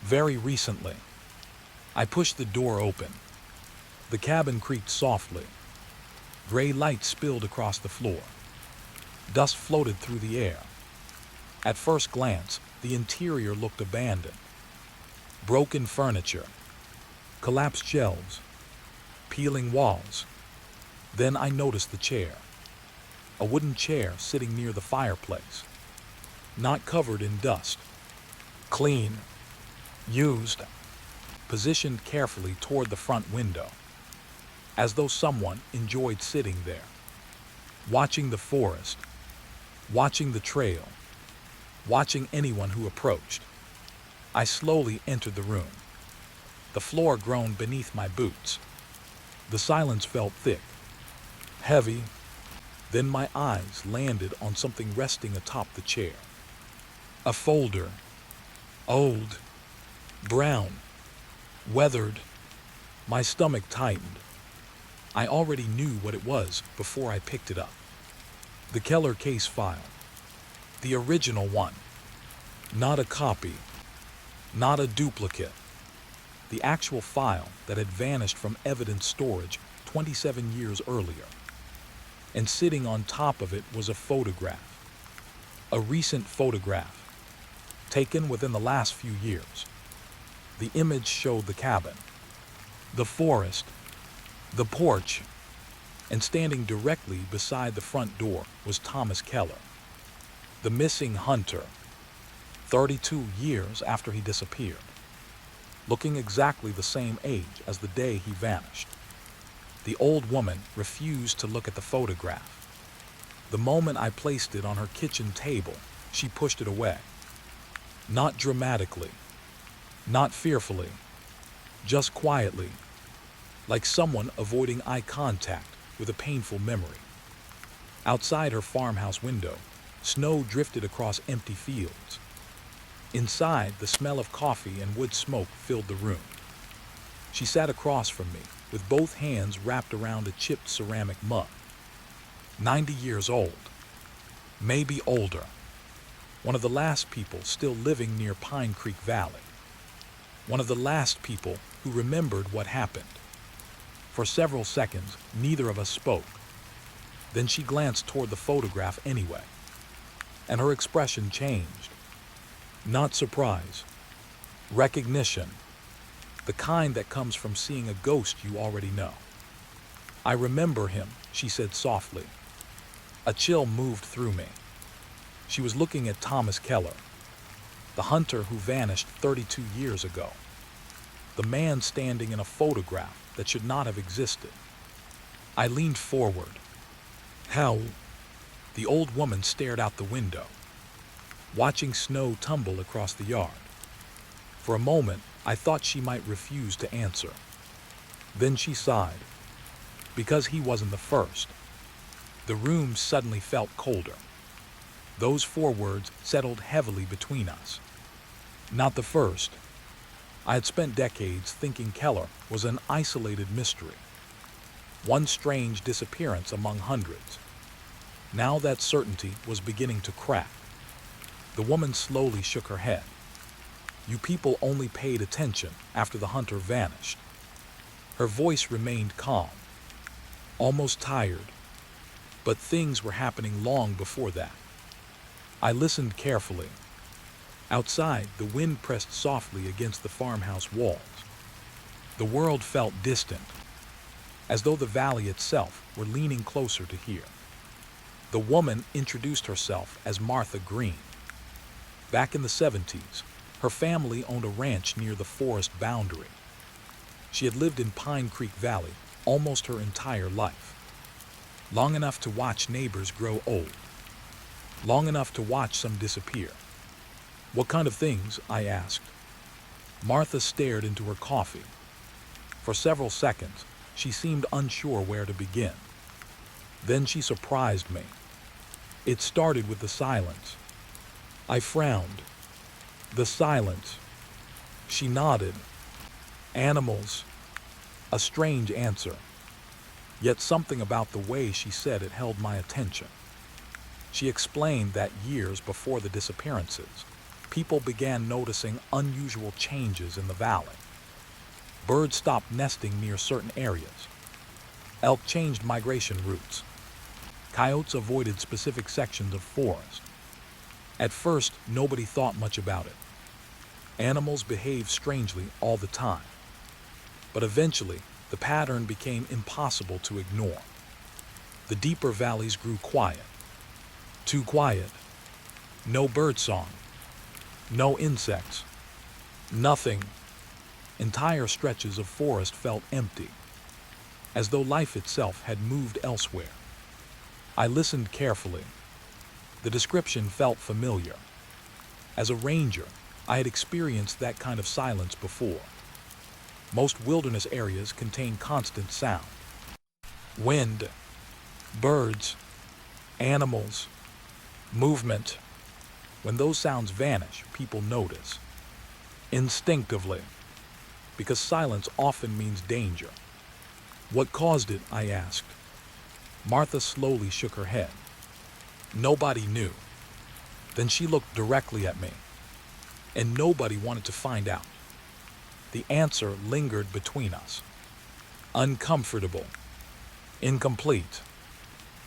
Very recently. I pushed the door open. The cabin creaked softly. Gray light spilled across the floor. Dust floated through the air. At first glance, the interior looked abandoned. Broken furniture, collapsed shelves, peeling walls. Then I noticed the chair. A wooden chair sitting near the fireplace. Not covered in dust. Clean. Used. Positioned carefully toward the front window. As though someone enjoyed sitting there. Watching the forest. Watching the trail. Watching anyone who approached. I slowly entered the room. The floor groaned beneath my boots. The silence felt thick, heavy. Then my eyes landed on something resting atop the chair. A folder. Old. Brown. Weathered. My stomach tightened. I already knew what it was before I picked it up. The Keller case file. The original one. Not a copy. Not a duplicate. The actual file that had vanished from evidence storage 27 years earlier. And sitting on top of it was a photograph. A recent photograph. Taken within the last few years. The image showed the cabin, the forest, the porch, and standing directly beside the front door was Thomas Keller, the missing hunter, 32 years after he disappeared, looking exactly the same age as the day he vanished. The old woman refused to look at the photograph. The moment I placed it on her kitchen table, she pushed it away. Not dramatically, not fearfully, just quietly, like someone avoiding eye contact with a painful memory. Outside her farmhouse window, snow drifted across empty fields. Inside, the smell of coffee and wood smoke filled the room. She sat across from me, with both hands wrapped around a chipped ceramic mug. 90 years old, maybe older. One of the last people still living near Pine Creek Valley. One of the last people who remembered what happened. For several seconds, neither of us spoke. Then she glanced toward the photograph anyway, and her expression changed. Not surprise, recognition, the kind that comes from seeing a ghost you already know. I remember him, she said softly. A chill moved through me. She was looking at Thomas Keller, the hunter who vanished 32 years ago. The man standing in a photograph that should not have existed. I leaned forward. How? The old woman stared out the window, watching snow tumble across the yard. For a moment, I thought she might refuse to answer. Then she sighed. Because he wasn't the first. The room suddenly felt colder. Those 4 words settled heavily between us. Not the first. I had spent decades thinking Keller was an isolated mystery. One strange disappearance among hundreds. Now that certainty was beginning to crack. The woman slowly shook her head. You people only paid attention after the hunter vanished. Her voice remained calm, almost tired, but things were happening long before that. I listened carefully. Outside, the wind pressed softly against the farmhouse walls. The world felt distant, as though the valley itself were leaning closer to hear. The woman introduced herself as Martha Green. Back in the 70s, her family owned a ranch near the forest boundary. She had lived in Pine Creek Valley almost her entire life. long enough to watch neighbors grow old, long enough to watch some disappear. What kind of things? I asked. Martha stared into her coffee. For several seconds, she seemed unsure where to begin. Then she surprised me. It started with the silence. I frowned. The silence. She nodded. Animals. A strange answer. Yet something about the way she said it held my attention. She explained that years before the disappearances, people began noticing unusual changes in the valley. Birds stopped nesting near certain areas. Elk changed migration routes. Coyotes avoided specific sections of forest. At first, nobody thought much about it. Animals behaved strangely all the time. But eventually, the pattern became impossible to ignore. The deeper valleys grew quiet. Too quiet. No birdsong. No insects. Nothing. Entire stretches of forest felt empty, as though life itself had moved elsewhere. I listened carefully. The description felt familiar. As a ranger, I had experienced that kind of silence before. Most wilderness areas contain constant sound. Wind, birds, animals, movement. When those sounds vanish, people notice. Instinctively. Because silence often means danger. What caused it? I asked. Martha slowly shook her head. Nobody knew. Then she looked directly at me. And nobody wanted to find out. The answer lingered between us. Uncomfortable. Incomplete.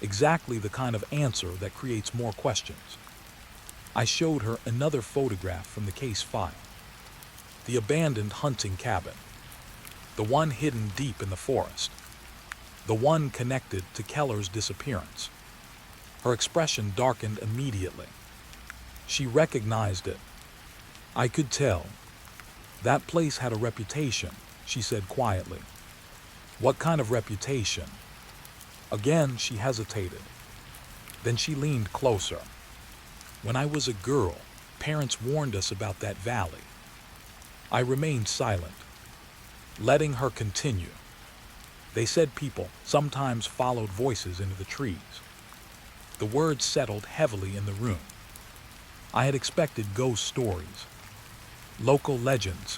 Exactly the kind of answer that creates more questions. I showed her another photograph from the case file. The abandoned hunting cabin. The one hidden deep in the forest. The one connected to Keller's disappearance. Her expression darkened immediately. She recognized it. I could tell. That place had a reputation, she said quietly. What kind of reputation? Again, she hesitated. Then she leaned closer. When I was a girl, parents warned us about that valley. I remained silent, letting her continue. They said people sometimes followed voices into the trees. The words settled heavily in the room. I had expected ghost stories, local legends.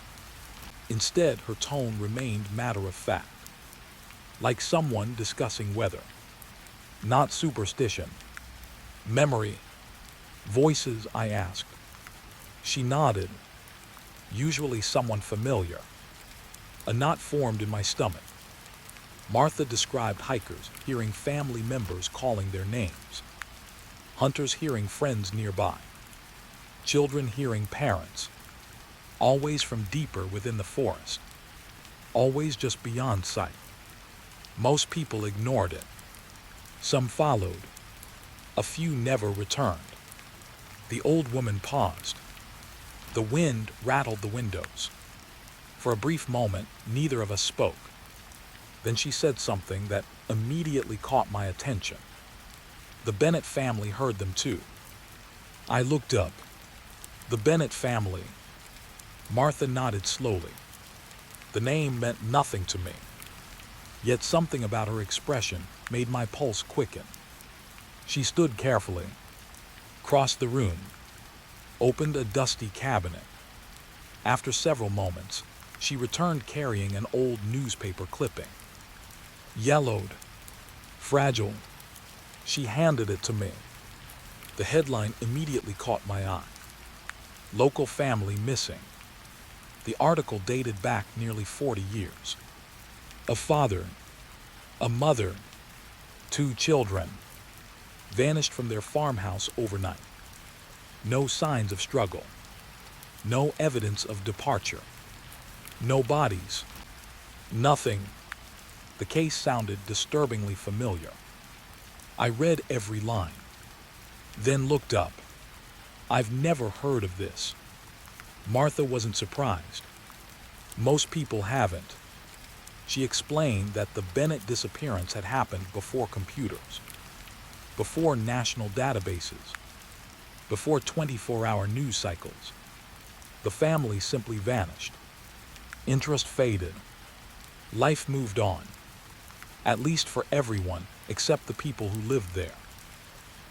Instead, her tone remained matter-of-fact, like someone discussing weather. Not superstition. Memory. Voices, I asked. She nodded. Usually someone familiar. A knot formed in my stomach. Martha described hikers hearing family members calling their names. Hunters hearing friends nearby. Children hearing parents. Always from deeper within the forest. Always just beyond sight. Most people ignored it. Some followed. A few never returned. The old woman paused. The wind rattled the windows. For a brief moment, neither of us spoke. Then she said something that immediately caught my attention. The Bennett family heard them too. I looked up. The Bennett family. Martha nodded slowly. The name meant nothing to me. Yet something about her expression made my pulse quicken. She stood carefully, crossed the room, opened a dusty cabinet. After several moments, she returned carrying an old newspaper clipping. Yellowed, fragile. She handed it to me. The headline immediately caught my eye. Local family missing. The article dated back nearly 40 years. A father, a mother, 2 children, vanished from their farmhouse overnight. No signs of struggle. No evidence of departure. No bodies. Nothing. The case sounded disturbingly familiar. I read every line, then looked up. I've never heard of this. Martha wasn't surprised. Most people haven't. She explained that the Bennett disappearance had happened before computers, before national databases, before 24-hour news cycles. The family simply vanished. Interest faded. Life moved on, at least for everyone except the people who lived there,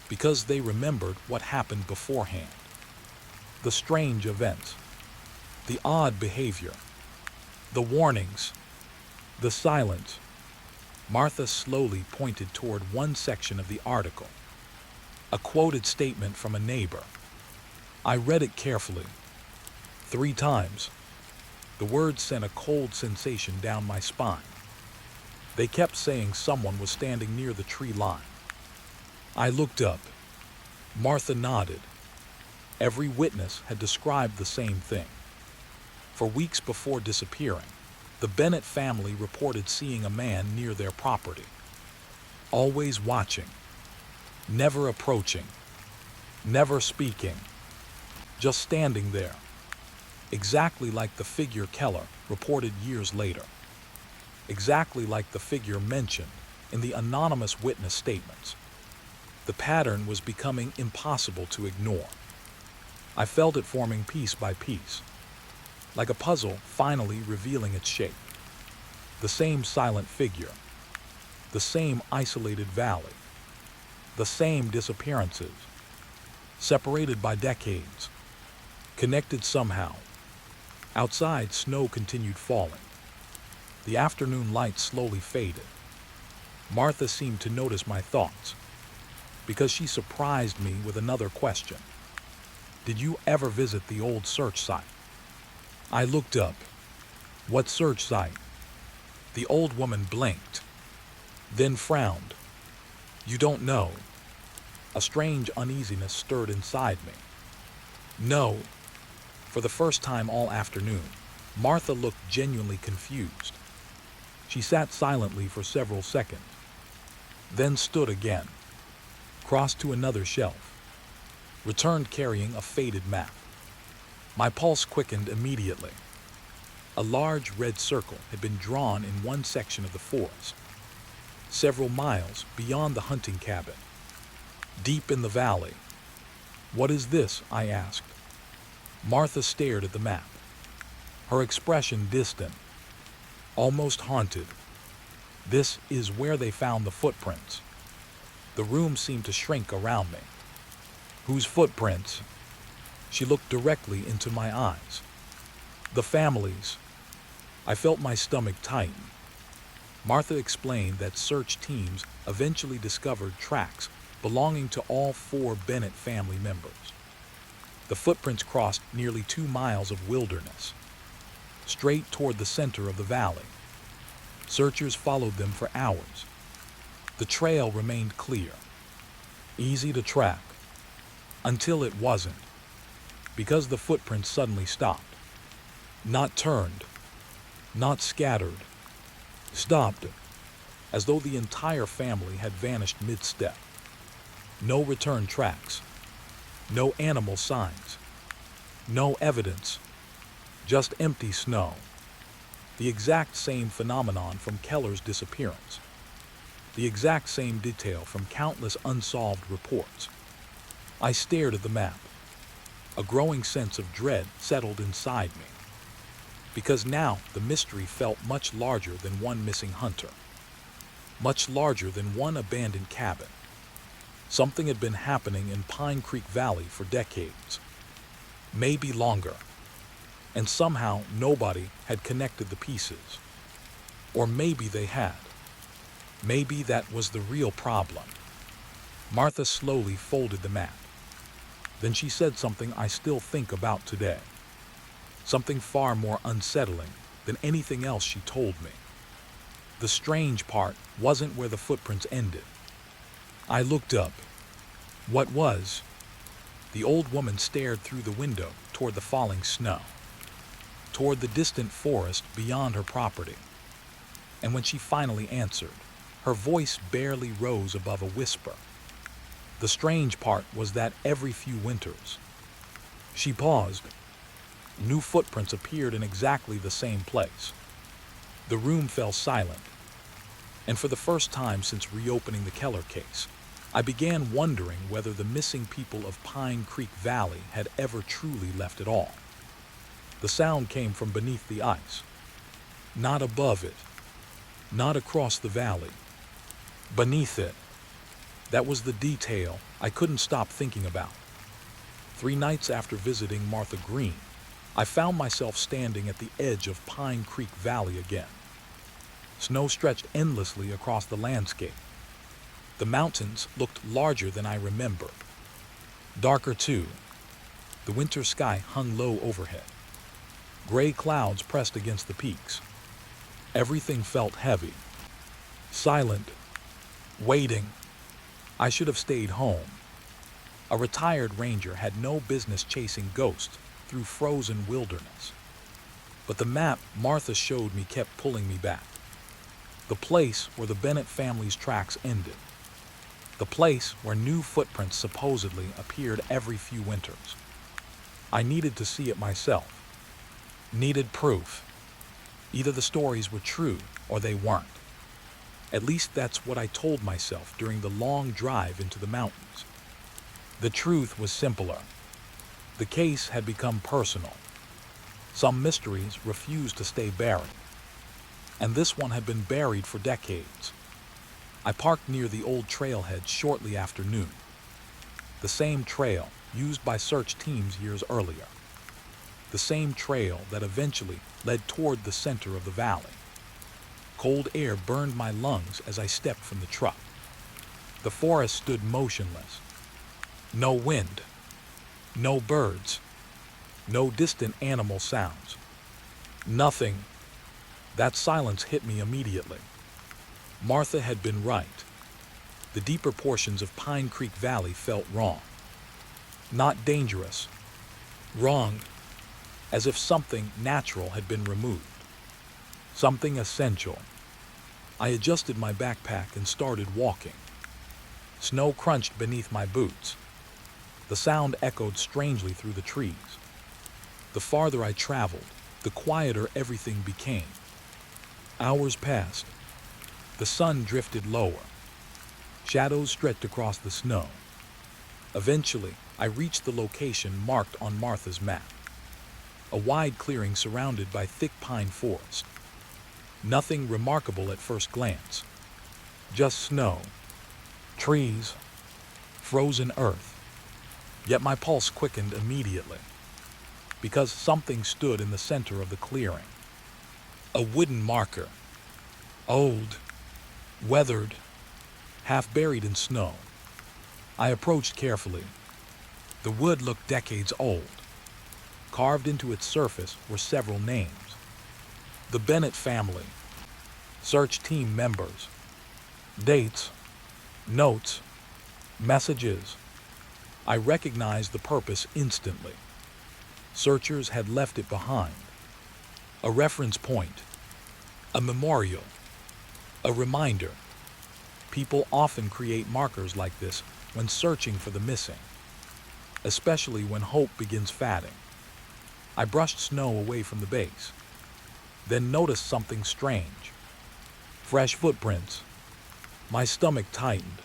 because they remembered what happened beforehand. The strange events, the odd behavior, the warnings, the silence. Martha slowly pointed toward one section of the article, a quoted statement from a neighbor. I read it carefully, 3 times. The words sent a cold sensation down my spine. They kept saying someone was standing near the tree line. I looked up. Martha nodded. Every witness had described the same thing. For weeks before disappearing, the Bennett family reported seeing a man near their property, always watching, never approaching, never speaking, just standing there, exactly like the figure Keller reported years later, exactly like the figure mentioned in the anonymous witness statements. The pattern was becoming impossible to ignore. I felt it forming piece by piece, like a puzzle finally revealing its shape. The same silent figure, the same isolated valley, the same disappearances, separated by decades, connected somehow. Outside, snow continued falling. The afternoon light slowly faded. Martha seemed to notice my thoughts, because she surprised me with another question. Did you ever visit the old search site? I looked up. What search site? The old woman blinked, then frowned. You don't know? A strange uneasiness stirred inside me. No. For the first time all afternoon, Martha looked genuinely confused. She sat silently for several seconds, then stood again, crossed to another shelf, returned carrying a faded map. My pulse quickened immediately. A large red circle had been drawn in one section of the forest, several miles beyond the hunting cabin, deep in the valley. What is this? I asked. Martha stared at the map, her expression distant, almost haunted. This is where they found the footprints. The room seemed to shrink around me. Whose footprints? She looked directly into my eyes. The family's. I felt my stomach tighten. Martha explained that search teams eventually discovered tracks belonging to all 4 Bennett family members. The footprints crossed nearly 2 miles of wilderness, straight toward the center of the valley. Searchers followed them for hours. The trail remained clear, easy to track, until it wasn't, because the footprints suddenly stopped. Not turned, not scattered, stopped, as though the entire family had vanished mid-step. No return tracks, no animal signs, no evidence, just empty snow. The exact same phenomenon from Keller's disappearance. The exact same detail from countless unsolved reports. I stared at the map. A growing sense of dread settled inside me, because now the mystery felt much larger than one missing hunter, much larger than one abandoned cabin. Something had been happening in Pine Creek Valley for decades, maybe longer, and somehow nobody had connected the pieces. Or maybe they had. Maybe that was the real problem. Martha slowly folded the map. Then she said something I still think about today. Something far more unsettling than anything else she told me. The strange part wasn't where the footprints ended. I looked up. What was? The old woman stared through the window toward the falling snow, toward the distant forest beyond her property. And when she finally answered, her voice barely rose above a whisper. The strange part was that every few winters, she paused. New footprints appeared in exactly the same place. The room fell silent, and for the first time since reopening the Keller case, I began wondering whether the missing people of Pine Creek Valley had ever truly left at all. The sound came from beneath the ice, not above it, not across the valley, beneath it. That was the detail I couldn't stop thinking about. 3 nights after visiting Martha Green, I found myself standing at the edge of Pine Creek Valley again. Snow stretched endlessly across the landscape. The mountains looked larger than I remembered. Darker too. The winter sky hung low overhead. Gray clouds pressed against the peaks. Everything felt heavy, silent, waiting. I should have stayed home. A retired ranger had no business chasing ghosts through frozen wilderness. But the map Martha showed me kept pulling me back. The place where the Bennett family's tracks ended. The place where new footprints supposedly appeared every few winters. I needed to see it myself. Needed proof. Either the stories were true or they weren't. At least that's what I told myself during the long drive into the mountains. The truth was simpler. The case had become personal. Some mysteries refused to stay buried. And this one had been buried for decades. I parked near the old trailhead shortly after noon. The same trail used by search teams years earlier. The same trail that eventually led toward the center of the valley. Cold air burned my lungs as I stepped from the truck. The forest stood motionless. No wind. No birds. No distant animal sounds. Nothing. That silence hit me immediately. Martha had been right. The deeper portions of Pine Creek Valley felt wrong. Not dangerous. Wrong. As if something natural had been removed. Something essential. I adjusted my backpack and started walking. Snow crunched beneath my boots. The sound echoed strangely through the trees. The farther I traveled, the quieter everything became. Hours passed. The sun drifted lower. Shadows stretched across the snow. Eventually, I reached the location marked on Martha's map. A wide clearing surrounded by thick pine forest. Nothing remarkable at first glance. Just snow, trees, frozen earth. Yet my pulse quickened immediately, because something stood in the center of the clearing. A wooden marker. Old, weathered, half buried in snow. I approached carefully. The wood looked decades old. Carved into its surface were several names. The Bennett family. Search team members. Dates. Notes. Messages. I recognized the purpose instantly. Searchers had left it behind. A reference point. A memorial. A reminder. People often create markers like this when searching for the missing, especially when hope begins fading. I brushed snow away from the base, then noticed something strange. Fresh footprints. My stomach tightened.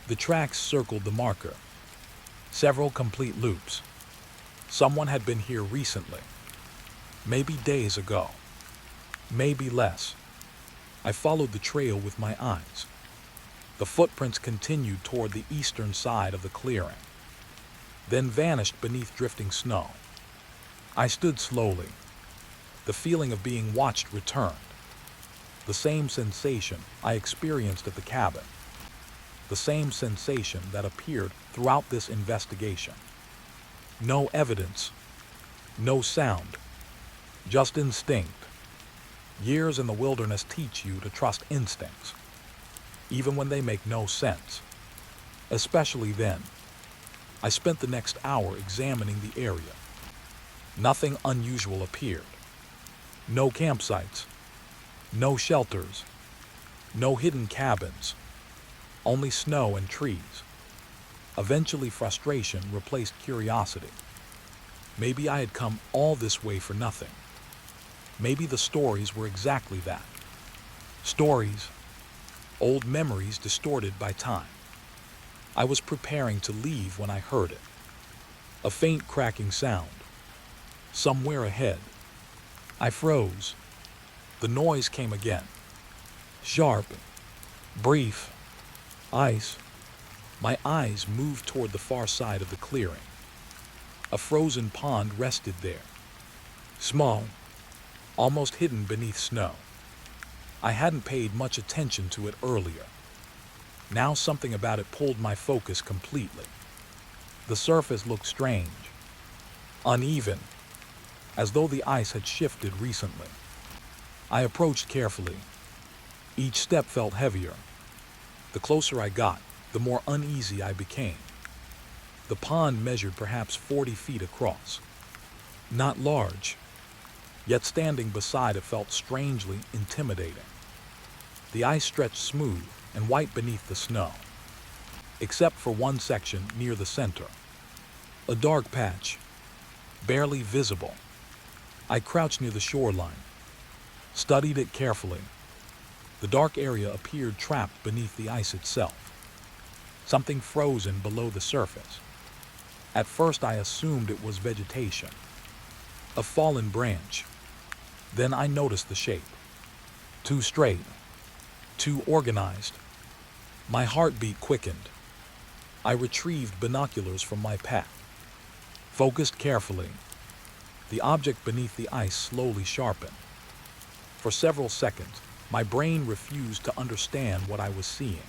The tracks circled the marker. Several complete loops. Someone had been here recently. Maybe days ago. Maybe less. I followed the trail with my eyes. The footprints continued toward the eastern side of the clearing, then vanished beneath drifting snow. I stood slowly. The feeling of being watched returned. The same sensation I experienced at the cabin. The same sensation that appeared throughout this investigation. No evidence. No sound. Just instinct. Years in the wilderness teach you to trust instincts, even when they make no sense. Especially then. I spent the next hour examining the area. Nothing unusual appeared. No campsites. No shelters. No hidden cabins. Only snow and trees. Eventually, frustration replaced curiosity. Maybe I had come all this way for nothing. Maybe the stories were exactly that. Stories, old memories distorted by time. I was preparing to leave when I heard it. A faint cracking sound. Somewhere ahead. I froze. The noise came again. Sharp, brief, ice. My eyes moved toward the far side of the clearing. A frozen pond rested there. Small, almost hidden beneath snow. I hadn't paid much attention to it earlier. Now something about it pulled my focus completely. The surface looked strange, uneven, as though the ice had shifted recently. I approached carefully. Each step felt heavier. The closer I got, the more uneasy I became. The pond measured perhaps 40 feet across. Not large, yet standing beside it felt strangely intimidating. The ice stretched smooth and white beneath the snow, except for one section near the center. A dark patch, barely visible. I crouched near the shoreline, studied it carefully. The dark area appeared trapped beneath the ice itself, something frozen below the surface. At first I assumed it was vegetation, a fallen branch. Then I noticed the shape. Too straight, too organized. My heartbeat quickened. I retrieved binoculars from my pack. Focused carefully. The object beneath the ice slowly sharpened. For several seconds, my brain refused to understand what I was seeing.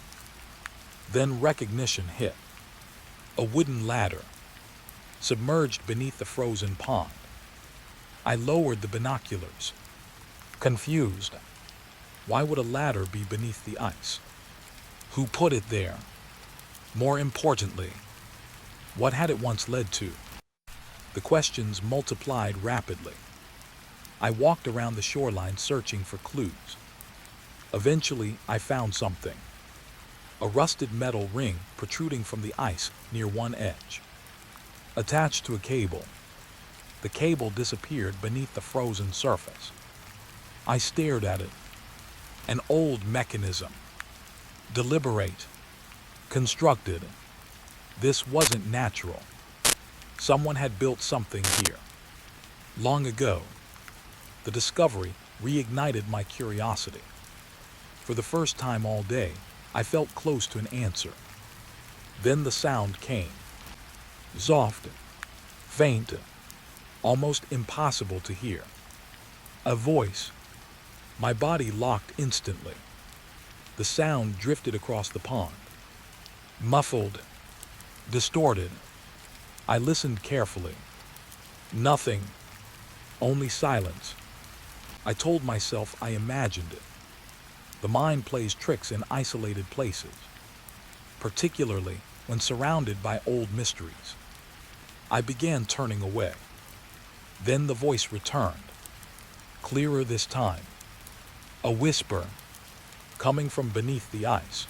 Then recognition hit. A wooden ladder, submerged beneath the frozen pond. I lowered the binoculars, confused. Why would a ladder be beneath the ice? Who put it there? More importantly, what had it once led to? The questions multiplied rapidly. I walked around the shoreline searching for clues. Eventually, I found something. A rusted metal ring protruding from the ice near one edge. Attached to a cable. The cable disappeared beneath the frozen surface. I stared at it. An old mechanism. Deliberate. Constructed. This wasn't natural. Someone had built something here. Long ago. The discovery reignited my curiosity. For the first time all day, I felt close to an answer. Then the sound came. Soft, faint, almost impossible to hear. A voice. My body locked instantly. The sound drifted across the pond. Muffled, distorted. I listened carefully. Nothing, only silence. I told myself I imagined it. The mind plays tricks in isolated places, particularly when surrounded by old mysteries. I began turning away. Then the voice returned, clearer this time. A whisper, coming from beneath the ice.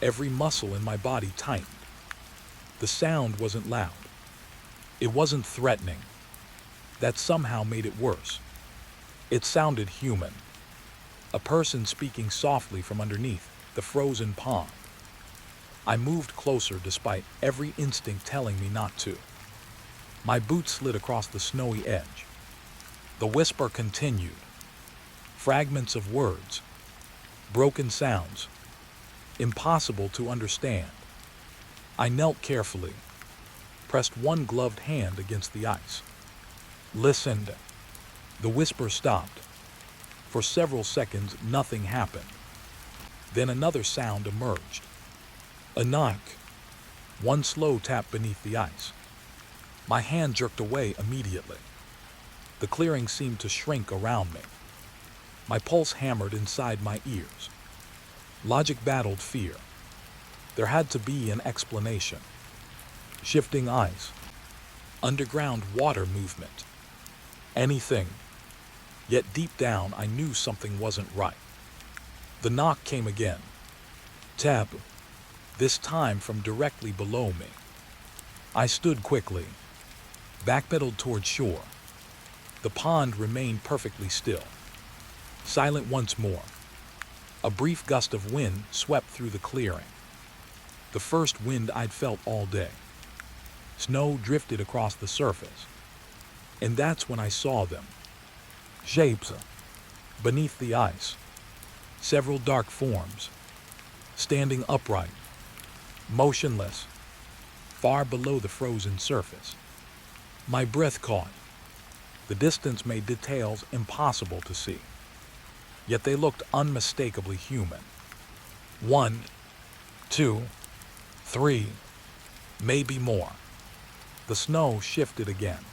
Every muscle in my body tightened. The sound wasn't loud. It wasn't threatening. That somehow made it worse. It sounded human. A person speaking softly from underneath the frozen pond. I moved closer despite every instinct telling me not to. My boots slid across the snowy edge. The whisper continued. Fragments of words. Broken sounds. Impossible to understand. I knelt carefully, pressed one gloved hand against the ice. Listened. The whisper stopped. For several seconds, nothing happened. Then another sound emerged. A knock. One slow tap beneath the ice. My hand jerked away immediately. The clearing seemed to shrink around me. My pulse hammered inside my ears. Logic battled fear. There had to be an explanation. Shifting ice. Underground water movement. Anything. Yet deep down I knew something wasn't right. The knock came again. Tap. This time from directly below me. I stood quickly. Backpedaled toward shore. The pond remained perfectly still, silent once more. A brief gust of wind swept through the clearing. The first wind I'd felt all day. Snow drifted across the surface. And that's when I saw them. Shapes beneath the ice. Several dark forms, standing upright, motionless, far below the frozen surface. My breath caught. The distance made details impossible to see. Yet they looked unmistakably human. 1, 2, 3, maybe more. The snow shifted again.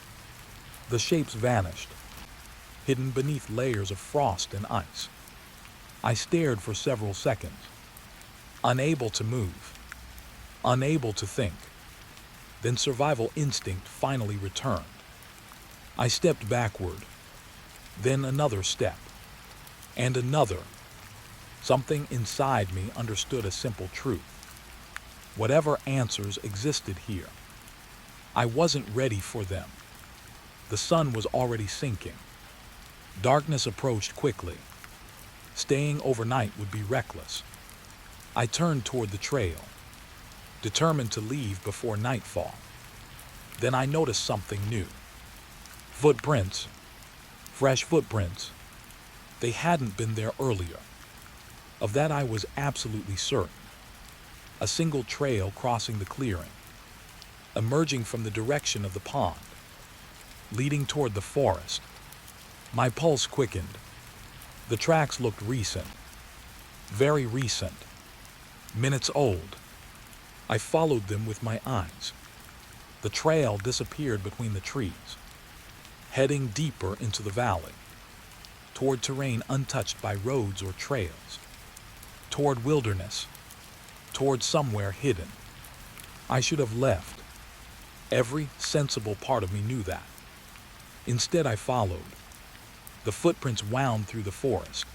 The shapes vanished, hidden beneath layers of frost and ice. I stared for several seconds, unable to move, unable to think. Then survival instinct finally returned. I stepped backward, then another step, and another. Something inside me understood a simple truth. Whatever answers existed here, I wasn't ready for them. The sun was already sinking. Darkness approached quickly. Staying overnight would be reckless. I turned toward the trail, determined to leave before nightfall. Then I noticed something new. Footprints. Fresh footprints. They hadn't been there earlier. Of that I was absolutely certain. A single trail crossing the clearing, emerging from the direction of the pond, leading toward the forest. My pulse quickened. The tracks looked recent, very recent, minutes old. I followed them with my eyes. The trail disappeared between the trees, heading deeper into the valley, toward terrain untouched by roads or trails, toward wilderness, toward somewhere hidden. I should have left. Every sensible part of me knew that. Instead, I followed. The footprints wound through the forest,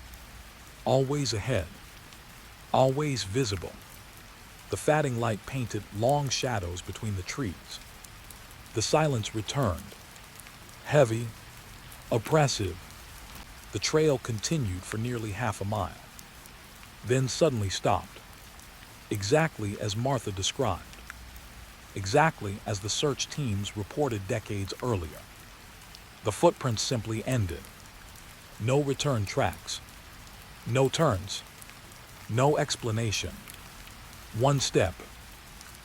always ahead, always visible. The fading light painted long shadows between the trees. The silence returned, heavy, oppressive. The trail continued for nearly half a mile, then suddenly stopped, exactly as Martha described, exactly as the search teams reported decades earlier. The footprints simply ended. No return tracks, no turns, no explanation. One step,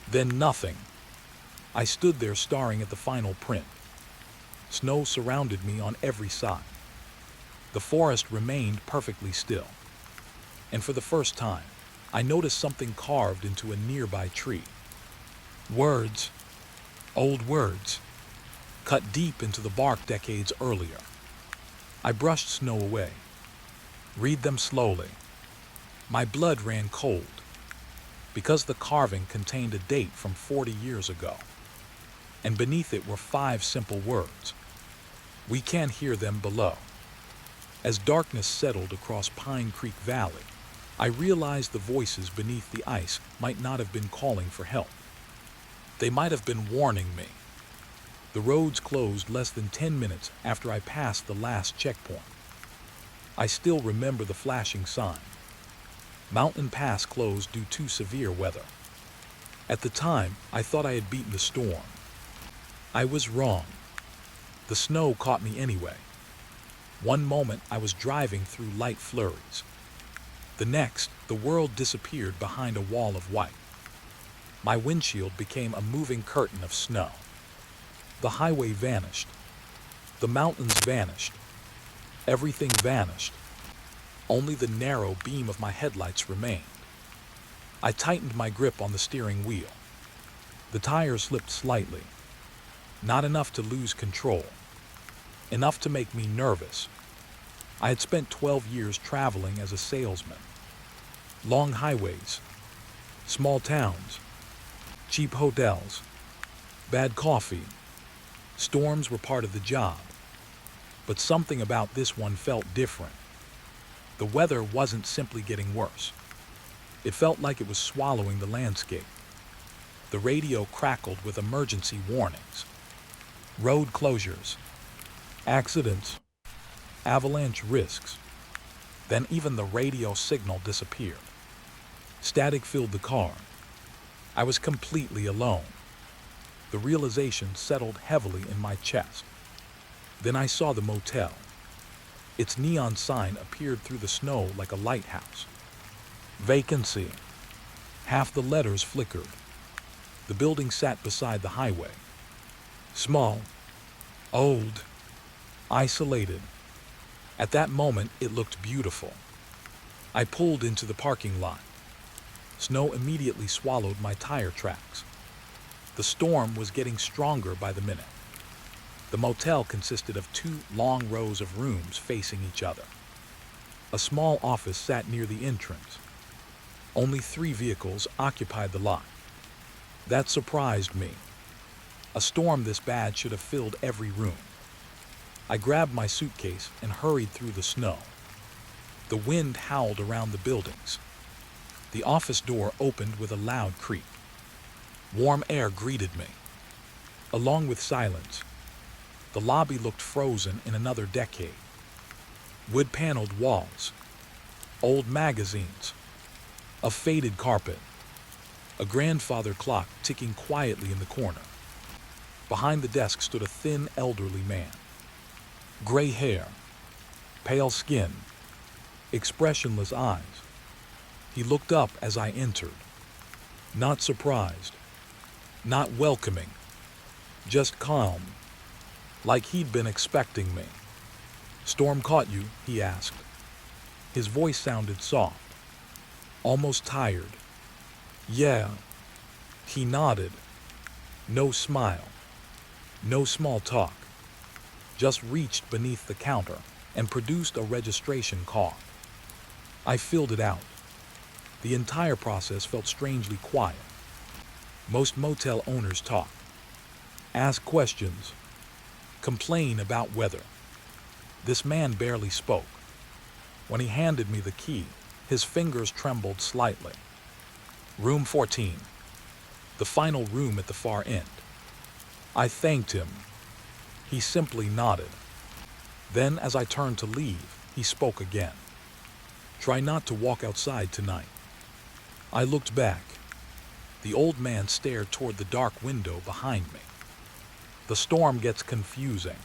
then nothing. I stood there staring at the final print. Snow surrounded me on every side. The forest remained perfectly still. And for the first time, I noticed something carved into a nearby tree. Words, old words, cut deep into the bark decades earlier. I brushed snow away. Read them slowly. My blood ran cold, because the carving contained a date from 40 years ago. And beneath it were 5 simple words. We can't hear them below. As darkness settled across Pine Creek Valley, I realized the voices beneath the ice might not have been calling for help. They might have been warning me. The roads closed less than 10 minutes after I passed the last checkpoint. I still remember the flashing sign. Mountain Pass closed due to severe weather. At the time, I thought I had beaten the storm. I was wrong. The snow caught me anyway. One moment I was driving through light flurries. The next, the world disappeared behind a wall of white. My windshield became a moving curtain of snow. The highway vanished. The mountains vanished. Everything vanished. Only the narrow beam of my headlights remained. I tightened my grip on the steering wheel. The tires slipped slightly. Not enough to lose control. Enough to make me nervous. I had spent 12 years traveling as a salesman. Long highways, small towns, cheap hotels, bad coffee. Storms were part of the job. But something about this one felt different. The weather wasn't simply getting worse. It felt like it was swallowing the landscape. The radio crackled with emergency warnings. Road closures, Accidents, avalanche risks. Then even the radio signal disappeared. Static filled the car. I was completely alone. The realization settled heavily in my chest. Then I saw the motel. Its neon sign appeared through the snow like a lighthouse. Vacancy. Half the letters flickered. The building sat beside the highway. Small, old, isolated. At that moment, it looked beautiful. I pulled into the parking lot. Snow immediately swallowed my tire tracks. The storm was getting stronger by the minute. The motel consisted of 2 long rows of rooms facing each other. A small office sat near the entrance. Only 3 vehicles occupied the lot. That surprised me. A storm this bad should have filled every room. I grabbed my suitcase and hurried through the snow. The wind howled around the buildings. The office door opened with a loud creak. Warm air greeted me. Along with silence, the lobby looked frozen in another decade. Wood-paneled walls, old magazines, a faded carpet, a grandfather clock ticking quietly in the corner. Behind the desk stood a thin, elderly man. Gray hair, pale skin, expressionless eyes. He looked up as I entered. Not surprised, not welcoming, just calm, like he'd been expecting me. "Storm caught you?" he asked. His voice sounded soft, almost tired. "Yeah." He nodded. No smile, no small talk. Just reached beneath the counter and produced a registration card. I filled it out. The entire process felt strangely quiet. Most motel owners talk, ask questions, complain about weather. This man barely spoke. When he handed me the key, his fingers trembled slightly. Room 14, the final room at the far end. I thanked him. He simply nodded. Then, as I turned to leave, he spoke again. "Try not to walk outside tonight." I looked back. The old man stared toward the dark window behind me. The storm gets confusing.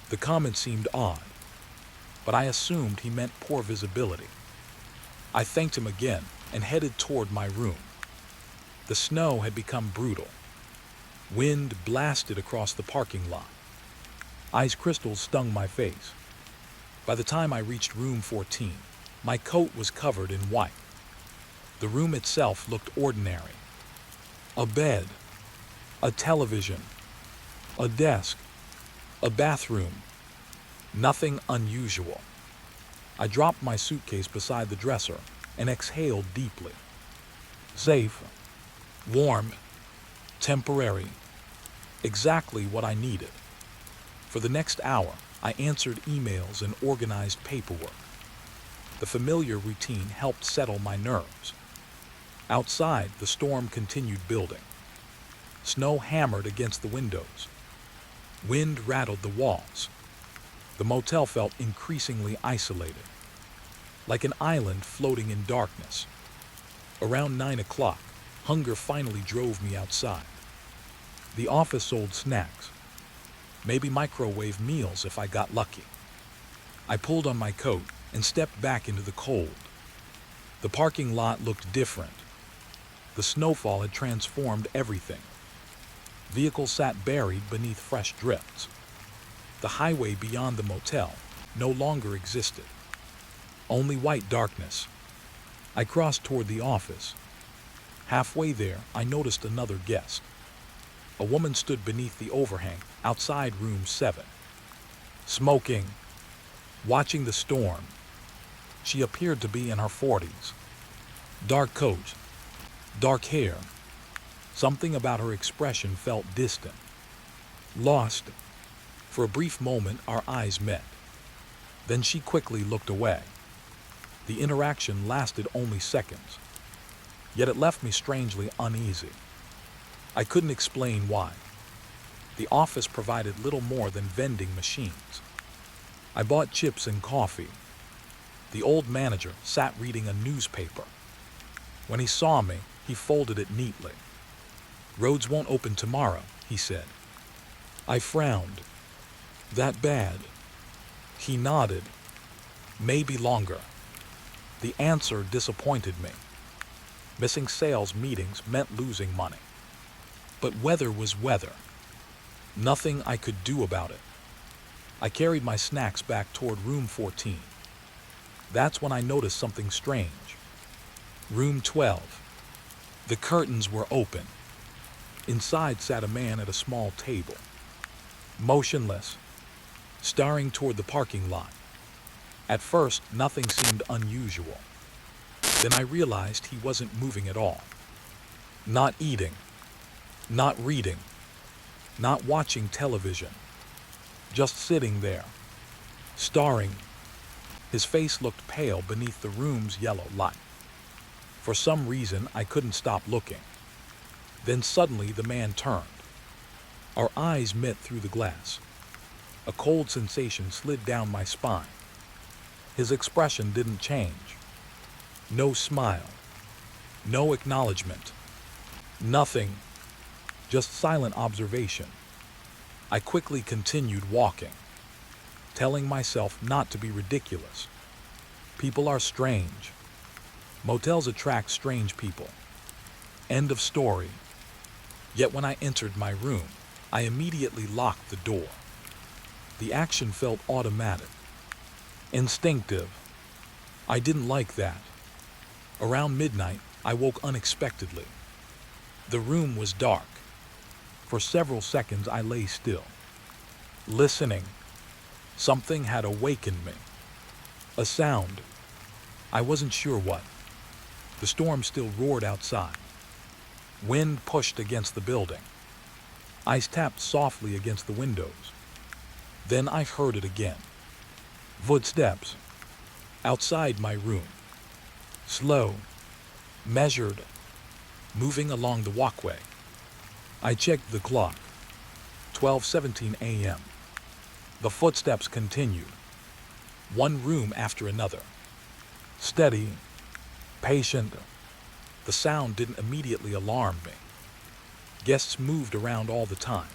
The comment seemed odd, but I assumed he meant poor visibility. I thanked him again and headed toward my room. The snow had become brutal. Wind blasted across the parking lot. Ice crystals stung my face. By the time I reached room 14, my coat was covered in white. The room itself looked ordinary. A bed, a television, a desk, a bathroom. Nothing unusual. I dropped my suitcase beside the dresser and exhaled deeply. Safe, warm, temporary. Exactly what I needed. For the next hour, I answered emails and organized paperwork. The familiar routine helped settle my nerves. Outside, the storm continued building. Snow hammered against the windows. Wind rattled the walls. The motel felt increasingly isolated, like an island floating in darkness. Around 9 o'clock, hunger finally drove me outside. The office sold snacks, maybe microwave meals if I got lucky. I pulled on my coat and stepped back into the cold. The parking lot looked different. The snowfall had transformed everything. Vehicles sat buried beneath fresh drifts. The highway beyond the motel no longer existed. Only white darkness. I crossed toward the office. Halfway there, I noticed another guest. A woman stood beneath the overhang outside room 7, smoking, watching the storm. She appeared to be in her 40s. Dark coat, dark hair. Something about her expression felt distant, lost. For a brief moment, our eyes met. Then she quickly looked away. The interaction lasted only seconds, yet it left me strangely uneasy. I couldn't explain why. The office provided little more than vending machines. I bought chips and coffee. The old manager sat reading a newspaper. When he saw me, he folded it neatly. "Roads won't open tomorrow," he said. I frowned. "That bad?" He nodded. "Maybe longer." The answer disappointed me. Missing sales meetings meant losing money. But weather was weather. Nothing I could do about it. I carried my snacks back toward room 14. That's when I noticed something strange. Room 12. The curtains were open. Inside sat a man at a small table, motionless, staring toward the parking lot. At first, nothing seemed unusual. Then I realized he wasn't moving at all. Not eating, not reading, not watching television. Just sitting there, staring. His face looked pale beneath the room's yellow light. For some reason, I couldn't stop looking. Then suddenly the man turned. Our eyes met through the glass. A cold sensation slid down my spine. His expression didn't change. No smile. No acknowledgement. Nothing. Just silent observation. I quickly continued walking, telling myself not to be ridiculous. People are strange. Motels attract strange people. End of story. Yet when I entered my room, I immediately locked the door. The action felt automatic, instinctive. I didn't like that. Around midnight, I woke unexpectedly. The room was dark. For several seconds, I lay still, listening. Something had awakened me. A sound. I wasn't sure what. The storm still roared outside. Wind pushed against the building. Ice tapped softly against the windows. Then I heard it again. Footsteps. Outside my room. Slow. Measured. Moving along the walkway. I checked the clock. 12:17 a.m. The footsteps continued. One room after another. Steady. Patient. The sound didn't immediately alarm me. Guests moved around all the time,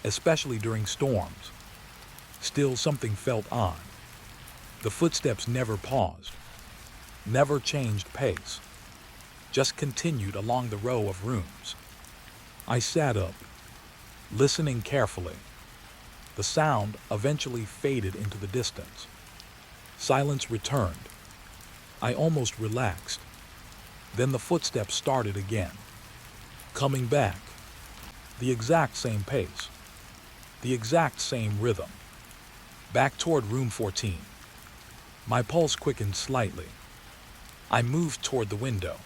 especially during storms. Still, something felt odd. The footsteps never paused, never changed pace, just continued along the row of rooms. I sat up, listening carefully. The sound eventually faded into the distance. Silence returned. I almost relaxed. Then the footsteps started again, coming back. The exact same pace, the exact same rhythm. Back toward room 14. My pulse quickened slightly. I moved toward the window,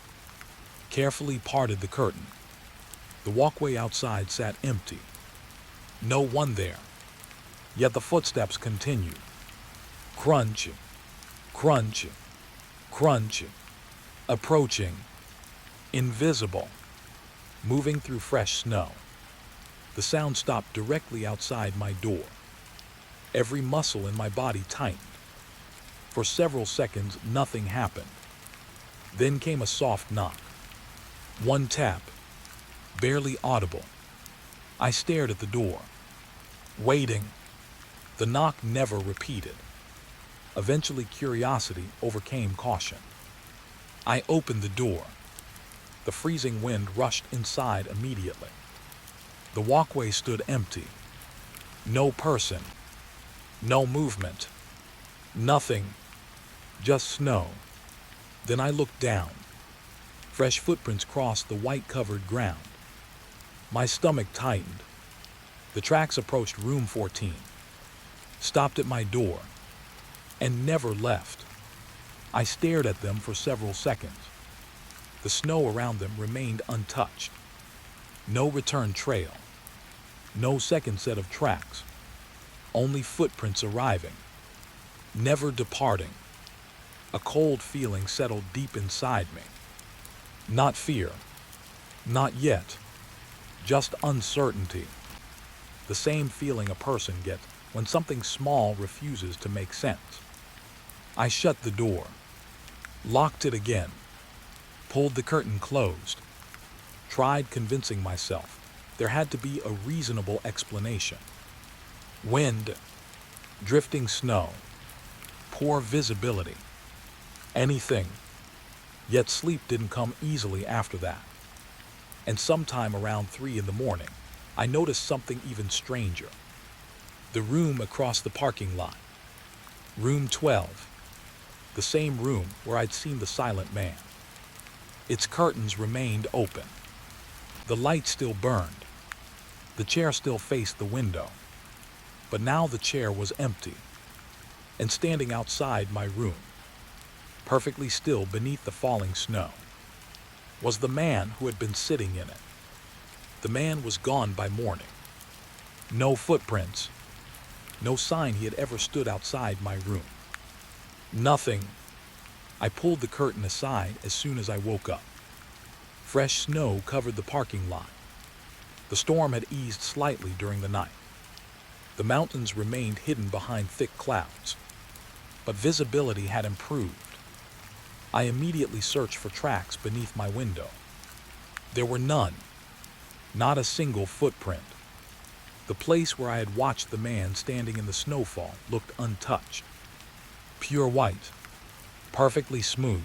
carefully parted the curtain. The walkway outside sat empty. No one there. Yet the footsteps continued. Crunch, crunch, crunch. Approaching. Invisible. Moving through fresh snow. The sound stopped directly outside my door. Every muscle in my body tightened. For several seconds, nothing happened. Then came a soft knock. One tap. Barely audible. I stared at the door, waiting. The knock never repeated. Eventually, curiosity overcame caution. I opened the door. The freezing wind rushed inside immediately. The walkway stood empty. No person. No movement. Nothing. Just snow. Then I looked down. Fresh footprints crossed the white-covered ground. My stomach tightened. The tracks approached room 14, stopped at my door, and never left. I stared at them for several seconds. The snow around them remained untouched. No return trail. No second set of tracks. Only footprints arriving, never departing. A cold feeling settled deep inside me. Not fear. Not yet. Just uncertainty. the same feeling a person gets when something small refuses to make sense. I shut the door, locked it again, pulled the curtain closed, tried convincing myself there had to be a reasonable explanation. Wind, drifting snow, poor visibility, anything. Yet sleep didn't come easily after that. And sometime around 3 in the morning, I noticed something even stranger. The room across the parking lot. Room 12. The same room where I'd seen the silent man. Its curtains remained open. The light still burned. The chair still faced the window. But now the chair was empty. And standing outside my room, perfectly still beneath the falling snow, was the man who had been sitting in it. The man was gone by morning. No footprints. No sign he had ever stood outside my room. Nothing. I pulled the curtain aside as soon as I woke up. Fresh snow covered the parking lot. The storm had eased slightly during the night. The mountains remained hidden behind thick clouds, but visibility had improved. I immediately searched for tracks beneath my window. There were none. Not a single footprint. The place where I had watched the man standing in the snowfall looked untouched. Pure white. Perfectly smooth.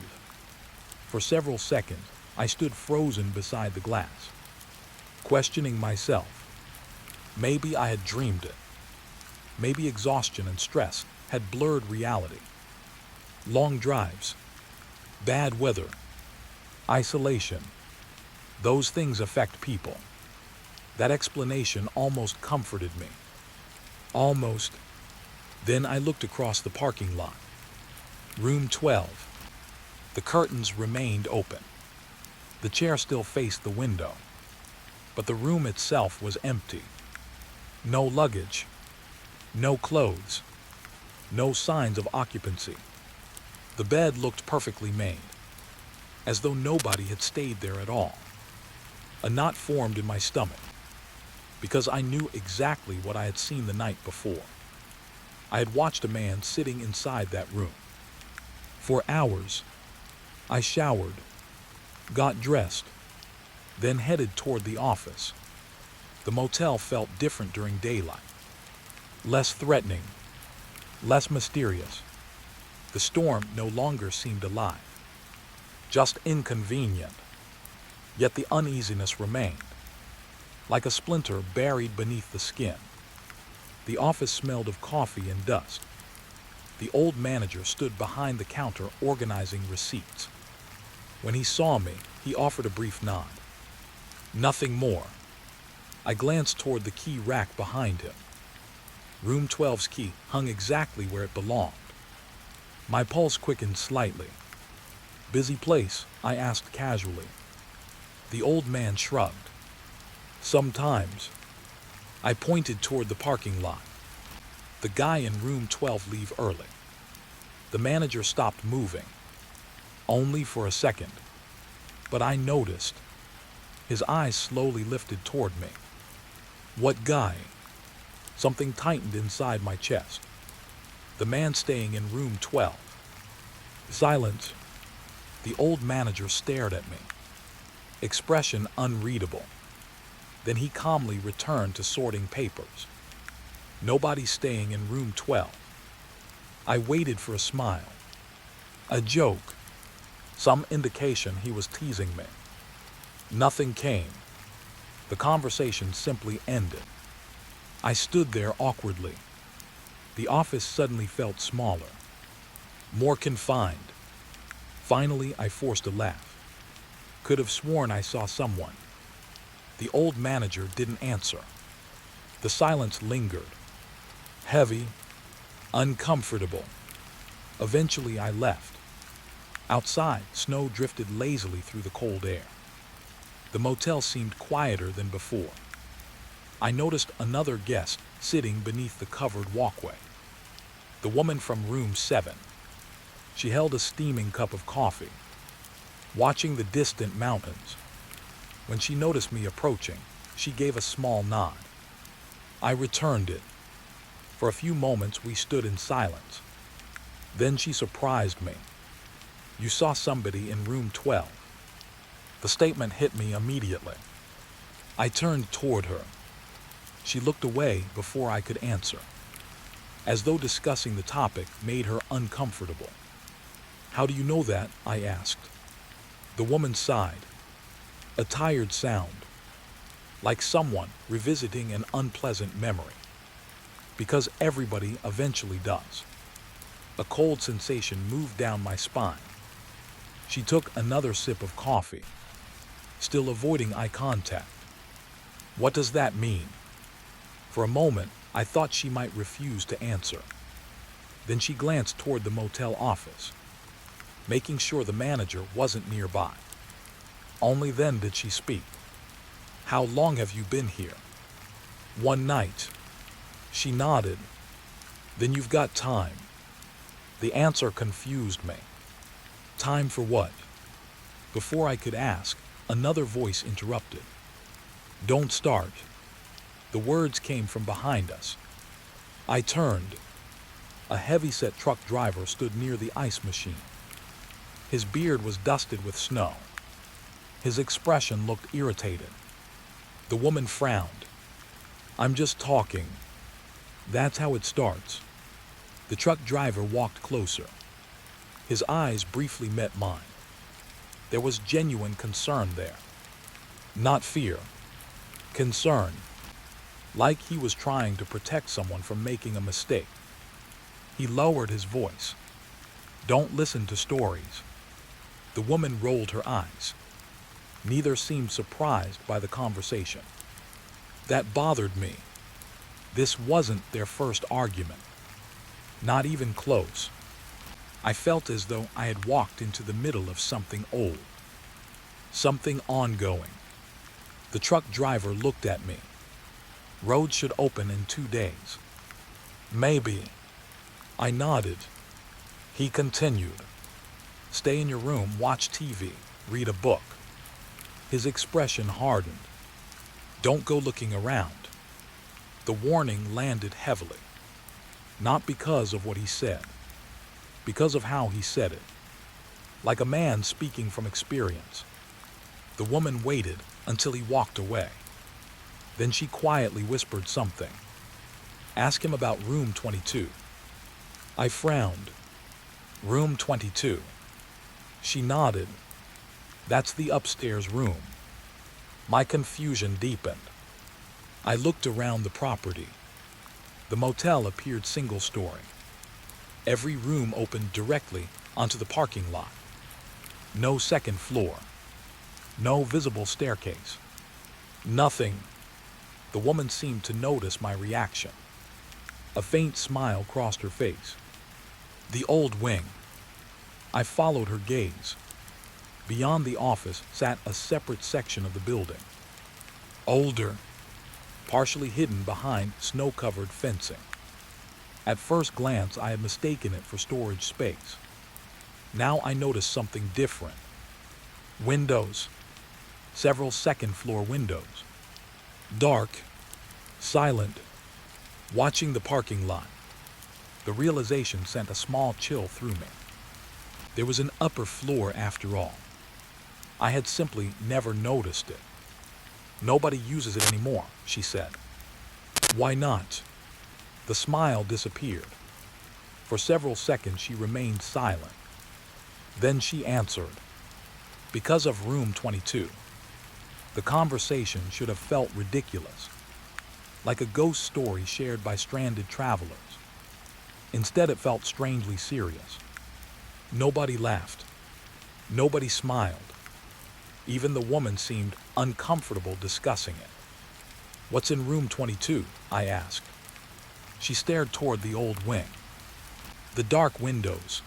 For several seconds, I stood frozen beside the glass, questioning myself. Maybe I had dreamed it. Maybe exhaustion and stress had blurred reality. Long drives, bad weather, isolation. Those things affect people. That explanation almost comforted me. Almost. Then I looked across the parking lot. Room 12. The curtains remained open. The chair still faced the window, but the room itself was empty. No luggage, no clothes, no signs of occupancy. The bed looked perfectly made, as though nobody had stayed there at all. A knot formed in my stomach, because I knew exactly what I had seen the night before. I had watched a man sitting inside that room. For hours, I showered, got dressed, then headed toward the office. The motel felt different during daylight. Less threatening, less mysterious. The storm no longer seemed alive, just inconvenient. Yet the uneasiness remained, like a splinter buried beneath the skin. The office smelled of coffee and dust. The old manager stood behind the counter organizing receipts. When he saw me, he offered a brief nod. Nothing more. I glanced toward the key rack behind him. Room 12's key hung exactly where it belonged. My pulse quickened slightly. "Busy place?" I asked casually. The old man shrugged. "Sometimes." I pointed toward the parking lot. The guy in room 12 leave early. The manager stopped moving. Only for a second. But I noticed. His eyes slowly lifted toward me. What guy? Something tightened inside my chest. The man staying in room 12. Silence. The old manager stared at me. Expression unreadable. Then he calmly returned to sorting papers. Nobody staying in room 12. I waited for a smile. A joke. Some indication he was teasing me. Nothing came. The conversation simply ended. I stood there awkwardly. The office suddenly felt smaller, more confined. Finally, I forced a laugh. Could have sworn I saw someone. The old manager didn't answer. The silence lingered. Heavy, uncomfortable. Eventually, I left. Outside, snow drifted lazily through the cold air. The motel seemed quieter than before. I noticed another guest sitting beneath the covered walkway. The woman from room 7. She held a steaming cup of coffee, watching the distant mountains. When she noticed me approaching, she gave a small nod. I returned it. For a few moments we stood in silence. Then she surprised me. You saw somebody in room 12. The statement hit me immediately. I turned toward her. She looked away before I could answer, as though discussing the topic made her uncomfortable. How do you know that? I asked. The woman sighed. A tired sound, like someone revisiting an unpleasant memory. Because everybody eventually does. A cold sensation moved down my spine. She took another sip of coffee, still avoiding eye contact. What does that mean? For a moment, I thought she might refuse to answer. Then she glanced toward the motel office, making sure the manager wasn't nearby. Only then did she speak. How long have you been here? One night. She nodded. Then you've got time. The answer confused me. Time for what? Before I could ask, another voice interrupted. Don't start. The words came from behind us. I turned. A heavy-set truck driver stood near the ice machine. His beard was dusted with snow. His expression looked irritated. The woman frowned. I'm just talking. That's how it starts. The truck driver walked closer. His eyes briefly met mine. There was genuine concern there. Not fear. Concern. Like he was trying to protect someone from making a mistake. He lowered his voice. Don't listen to stories. The woman rolled her eyes. Neither seemed surprised by the conversation. That bothered me. This wasn't their first argument. Not even close. I felt as though I had walked into the middle of something old. Something ongoing. The truck driver looked at me. Roads should open in 2 days. Maybe. I nodded. He continued. Stay in your room, watch TV, read a book. His expression hardened. Don't go looking around. The warning landed heavily. Not because of what he said, because of how he said it. Like a man speaking from experience. The woman waited until he walked away. Then she quietly whispered something. Ask him about room 22. I frowned. Room 22. She nodded. That's the upstairs room. My confusion deepened. I looked around the property. The motel appeared single-story. Every room opened directly onto the parking lot. No second floor. No visible staircase. Nothing. The woman seemed to notice my reaction. A faint smile crossed her face. The old wing. I followed her gaze. Beyond the office sat a separate section of the building. Older. Partially hidden behind snow-covered fencing. At first glance, I had mistaken it for storage space. Now I noticed something different. Windows. Several second-floor windows. Dark. Silent. Watching the parking lot. The realization sent a small chill through me. There was an upper floor after all. I had simply never noticed it. Nobody uses it anymore, she said. Why not? The smile disappeared. For several seconds she remained silent. Then she answered. Because of room 22. The conversation should have felt ridiculous. Like a ghost story shared by stranded travelers. Instead it felt strangely serious. Nobody laughed. Nobody smiled. Even the woman seemed uncomfortable discussing it. What's in room 22? I asked. She stared toward the old wing. The dark windows.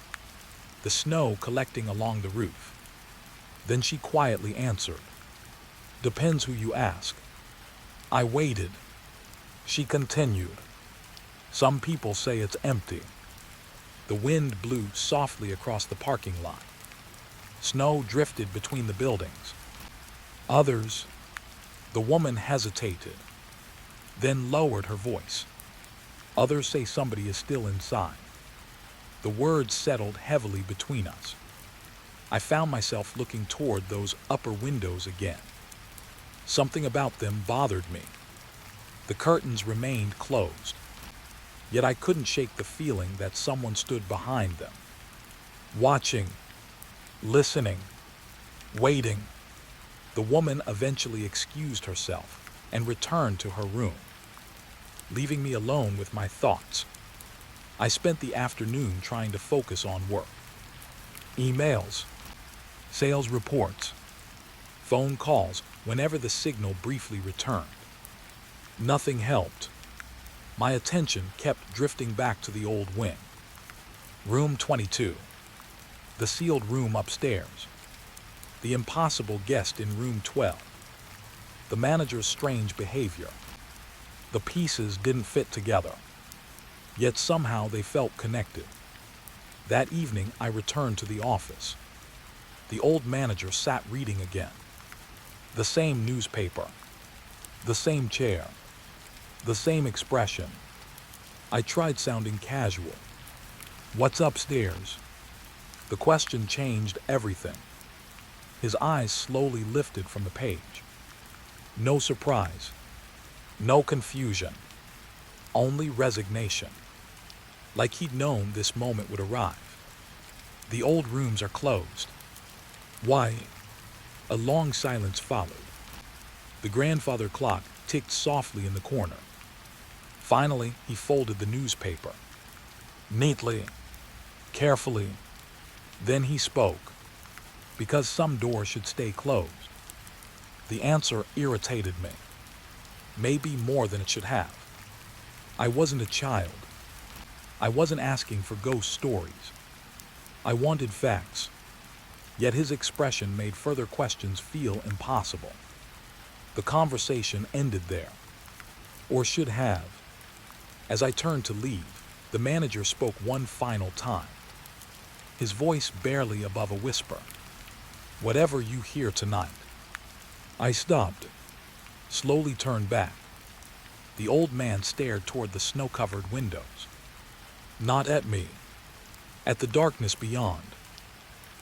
The snow collecting along the roof. Then she quietly answered. Depends who you ask. I waited. She continued. Some people say it's empty. The wind blew softly across the parking lot. Snow drifted between the buildings. Others. The woman hesitated. then lowered her voice. Others say somebody is still inside. The words settled heavily between us. I found myself looking toward those upper windows again. Something about them bothered me. The curtains remained closed, yet I couldn't shake the feeling that someone stood behind them, watching, listening, waiting. The woman eventually excused herself and returned to her room, leaving me alone with my thoughts. I spent the afternoon trying to focus on work. Emails, sales reports, phone calls whenever the signal briefly returned. Nothing helped. My attention kept drifting back to the old wing. Room 22. The sealed room upstairs. The impossible guest in room 12. The manager's strange behavior. The pieces didn't fit together, yet somehow they felt connected. That evening, I returned to the office. The old manager sat reading again. The same newspaper. The same chair. The same expression. I tried sounding casual. "What's upstairs?" The question changed everything. His eyes slowly lifted from the page. No surprise. No confusion. Only resignation. Like he'd known this moment would arrive. "The old rooms are closed." "Why?" A long silence followed. The grandfather clock ticked softly in the corner. Finally, he folded the newspaper. Neatly, carefully. Then he spoke. Because some doors should stay closed. The answer irritated me. Maybe more than it should have. I wasn't a child. I wasn't asking for ghost stories. I wanted facts. Yet his expression made further questions feel impossible. The conversation ended there. Or should have. As I turned to leave, the manager spoke one final time. His voice barely above a whisper. "Whatever you hear tonight." I stopped, slowly turned back. The old man stared toward the snow-covered windows. Not at me. At the darkness beyond.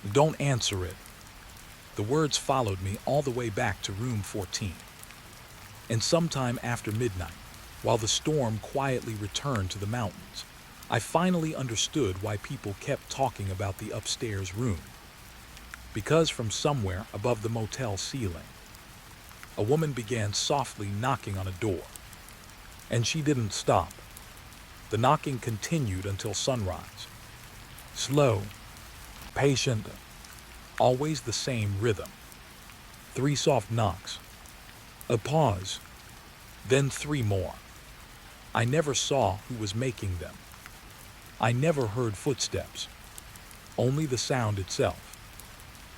"Don't answer it." The words followed me all the way back to room 14. And sometime after midnight, while the storm quietly returned to the mountains, I finally understood why people kept talking about the upstairs room. Because from somewhere above the motel ceiling, a woman began softly knocking on a door. And she didn't stop. The knocking continued until sunrise. Slow, patient, always the same rhythm. 3 soft knocks. A pause. Then 3 more. I never saw who was making them. I never heard footsteps. Only the sound itself.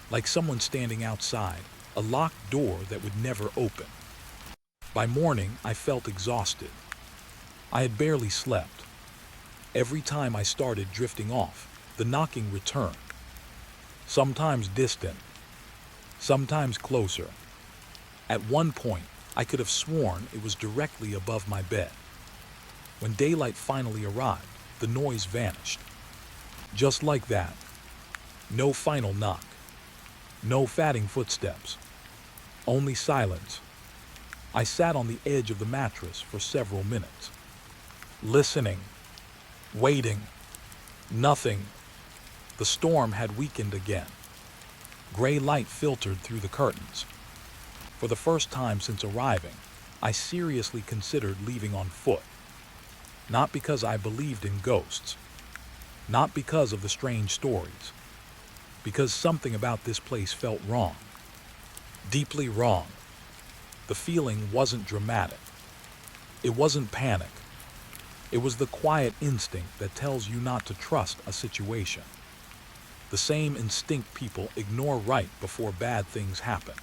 Like someone standing outside, a locked door that would never open. By morning, I felt exhausted. I had barely slept. Every time I started drifting off, the knocking returned. Sometimes distant, sometimes closer. At one point, I could have sworn it was directly above my bed. When daylight finally arrived, the noise vanished. Just like that. No final knock. No fatting footsteps. Only silence. I sat on the edge of the mattress for several minutes. Listening. Waiting. Nothing. The storm had weakened again. Gray light filtered through the curtains. For the first time since arriving, I seriously considered leaving on foot. Not because I believed in ghosts. Not because of the strange stories. Because something about this place felt wrong. Deeply wrong. The feeling wasn't dramatic. It wasn't panic. It was the quiet instinct that tells you not to trust a situation. The same instinct people ignore right before bad things happen.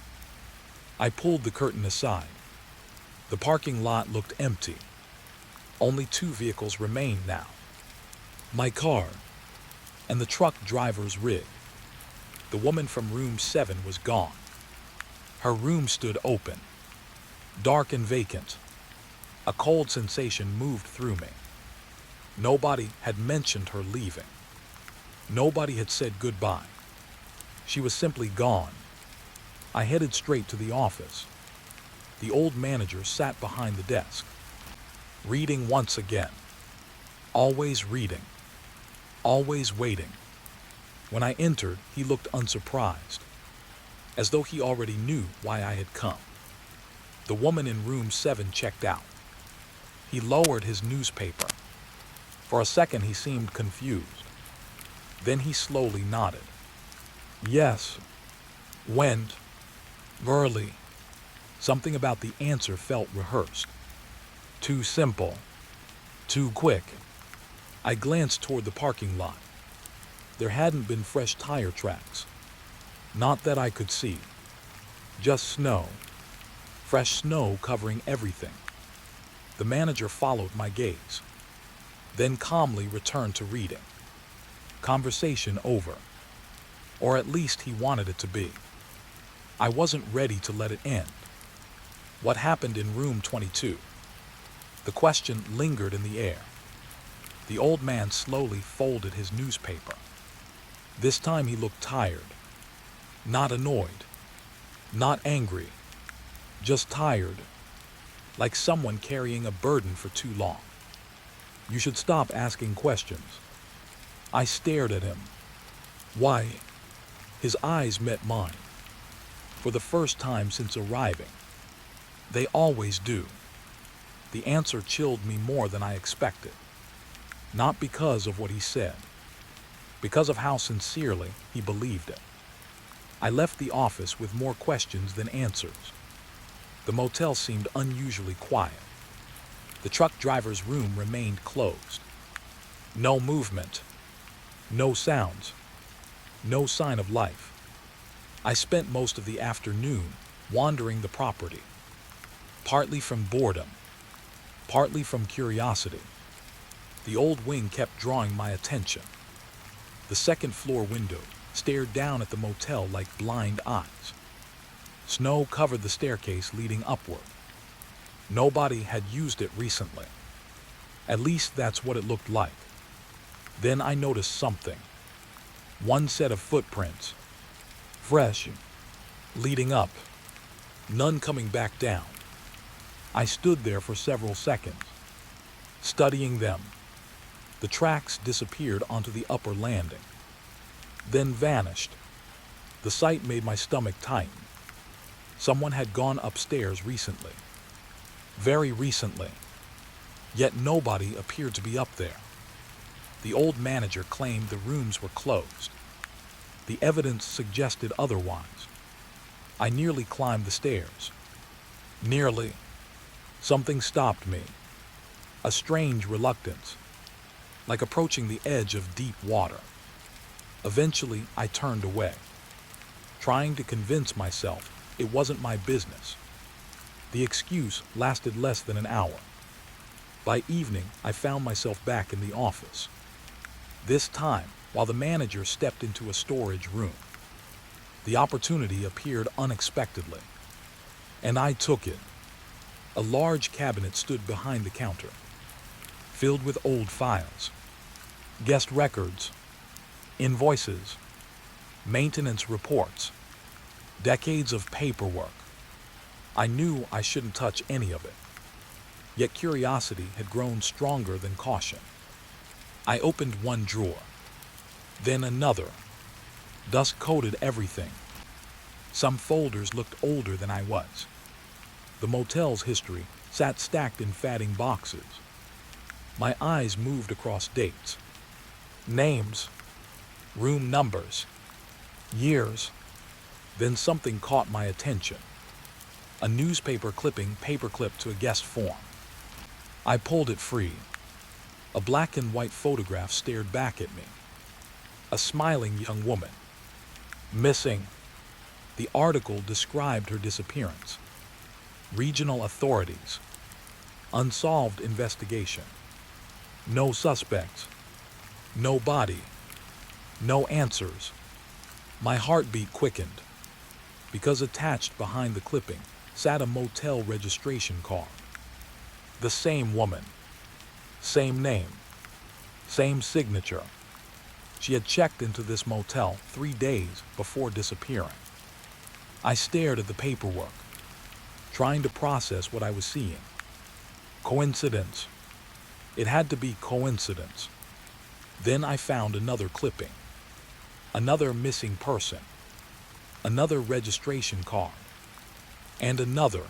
I pulled the curtain aside. The parking lot looked empty. Only 2 vehicles remained now. My car and the truck driver's rig. The woman from room 7 was gone. Her room stood open, dark and vacant. A cold sensation moved through me. Nobody had mentioned her leaving. Nobody had said goodbye. She was simply gone. I headed straight to the office. The old manager sat behind the desk, reading once again. Always reading. Always waiting. When I entered, he looked unsurprised, as though he already knew why I had come. The woman in room 7 checked out. He lowered his newspaper. For a second he seemed confused. Then he slowly nodded. Yes. Went. Early. Something about the answer felt rehearsed. Too simple. Too quick. I glanced toward the parking lot. There hadn't been fresh tire tracks. Not that I could see. Just snow. Fresh snow covering everything. The manager followed my gaze, then calmly returned to reading. Conversation over. Or at least he wanted it to be. I wasn't ready to let it end. What happened in room 22? The question lingered in the air. The old man slowly folded his newspaper. This time he looked tired. Not annoyed. Not angry. Just tired. Like someone carrying a burden for too long. You should stop asking questions. I stared at him. Why? His eyes met mine. For the first time since arriving. They always do. The answer chilled me more than I expected. Not because of what he said. Because of how sincerely he believed it. I left the office with more questions than answers. The motel seemed unusually quiet. The truck driver's room remained closed. No movement. No sounds. No sign of life. I spent most of the afternoon wandering the property. Partly from boredom. Partly from curiosity. The old wing kept drawing my attention. The second floor window stared down at the motel like blind eyes. Snow covered the staircase leading upward. Nobody had used it recently. At least that's what it looked like. Then I noticed something. One set of footprints. Fresh. Leading up. None coming back down. I stood there for several seconds, studying them. The tracks disappeared onto the upper landing, then vanished. The sight made my stomach tighten. Someone had gone upstairs recently. Very recently. Yet nobody appeared to be up there. The old manager claimed the rooms were closed. The evidence suggested otherwise. I nearly climbed the stairs. Nearly. Something stopped me. A strange reluctance. Like approaching the edge of deep water. Eventually, I turned away, trying to convince myself it wasn't my business. The excuse lasted less than an hour. By evening, I found myself back in the office. This time, while the manager stepped into a storage room. The opportunity appeared unexpectedly, and I took it. A large cabinet stood behind the counter, filled with old files, guest records, invoices, maintenance reports, decades of paperwork. I knew I shouldn't touch any of it, yet curiosity had grown stronger than caution. I opened one drawer, then another. Dust coated everything. Some folders looked older than I was. The motel's history sat stacked in fatting boxes. My eyes moved across dates, names, room numbers, years. Then something caught my attention. A newspaper clipping paperclipped to a guest form. I pulled it free. A black and white photograph stared back at me. A smiling young woman. Missing. The article described her disappearance. Regional authorities. Unsolved investigation. No suspects. No body. No answers. My heartbeat quickened, because attached behind the clipping sat a motel registration card. The same woman, same name, same signature. She had checked into this motel 3 days before disappearing. I stared at the paperwork, trying to process what I was seeing. Coincidence. It had to be coincidence. Then I found another clipping, another missing person, another registration card, and another,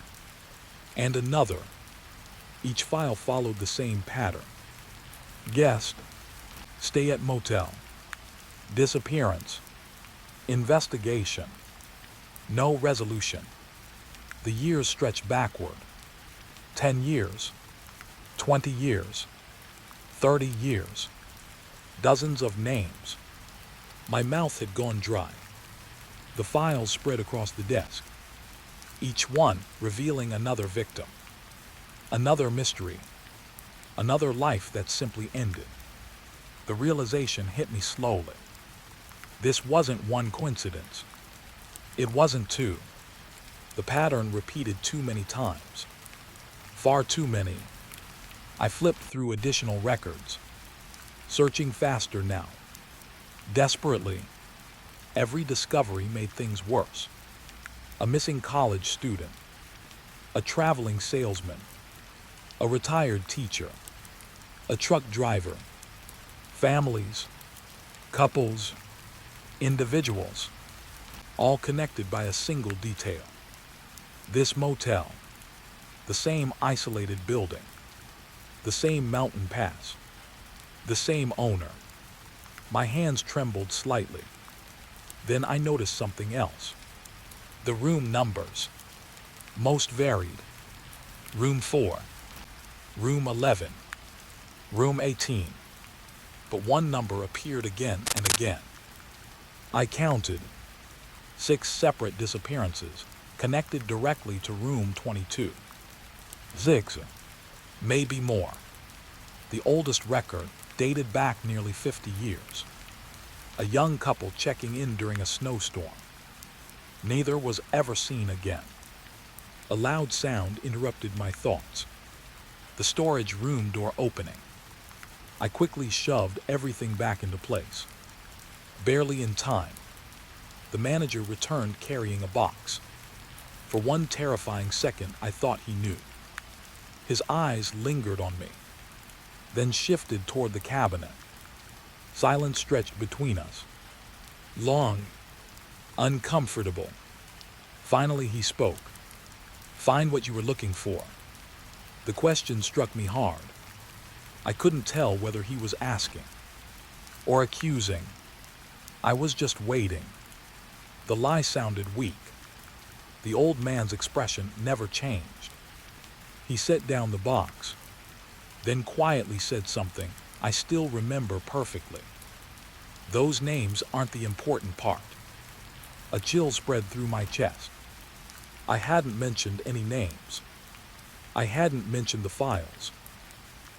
and another. Each file followed the same pattern. Guest, stay at motel, disappearance, investigation, no resolution. The years stretched backward. 10 years, 20 years, 30 years, dozens of names. My mouth had gone dry. The files spread across the desk, each one revealing another victim, another mystery, another life that simply ended. The realization hit me slowly. This wasn't one coincidence. It wasn't two. The pattern repeated too many times. Far too many. I flipped through additional records, searching faster now. Desperately, every discovery made things worse. A missing college student, a traveling salesman, a retired teacher, a truck driver, families, couples, individuals, all connected by a single detail. This motel, the same isolated building, the same mountain pass, the same owner. My hands trembled slightly. Then I noticed something else. The room numbers, most varied. Room 4, room 11, room 18. But one number appeared again and again. I counted 6 separate disappearances connected directly to room 22. 6, maybe more. The oldest record dated back nearly 50 years. A young couple checking in during a snowstorm. Neither was ever seen again. A loud sound interrupted my thoughts. The storage room door opening. I quickly shoved everything back into place. Barely in time, the manager returned carrying a box. For one terrifying second, I thought he knew. His eyes lingered on me, then shifted toward the cabinet. Silence stretched between us. Long, uncomfortable. Finally he spoke. Find what you were looking for. The question struck me hard. I couldn't tell whether he was asking or accusing. I was just waiting. The lie sounded weak. The old man's expression never changed. He set down the box, then quietly said something I still remember perfectly. Those names aren't the important part. A chill spread through my chest. I hadn't mentioned any names. I hadn't mentioned the files.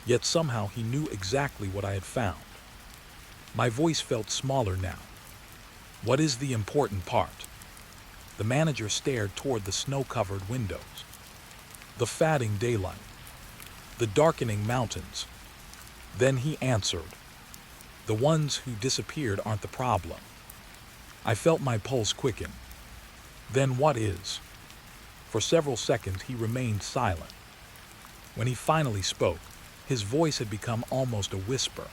Yet somehow he knew exactly what I had found. My voice felt smaller now. What is the important part? The manager stared toward the snow-covered windows. The fading daylight. The darkening mountains. Then he answered. The ones who disappeared aren't the problem. I felt my pulse quicken. Then what is? For several seconds he remained silent. When he finally spoke, his voice had become almost a whisper.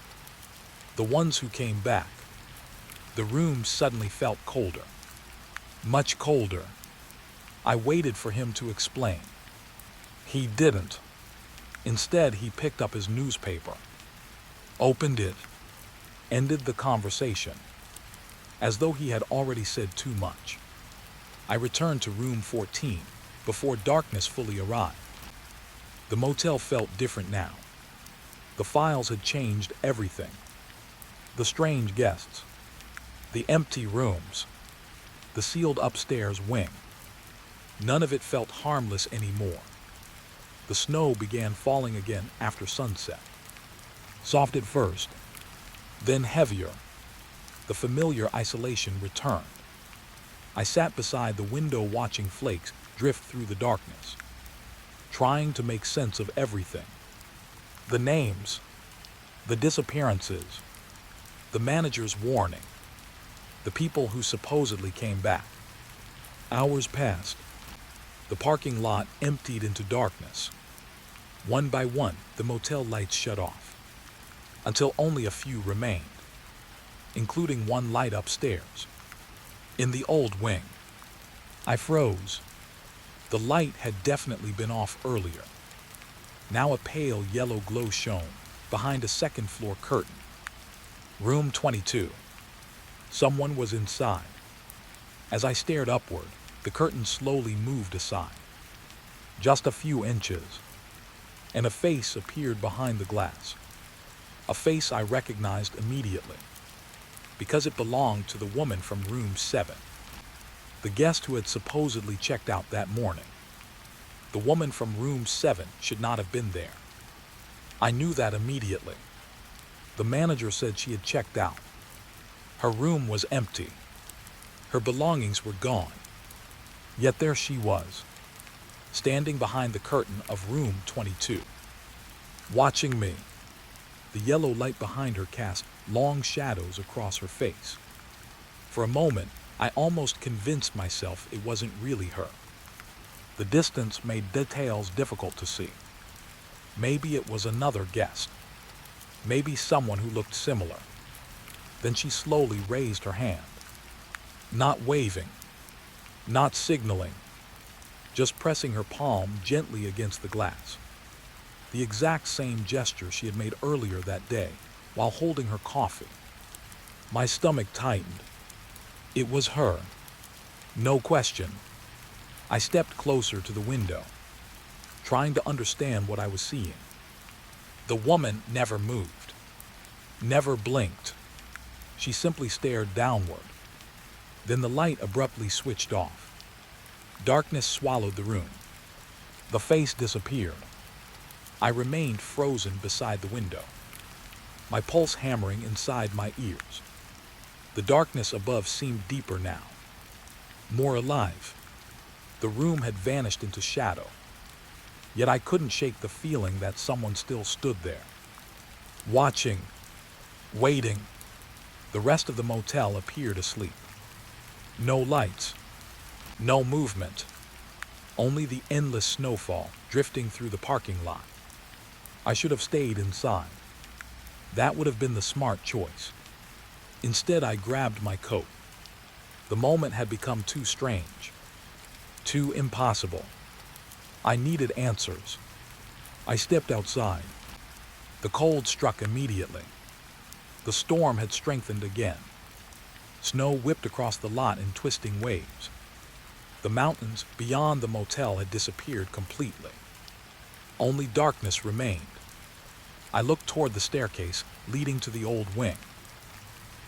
The ones who came back. The room suddenly felt colder. Much colder. I waited for him to explain. He didn't. Instead, he picked up his newspaper, opened it, ended the conversation, as though he had already said too much. I returned to room 14 before darkness fully arrived. The motel felt different now. The files had changed everything. The strange guests, the empty rooms, the sealed upstairs wing. None of it felt harmless anymore. The snow began falling again after sunset. Soft at first, then heavier. The familiar isolation returned. I sat beside the window watching flakes drift through the darkness, trying to make sense of everything. The names, the disappearances, the manager's warning, the people who supposedly came back. Hours passed. The parking lot emptied into darkness. One by one, the motel lights shut off, until only a few remained, including one light upstairs, in the old wing. I froze. The light had definitely been off earlier. Now a pale yellow glow shone behind a second-floor curtain. Room 22. Someone was inside. As I stared upward, the curtain slowly moved aside. Just a few inches, and a face appeared behind the glass. A face I recognized immediately, because it belonged to the woman from room 7. The guest who had supposedly checked out that morning. The woman from room 7 should not have been there. I knew that immediately. The manager said she had checked out. Her room was empty. Her belongings were gone. Yet there she was, standing behind the curtain of room 22, watching me. The yellow light behind her cast long shadows across her face. For a moment, I almost convinced myself it wasn't really her. The distance made details difficult to see. Maybe it was another guest. Maybe someone who looked similar. Then she slowly raised her hand. Not waving, not signaling, just pressing her palm gently against the glass. The exact same gesture she had made earlier that day while holding her coffee. My stomach tightened. It was her. No question. I stepped closer to the window, trying to understand what I was seeing. The woman never moved, never blinked. She simply stared downward. Then the light abruptly switched off. Darkness swallowed the room. The face disappeared. I remained frozen beside the window, my pulse hammering inside my ears. The darkness above seemed deeper now, more alive. The room had vanished into shadow, yet I couldn't shake the feeling that someone still stood there, watching, waiting. The rest of the motel appeared asleep. No lights, no movement, only the endless snowfall drifting through the parking lot. I should have stayed inside. That would have been the smart choice. Instead, I grabbed my coat. The moment had become too strange, too impossible. I needed answers. I stepped outside. The cold struck immediately. The storm had strengthened again. Snow whipped across the lot in twisting waves. The mountains beyond the motel had disappeared completely. Only darkness remained. I looked toward the staircase leading to the old wing.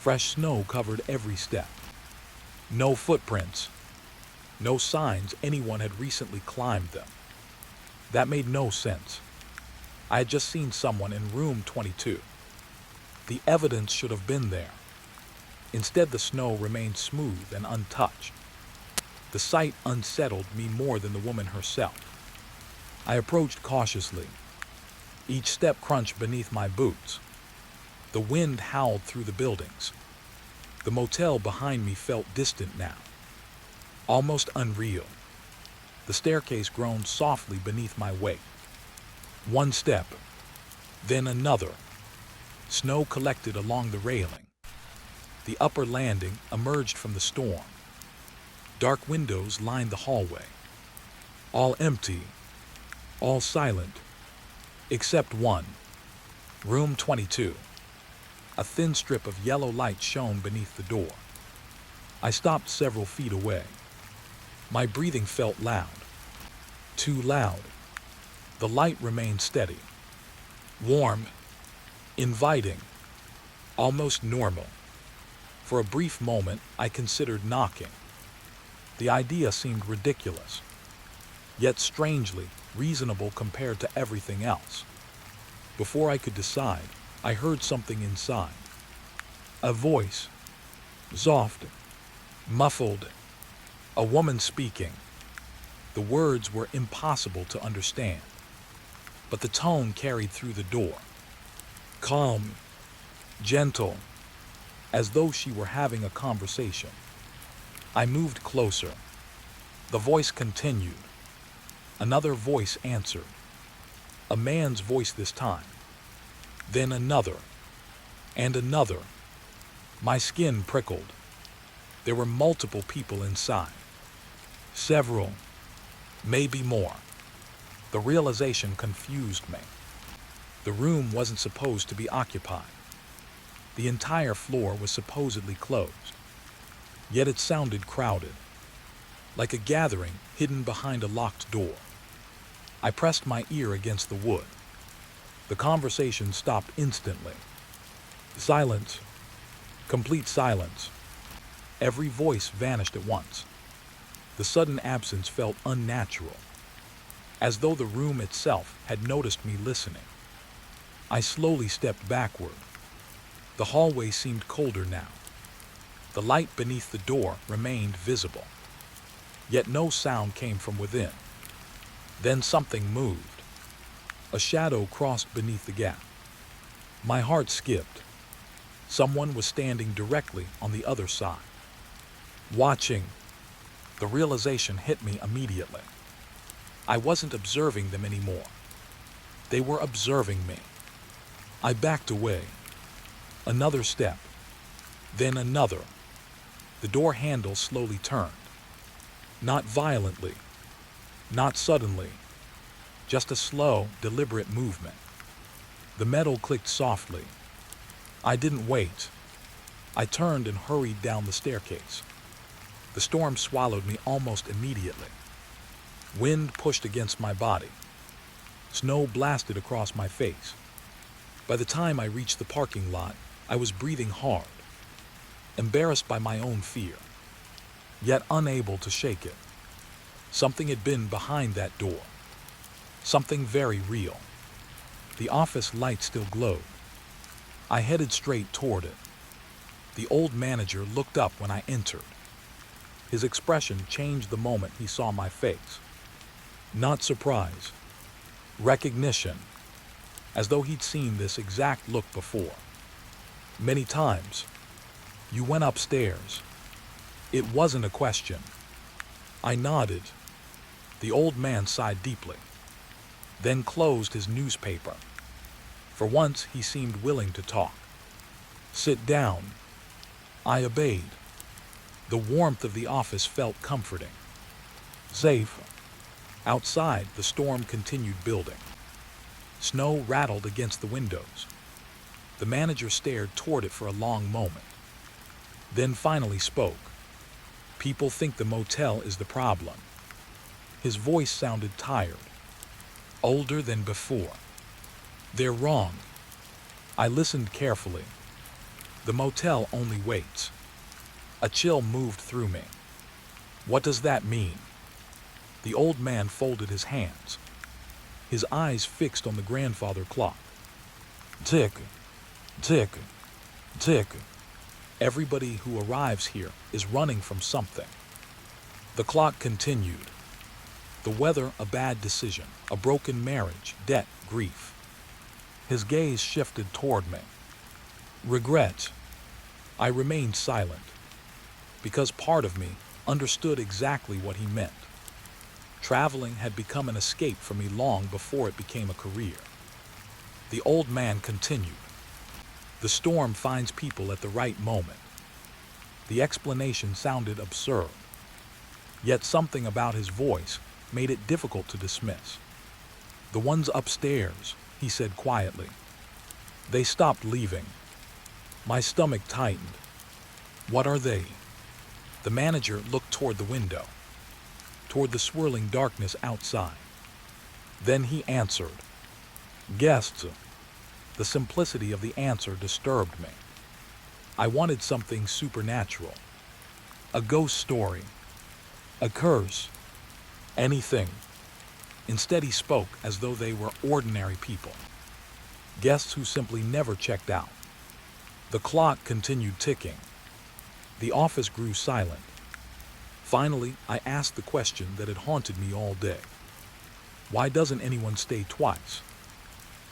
Fresh snow covered every step. No footprints. No signs anyone had recently climbed them. That made no sense. I had just seen someone in room 22. The evidence should have been there. Instead, the snow remained smooth and untouched. The sight unsettled me more than the woman herself. I approached cautiously. Each step crunched beneath my boots. The wind howled through the buildings. The motel behind me felt distant now, almost unreal. The staircase groaned softly beneath my weight. One step, then another. Snow collected along the railing. The upper landing emerged from the storm. Dark windows lined the hallway. All empty, all silent, except one. Room 22. A thin strip of yellow light shone beneath the door. I stopped several feet away. My breathing felt loud. Too loud. The light remained steady. Warm, inviting, almost normal. For a brief moment, I considered knocking. The idea seemed ridiculous, yet strangely reasonable compared to everything else. Before I could decide, I heard something inside. A voice, soft, muffled, a woman speaking. The words were impossible to understand, but the tone carried through the door. Calm, gentle, as though she were having a conversation. I moved closer. The voice continued. Another voice answered. A man's voice this time. Then another, and another. My skin prickled. There were multiple people inside. Several, maybe more. The realization confused me. The room wasn't supposed to be occupied. The entire floor was supposedly closed. Yet it sounded crowded, like a gathering hidden behind a locked door. I pressed my ear against the wood. The conversation stopped instantly. Silence. Complete silence. Every voice vanished at once. The sudden absence felt unnatural, as though the room itself had noticed me listening. I slowly stepped backward. The hallway seemed colder now. The light beneath the door remained visible, yet no sound came from within. Then something moved. A shadow crossed beneath the gap. My heart skipped. Someone was standing directly on the other side. Watching. The realization hit me immediately. I wasn't observing them anymore. They were observing me. I backed away. Another step. Then another. The door handle slowly turned. Not violently. Not suddenly. Just a slow, deliberate movement. The metal clicked softly. I didn't wait. I turned and hurried down the staircase. The storm swallowed me almost immediately. Wind pushed against my body. Snow blasted across my face. By the time I reached the parking lot, I was breathing hard, embarrassed by my own fear, yet unable to shake it. Something had been behind that door. Something very real. The office light still glowed. I headed straight toward it. The old manager looked up when I entered. His expression changed the moment he saw my face. Not surprise. Recognition. As though he'd seen this exact look before. Many times. You went upstairs. It wasn't a question. I nodded. The old man sighed deeply, then closed his newspaper. For once, he seemed willing to talk. Sit down. I obeyed. The warmth of the office felt comforting. Safe. Outside, the storm continued building. Snow rattled against the windows. The manager stared toward it for a long moment, then finally spoke. People think the motel is the problem. His voice sounded tired, older than before. They're wrong. I listened carefully. The motel only waits. A chill moved through me. What does that mean? The old man folded his hands, his eyes fixed on the grandfather clock. Tick, tick, tick. Everybody who arrives here is running from something. The clock continued. The weather, a bad decision, a broken marriage, debt, grief. His gaze shifted toward me. Regret. I remained silent, because part of me understood exactly what he meant. Traveling had become an escape for me long before it became a career. The old man continued. The storm finds people at the right moment. The explanation sounded absurd, yet something about his voice made it difficult to dismiss. The ones upstairs, he said quietly. They stopped leaving. My stomach tightened. What are they? The manager looked toward the window, toward the swirling darkness outside. Then he answered. Guests. The simplicity of the answer disturbed me. I wanted something supernatural. A ghost story. A curse. Anything. Instead, he spoke as though they were ordinary people. Guests who simply never checked out. The clock continued ticking. The office grew silent. Finally, I asked the question that had haunted me all day. Why doesn't anyone stay twice?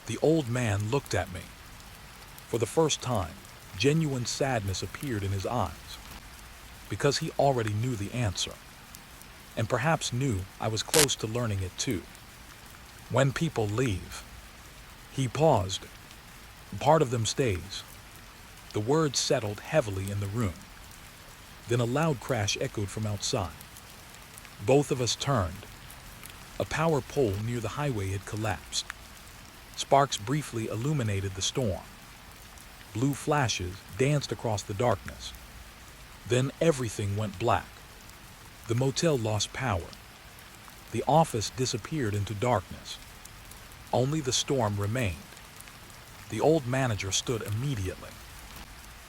The old man looked at me. For the first time, genuine sadness appeared in his eyes, because he already knew the answer, and perhaps knew I was close to learning it too. When people leave, he paused. Part of them stays. The words settled heavily in the room. Then a loud crash echoed from outside. Both of us turned. A power pole near the highway had collapsed. Sparks briefly illuminated the storm. Blue flashes danced across the darkness. Then everything went black. The motel lost power. The office disappeared into darkness. Only the storm remained. The old manager stood immediately.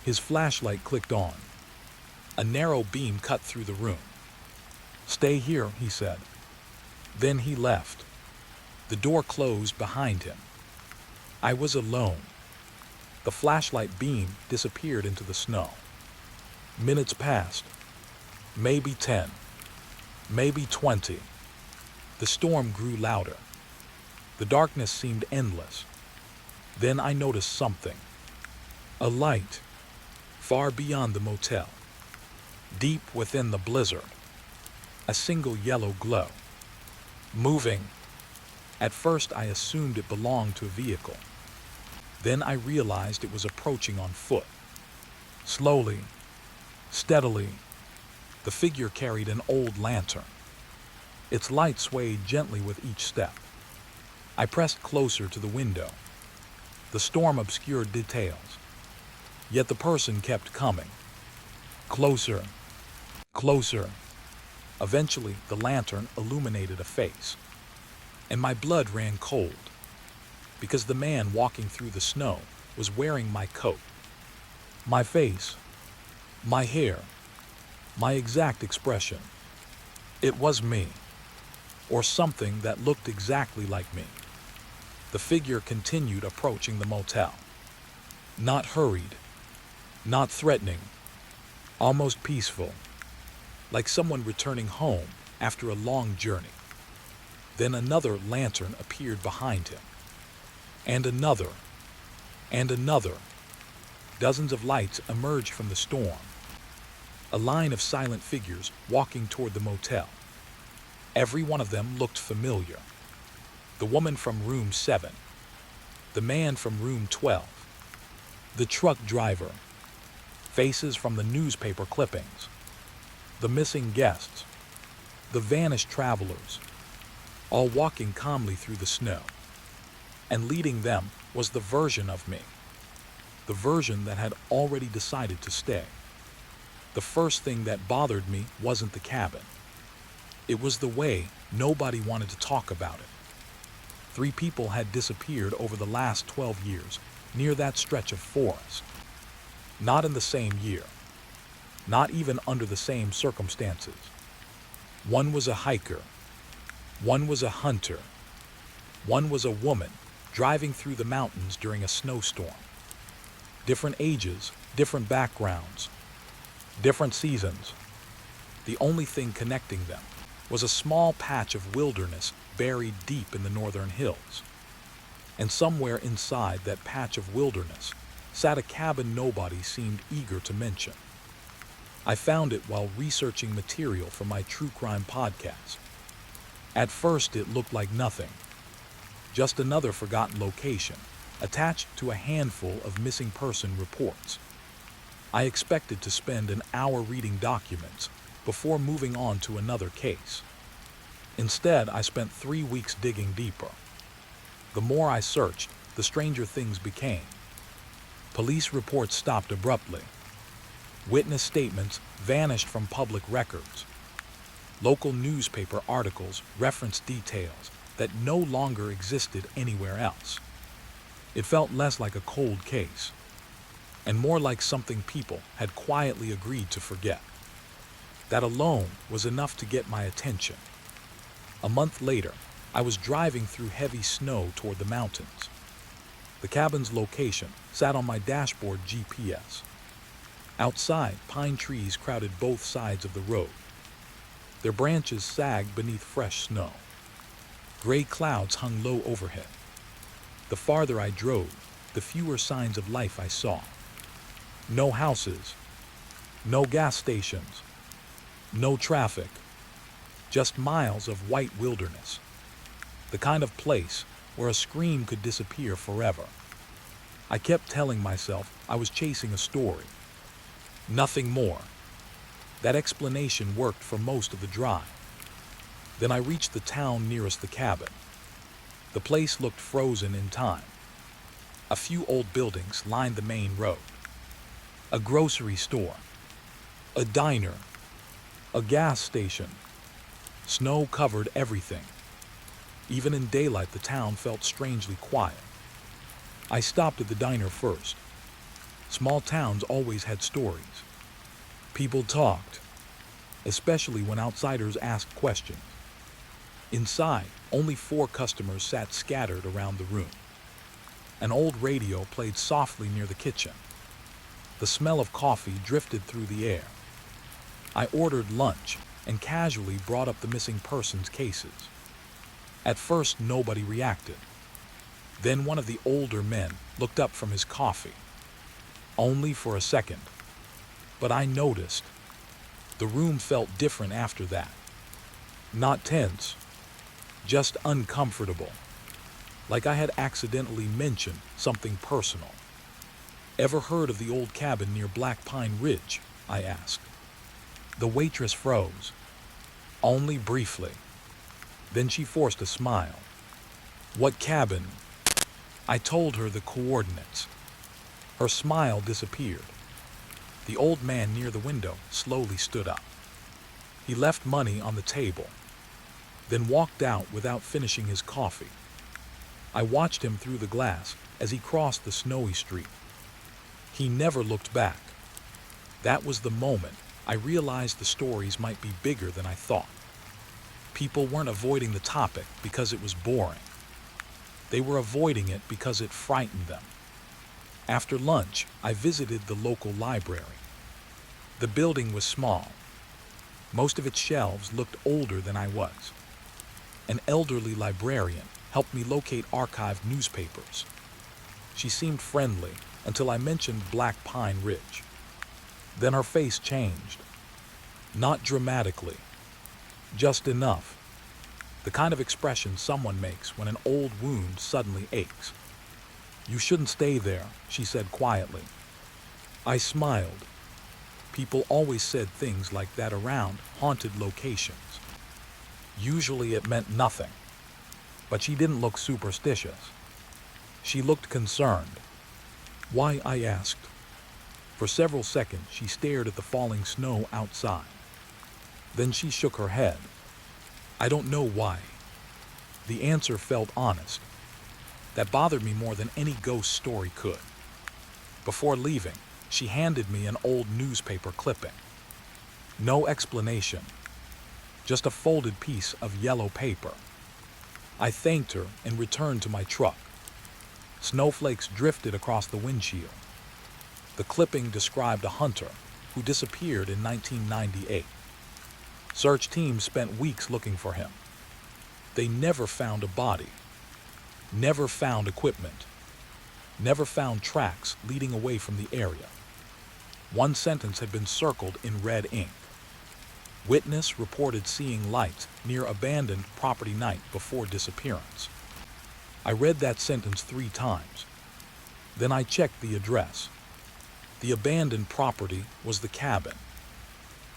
His flashlight clicked on. A narrow beam cut through the room. "Stay here," he said. Then he left. The door closed behind him. I was alone. The flashlight beam disappeared into the snow. Minutes passed. Maybe 10. Maybe 20. The storm grew louder. The darkness seemed endless. Then I noticed something. A light, far beyond the motel. Deep within the blizzard. A single yellow glow. Moving. At first I assumed it belonged to a vehicle. Then I realized it was approaching on foot. Slowly, steadily, the figure carried an old lantern. Its light swayed gently with each step. I pressed closer to the window. The storm obscured details. Yet the person kept coming. Closer, closer. Eventually, the lantern illuminated a face. And my blood ran cold, because the man walking through the snow was wearing my coat. My face, my hair, my exact expression. It was me, or something that looked exactly like me. The figure continued approaching the motel. Not hurried, not threatening, almost peaceful, like someone returning home after a long journey. Then another lantern appeared behind him, and another, and another. Dozens of lights emerged from the storm. A line of silent figures walking toward the motel. Every one of them looked familiar. The woman from room 7, the man from room 12, the truck driver, faces from the newspaper clippings, the missing guests, the vanished travelers, all walking calmly through the snow. And leading them was the version of me, the version that had already decided to stay. The first thing that bothered me wasn't the cabin. It was the way nobody wanted to talk about it. 3 people had disappeared over the last 12 years near that stretch of forest. Not in the same year. Not even under the same circumstances. One was a hiker. One was a hunter. One was a woman driving through the mountains during a snowstorm. Different ages, different backgrounds, different seasons. The only thing connecting them was a small patch of wilderness buried deep in the northern hills. And somewhere inside that patch of wilderness sat a cabin nobody seemed eager to mention. I found it while researching material for my true crime podcast. At first it looked like nothing, just another forgotten location attached to a handful of missing person reports. I expected to spend an hour reading documents before moving on to another case. Instead, I spent 3 weeks digging deeper. The more I searched, the stranger things became. Police reports stopped abruptly. Witness statements vanished from public records. Local newspaper articles referenced details that no longer existed anywhere else. It felt less like a cold case, and more like something people had quietly agreed to forget. That alone was enough to get my attention. A month later, I was driving through heavy snow toward the mountains. The cabin's location sat on my dashboard GPS. Outside, pine trees crowded both sides of the road. Their branches sagged beneath fresh snow. Gray clouds hung low overhead. The farther I drove, the fewer signs of life I saw. No houses, no gas stations, no traffic, just miles of white wilderness. The kind of place where a scream could disappear forever. I kept telling myself I was chasing a story. Nothing more. That explanation worked for most of the drive. Then I reached the town nearest the cabin. The place looked frozen in time. A few old buildings lined the main road. A grocery store, a diner, a gas station. Snow covered everything. Even in daylight, the town felt strangely quiet. I stopped at the diner first. Small towns always had stories. People talked, especially when outsiders asked questions. Inside, only 4 customers sat scattered around the room. An old radio played softly near the kitchen. The smell of coffee drifted through the air. I ordered lunch and casually brought up the missing persons cases. At first, nobody reacted. Then one of the older men looked up from his coffee. Only for a second. But I noticed. The room felt different after that. Not tense, just uncomfortable. Like I had accidentally mentioned something personal. "Ever heard of the old cabin near Black Pine Ridge?" I asked. The waitress froze. Only briefly. Then she forced a smile. "What cabin?" I told her the coordinates. Her smile disappeared. The old man near the window slowly stood up. He left money on the table, then walked out without finishing his coffee. I watched him through the glass as he crossed the snowy street. He never looked back. That was the moment I realized the stories might be bigger than I thought. People weren't avoiding the topic because it was boring. They were avoiding it because it frightened them. After lunch, I visited the local library. The building was small. Most of its shelves looked older than I was. An elderly librarian helped me locate archived newspapers. She seemed friendly until I mentioned Black Pine Ridge. Then her face changed. Not dramatically, just enough. The kind of expression someone makes when an old wound suddenly aches. "You shouldn't stay there," she said quietly. I smiled. People always said things like that around haunted locations. Usually it meant nothing. But she didn't look superstitious. She looked concerned. "Why?" I asked. For several seconds she stared at the falling snow outside. Then she shook her head. "I don't know why." The answer felt honest. That bothered me more than any ghost story could. Before leaving, she handed me an old newspaper clipping. No explanation. Just a folded piece of yellow paper. I thanked her and returned to my truck. Snowflakes drifted across the windshield. The clipping described a hunter who disappeared in 1998. Search teams spent weeks looking for him. They never found a body. Never found equipment. Never found tracks leading away from the area. One sentence had been circled in red ink. Witness reported seeing lights near abandoned property night before disappearance. I read that sentence 3 times. Then I checked the address. The abandoned property was the cabin.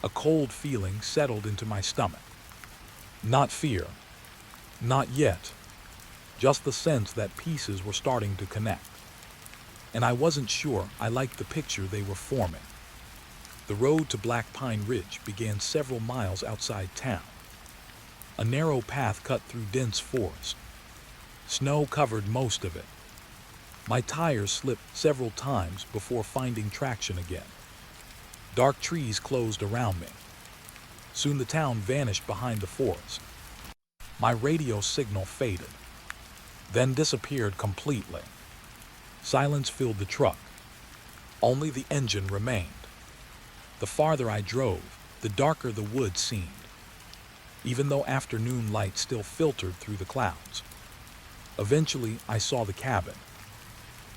A cold feeling settled into my stomach. Not fear. Not yet. Just the sense that pieces were starting to connect. And I wasn't sure I liked the picture they were forming. The road to Black Pine Ridge began several miles outside town. A narrow path cut through dense forest. Snow covered most of it. My tires slipped several times before finding traction again. Dark trees closed around me. Soon the town vanished behind the forest. My radio signal faded, then disappeared completely. Silence filled the truck. Only the engine remained. The farther I drove, the darker the woods seemed. even though afternoon light still filtered through the clouds. Eventually, I saw the cabin.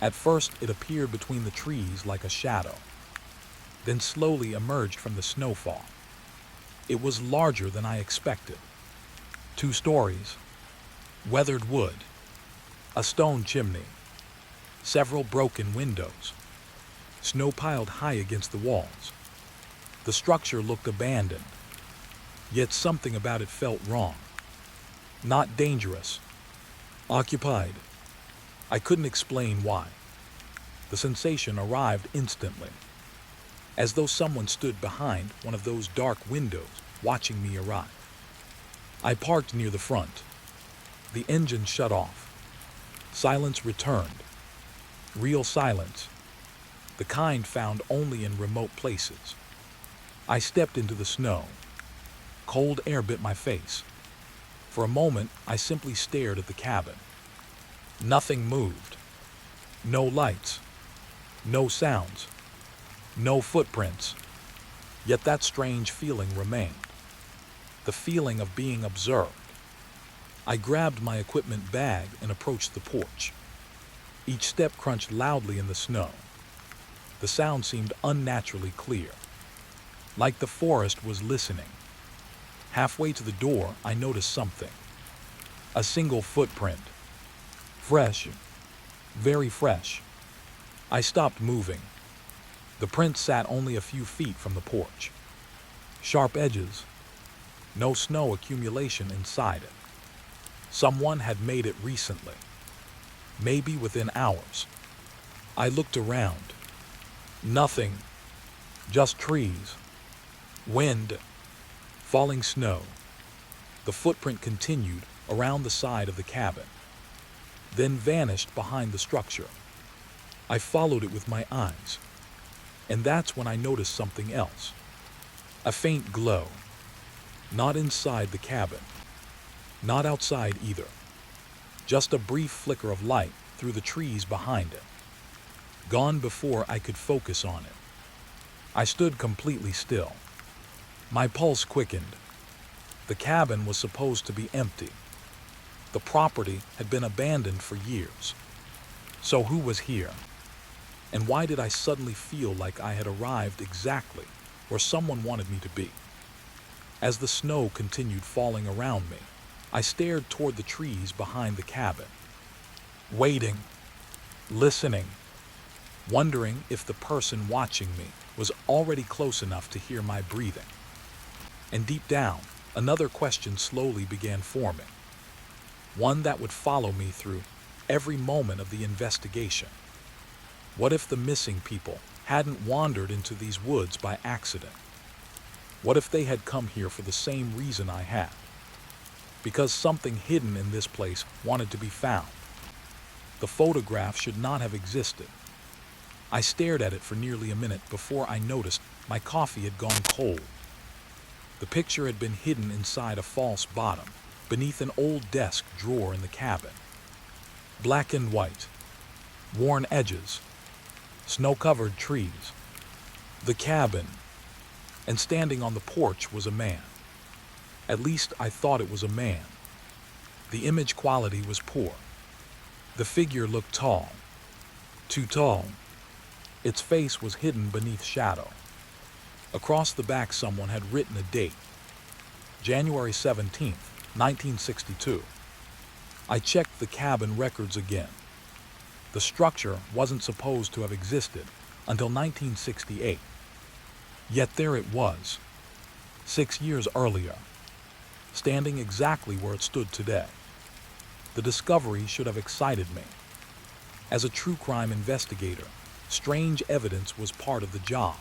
At first, it appeared between the trees like a shadow, then slowly emerged from the snowfall. It was larger than I expected. 2 stories, weathered wood, a stone chimney, several broken windows, snow piled high against the walls. The structure looked abandoned, yet something about it felt wrong. Not dangerous, occupied. I couldn't explain why. The sensation arrived instantly, as though someone stood behind one of those dark windows watching me arrive. I parked near the front. The engine shut off. Silence returned. Real silence, the kind found only in remote places. I stepped into the snow. Cold air bit my face. For a moment, I simply stared at the cabin. Nothing moved. No lights. No sounds. No footprints. Yet that strange feeling remained. The feeling of being observed. I grabbed my equipment bag and approached the porch. Each step crunched loudly in the snow. The sound seemed unnaturally clear, like the forest was listening. Halfway to the door, I noticed something. A single footprint. Fresh. Very fresh. I stopped moving. The print sat only a few feet from the porch. Sharp edges. No snow accumulation inside it. Someone had made it recently. Maybe within hours. I looked around. Nothing. Just trees. Wind. Falling snow. The footprint continued around the side of the cabin, then vanished behind the structure. I followed it with my eyes, and that's when I noticed something else. A faint glow. Not inside the cabin. Not outside either. Just a brief flicker of light through the trees behind it. Gone before I could focus on it. I stood completely still. My pulse quickened. The cabin was supposed to be empty. The property had been abandoned for years. So who was here? And why did I suddenly feel like I had arrived exactly where someone wanted me to be? As the snow continued falling around me, I stared toward the trees behind the cabin, waiting, listening, wondering if the person watching me was already close enough to hear my breathing. And deep down, another question slowly began forming, one that would follow me through every moment of the investigation. What if the missing people hadn't wandered into these woods by accident? What if they had come here for the same reason I had? Because something hidden in this place wanted to be found. The photograph should not have existed. I stared at it for nearly a minute before I noticed my coffee had gone cold. The picture had been hidden inside a false bottom, beneath an old desk drawer in the cabin. Black and white, worn edges, snow-covered trees. The cabin, and standing on the porch was a man. At least I thought it was a man. The image quality was poor. The figure looked tall. Too tall. Its face was hidden beneath shadow. Across the back someone had written a date. January 17th, 1962. I checked the cabin records again. The structure wasn't supposed to have existed until 1968. Yet there it was, 6 years earlier, standing exactly where it stood today. The discovery should have excited me. As a true crime investigator, strange evidence was part of the job.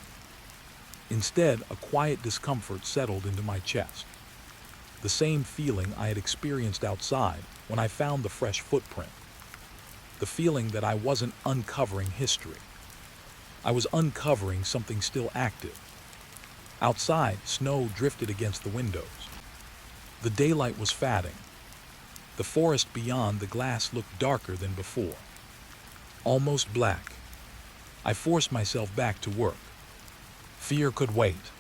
Instead, a quiet discomfort settled into my chest. The same feeling I had experienced outside when I found the fresh footprint. The feeling that I wasn't uncovering history. I was uncovering something still active. Outside, snow drifted against the windows. The daylight was fading. The forest beyond the glass looked darker than before. Almost black. I forced myself back to work. Fear could wait.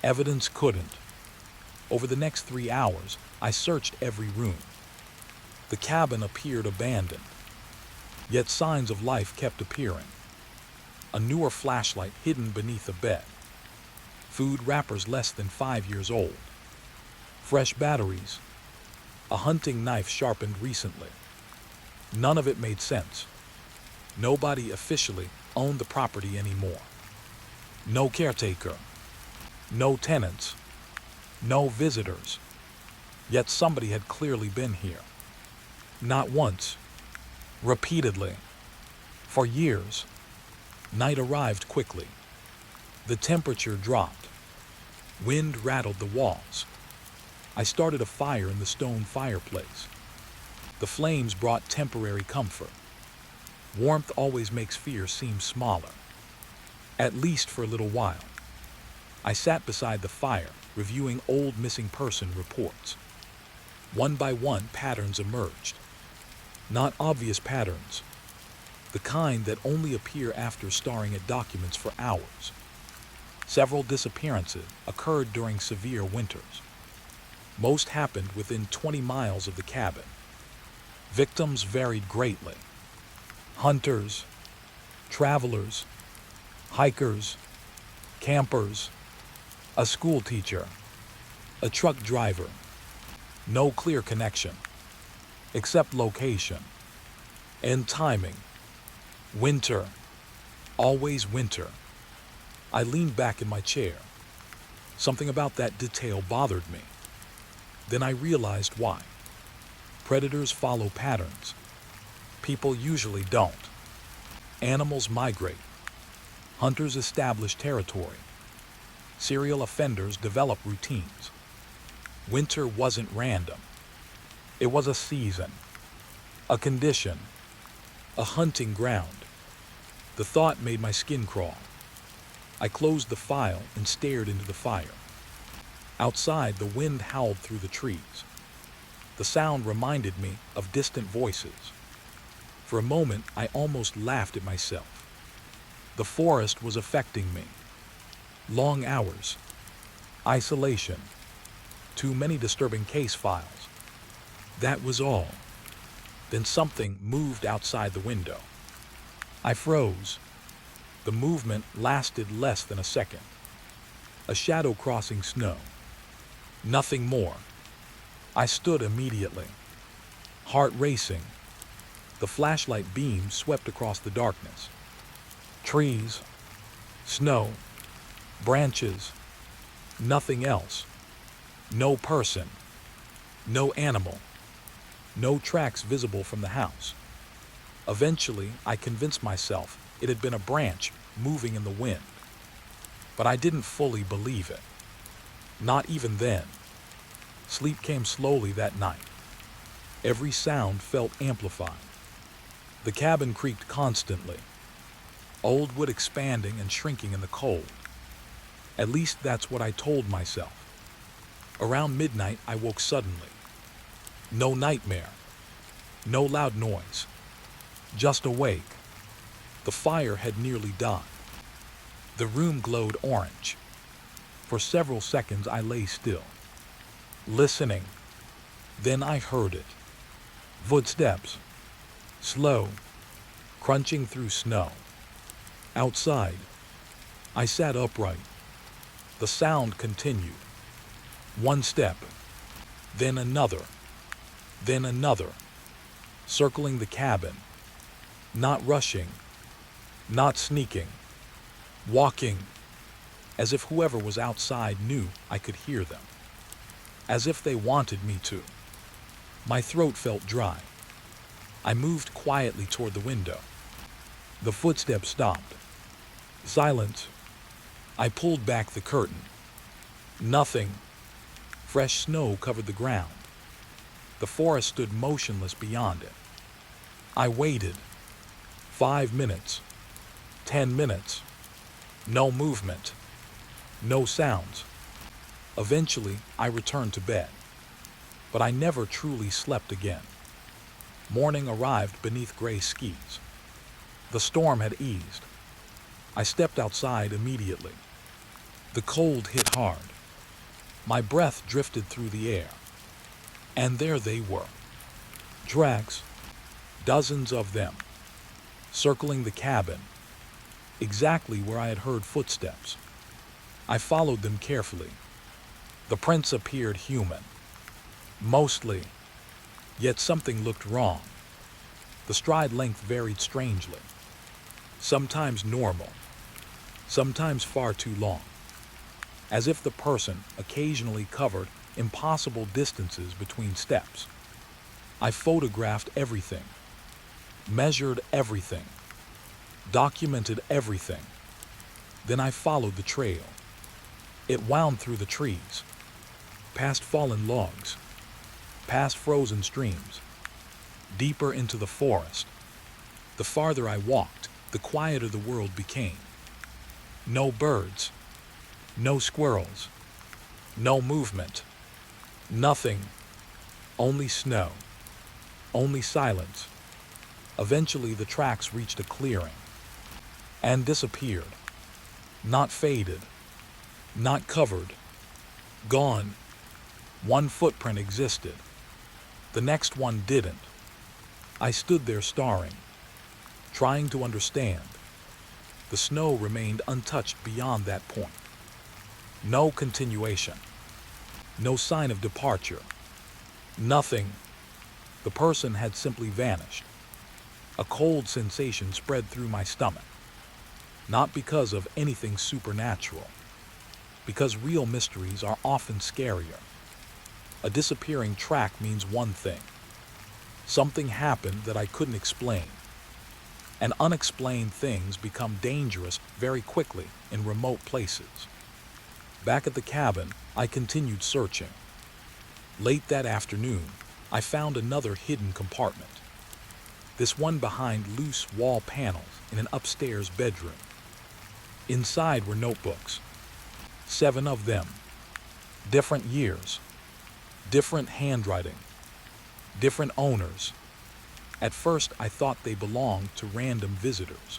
Evidence couldn't. Over the next 3 hours, I searched every room. The cabin appeared abandoned, yet signs of life kept appearing. A newer flashlight hidden beneath a bed. Food wrappers less than 5 years old. Fresh batteries. A hunting knife sharpened recently. None of it made sense. Nobody officially owned the property anymore. No caretaker. No tenants. No visitors. Yet somebody had clearly been here. Not once. Repeatedly. For years. Night arrived quickly. The temperature dropped. Wind rattled the walls. I started a fire in the stone fireplace. The flames brought temporary comfort. Warmth always makes fear seem smaller. At least for a little while. I sat beside the fire, reviewing old missing person reports. One by one, patterns emerged. Not obvious patterns. The kind that only appear after staring at documents for hours. Several disappearances occurred during severe winters. Most happened within 20 miles of the cabin. Victims varied greatly. Hunters, travelers, hikers, campers, a school teacher, a truck driver. No clear connection, except location and timing. Winter, always winter. I leaned back in my chair. Something about that detail bothered me. Then I realized why. Predators follow patterns. People usually don't. Animals migrate. Hunters establish territory. Serial offenders develop routines. Winter wasn't random. It was a season, a condition, a hunting ground. The thought made my skin crawl. I closed the file and stared into the fire. Outside, the wind howled through the trees. The sound reminded me of distant voices. For a moment, I almost laughed at myself. The forest was affecting me. Long hours. Isolation. Too many disturbing case files. That was all. Then something moved outside the window. I froze. The movement lasted less than a second. A shadow crossing snow. Nothing more. I stood immediately. Heart racing. The flashlight beam swept across the darkness. Trees. Snow. Branches. Nothing else. No person. No animal. No tracks visible from the house. Eventually, I convinced myself it had been a branch moving in the wind. But I didn't fully believe it. Not even then. Sleep came slowly that night. Every sound felt amplified. The cabin creaked constantly. Old wood expanding and shrinking in the cold. At least that's what I told myself. Around midnight, I woke suddenly. No nightmare. No loud noise. Just awake. The fire had nearly died. The room glowed orange. For several seconds, I lay still, listening. Then I heard it. Footsteps. Slow. Crunching through snow. Outside. I sat upright. The sound continued. One step. Then another. Then another. Circling the cabin. Not rushing. Not sneaking. Walking. As if whoever was outside knew I could hear them. As if they wanted me to. My throat felt dry. I moved quietly toward the window. The footsteps stopped. Silence. I pulled back the curtain. Nothing. Fresh snow covered the ground. The forest stood motionless beyond it. I waited. 5 minutes. 10 minutes. No movement. No sounds. Eventually, I returned to bed. But I never truly slept again. Morning arrived beneath gray skies. The storm had eased. I stepped outside immediately. The cold hit hard. My breath drifted through the air, and there they were. Tracks, dozens of them, circling the cabin, exactly where I had heard footsteps. I followed them carefully. The prints appeared human, mostly, yet something looked wrong. The stride length varied strangely, sometimes normal, sometimes far too long, as if the person occasionally covered impossible distances between steps. I photographed everything, measured everything, documented everything. Then I followed the trail. It wound through the trees, past fallen logs, past frozen streams, deeper into the forest. The farther I walked, the quieter the world became. No birds, no squirrels, no movement, nothing, only snow, only silence. Eventually the tracks reached a clearing and disappeared. Not faded, not covered, gone. One footprint existed. The next one didn't. I stood there staring, trying to understand. The snow remained untouched beyond that point. No continuation. No sign of departure. Nothing. The person had simply vanished. A cold sensation spread through my stomach. Not because of anything supernatural, because real mysteries are often scarier. A disappearing track means one thing. Something happened that I couldn't explain. And unexplained things become dangerous very quickly in remote places. Back at the cabin, I continued searching. Late that afternoon, I found another hidden compartment. This one behind loose wall panels in an upstairs bedroom. Inside were notebooks, 7 of them, different years, different handwriting, different owners. At first I thought they belonged to random visitors.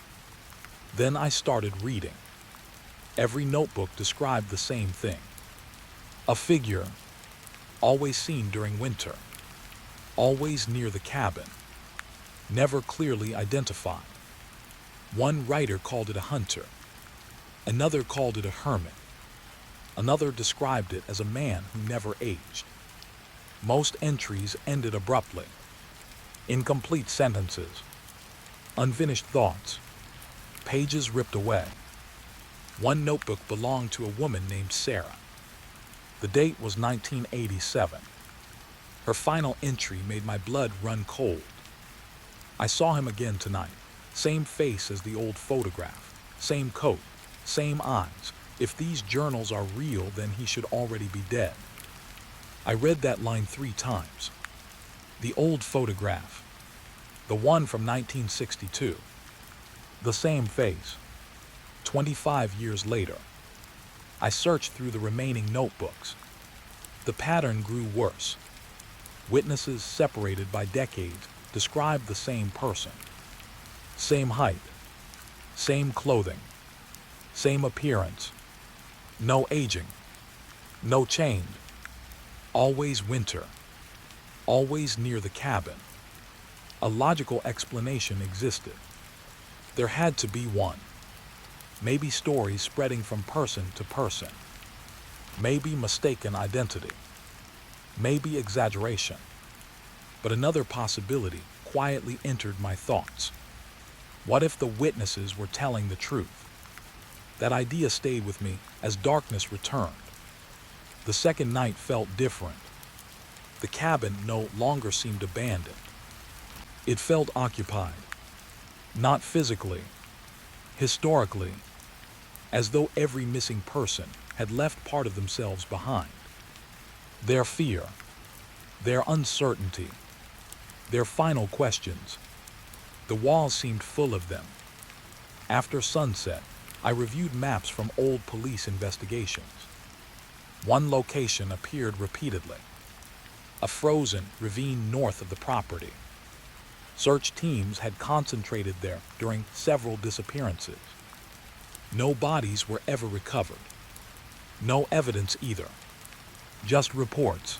Then I started reading. Every notebook described the same thing. A figure, always seen during winter, always near the cabin, never clearly identified. One writer called it a hunter. Another called it a hermit. Another described it as a man who never aged. Most entries ended abruptly. Incomplete sentences, unfinished thoughts, pages ripped away. One notebook belonged to a woman named Sarah. The date was 1987. Her final entry made my blood run cold. I saw him again tonight. Same face as the old photograph, same coat, same eyes. If these journals are real, then he should already be dead. I read that line 3 times. The old photograph, the one from 1962. The same face, 25 years later. I searched through the remaining notebooks. The pattern grew worse. Witnesses separated by decades described the same person. Same height, same clothing, same appearance. No aging, no change. Always winter, always near the cabin. A logical explanation existed. There had to be one. Maybe stories spreading from person to person. Maybe mistaken identity. Maybe exaggeration. But another possibility quietly entered my thoughts. What if the witnesses were telling the truth? That idea stayed with me as darkness returned. The second night felt different. The cabin no longer seemed abandoned. It felt occupied. Not physically, historically, as though every missing person had left part of themselves behind. Their fear, their uncertainty, their final questions. The walls seemed full of them. After sunset, I reviewed maps from old police investigations. One location appeared repeatedly. A frozen ravine north of the property. Search teams had concentrated there during several disappearances. No bodies were ever recovered. No evidence either. Just reports.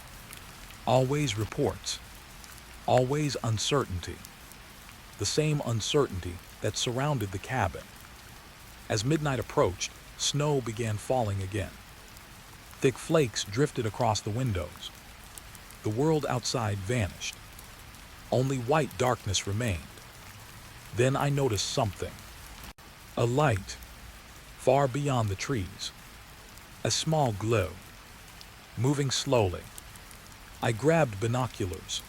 Always reports. Always uncertainty. The same uncertainty that surrounded the cabin. As midnight approached, snow began falling again. Thick flakes drifted across the windows. The world outside vanished. Only white darkness remained. Then I noticed something. A light, far beyond the trees. A small glow, moving slowly. I grabbed binoculars.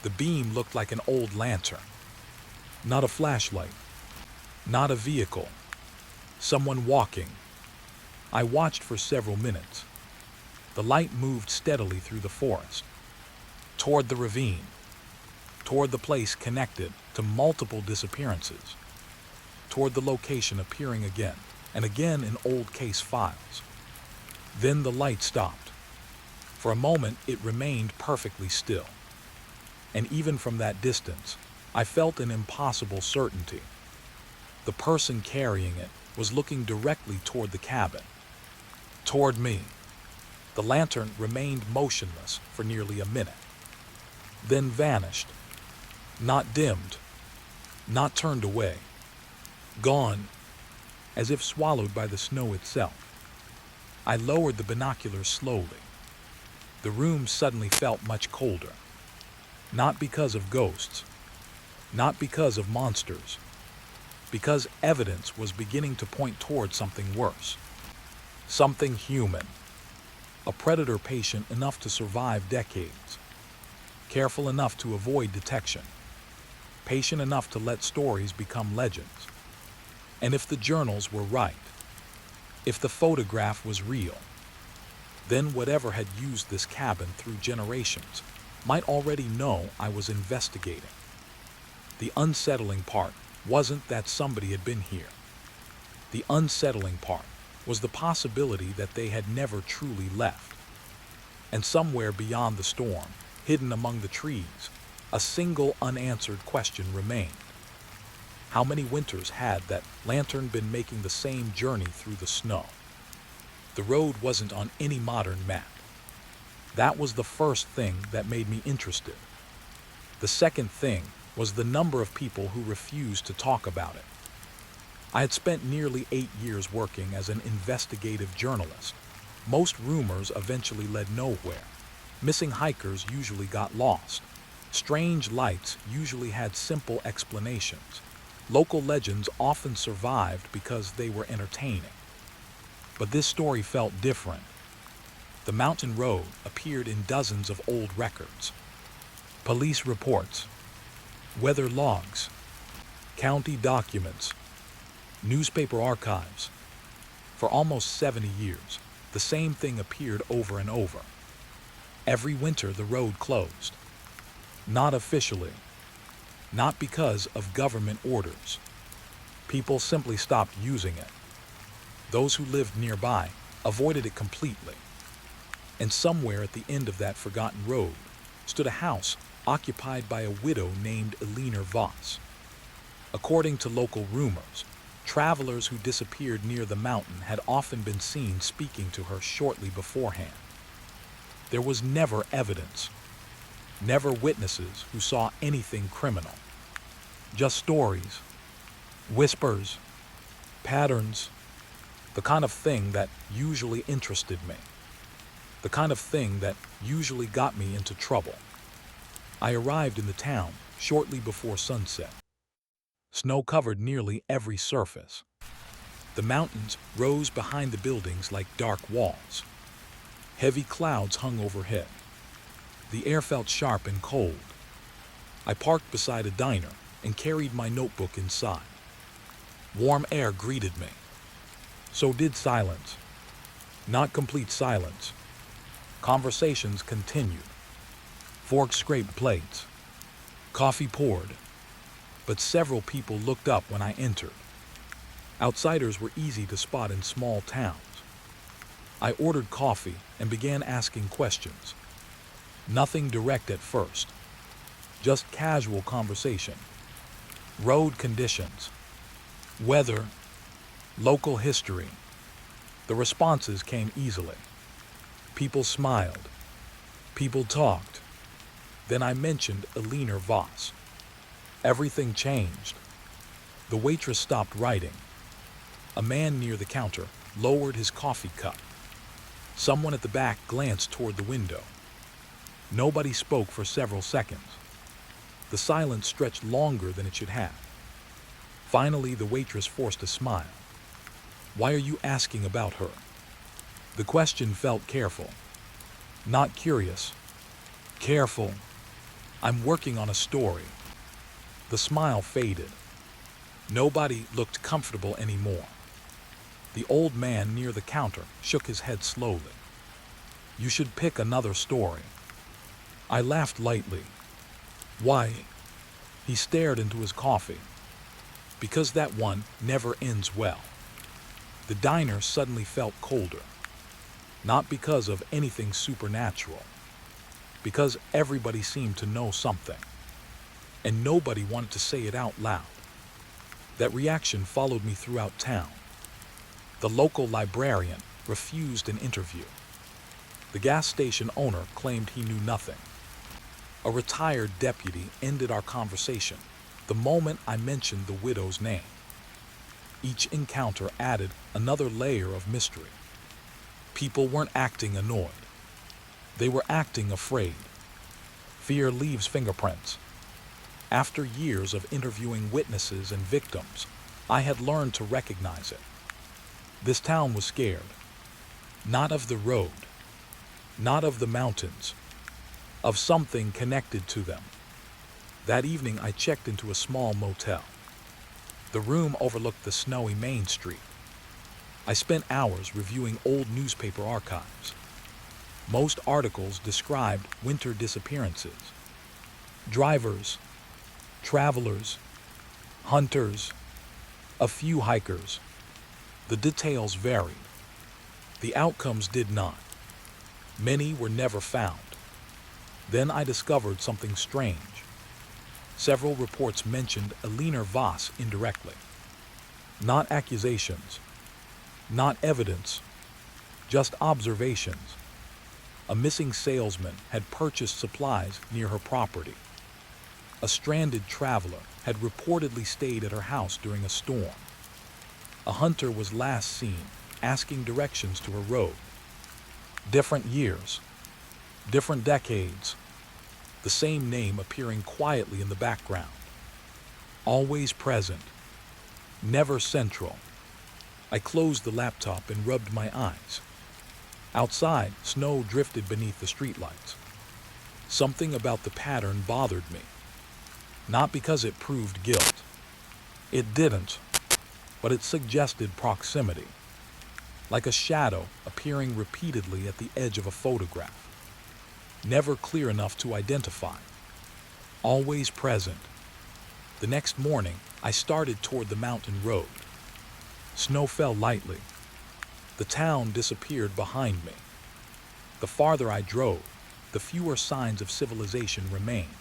The beam looked like an old lantern. Not a flashlight. Not a vehicle. Someone walking. I watched for several minutes. The light moved steadily through the forest, toward the ravine, toward the place connected to multiple disappearances, toward the location appearing again and again in old case files. Then the light stopped. For a moment, it remained perfectly still. And even from that distance, I felt an impossible certainty. The person carrying it was looking directly toward the cabin, toward me. The lantern remained motionless for nearly a minute, then vanished, not dimmed, not turned away, gone, as if swallowed by the snow itself. I lowered the binoculars slowly. The room suddenly felt much colder, not because of ghosts, not because of monsters, because evidence was beginning to point toward something worse, something human. A predator patient enough to survive decades, careful enough to avoid detection, patient enough to let stories become legends. And if the journals were right, if the photograph was real, then whatever had used this cabin through generations might already know I was investigating. The unsettling part wasn't that somebody had been here. The unsettling part was the possibility that they had never truly left. And somewhere beyond the storm, hidden among the trees, a single unanswered question remained. How many winters had that lantern been making the same journey through the snow? The road wasn't on any modern map. That was the first thing that made me interested. The second thing was the number of people who refused to talk about it. I had spent nearly 8 years working as an investigative journalist. Most rumors eventually led nowhere. Missing hikers usually got lost. Strange lights usually had simple explanations. Local legends often survived because they were entertaining. But this story felt different. The mountain road appeared in dozens of old records. Police reports, weather logs, county documents, newspaper archives. For almost 70 years, the same thing appeared over and over. Every winter the road closed. Not officially. Not because of government orders. People simply stopped using it. Those who lived nearby avoided it completely. And somewhere at the end of that forgotten road stood a house occupied by a widow named Eleanor Voss. According to local rumors, travelers who disappeared near the mountain had often been seen speaking to her shortly beforehand. There was never evidence, never witnesses who saw anything criminal. Just stories, whispers, patterns, the kind of thing that usually interested me, the kind of thing that usually got me into trouble. I arrived in the town shortly before sunset. Snow covered nearly every surface. The mountains rose behind the buildings like dark walls. Heavy clouds hung overhead. The air felt sharp and cold. I parked beside a diner and carried my notebook inside. Warm air greeted me. So did silence. Not complete silence. Conversations continued. Forks scraped plates. Coffee poured. But several people looked up when I entered. Outsiders were easy to spot in small towns. I ordered coffee and began asking questions. Nothing direct at first. Just casual conversation. Road conditions. Weather. Local history. The responses came easily. People smiled. People talked. Then I mentioned Alina Voss. Everything changed. The waitress stopped writing. A man near the counter lowered his coffee cup. Someone at the back glanced toward the window. Nobody spoke for several seconds. The silence stretched longer than it should have. Finally, the waitress forced a smile. "Why are you asking about her?" The question felt careful. Not curious. Careful. "I'm working on a story." The smile faded. Nobody looked comfortable anymore. The old man near the counter shook his head slowly. "You should pick another story." I laughed lightly. "Why?" He stared into his coffee. "Because that one never ends well." The diner suddenly felt colder. Not because of anything supernatural. Because everybody seemed to know something. And nobody wanted to say it out loud. That reaction followed me throughout town. The local librarian refused an interview. The gas station owner claimed he knew nothing. A retired deputy ended our conversation the moment I mentioned the widow's name. Each encounter added another layer of mystery. People weren't acting annoyed. They were acting afraid. Fear leaves fingerprints. After years of interviewing witnesses and victims, I had learned to recognize it. This town was scared. Not of the road. Not of the mountains. Of something connected to them. That evening I checked into a small motel. The room overlooked the snowy main street. I spent hours reviewing old newspaper archives. Most articles described winter disappearances. Drivers, travelers, hunters, a few hikers. The details varied. The outcomes did not. Many were never found. Then I discovered something strange. Several reports mentioned Alina Voss indirectly. Not accusations. Not evidence. Just observations. A missing salesman had purchased supplies near her property. A stranded traveler had reportedly stayed at her house during a storm. A hunter was last seen asking directions to her road. Different years. Different decades. The same name appearing quietly in the background. Always present. Never central. I closed the laptop and rubbed my eyes. Outside, snow drifted beneath the streetlights. Something about the pattern bothered me. Not because it proved guilt. It didn't. But it suggested proximity. Like a shadow appearing repeatedly at the edge of a photograph. Never clear enough to identify. Always present. The next morning, I started toward the mountain road. Snow fell lightly. The town disappeared behind me. The farther I drove, the fewer signs of civilization remained.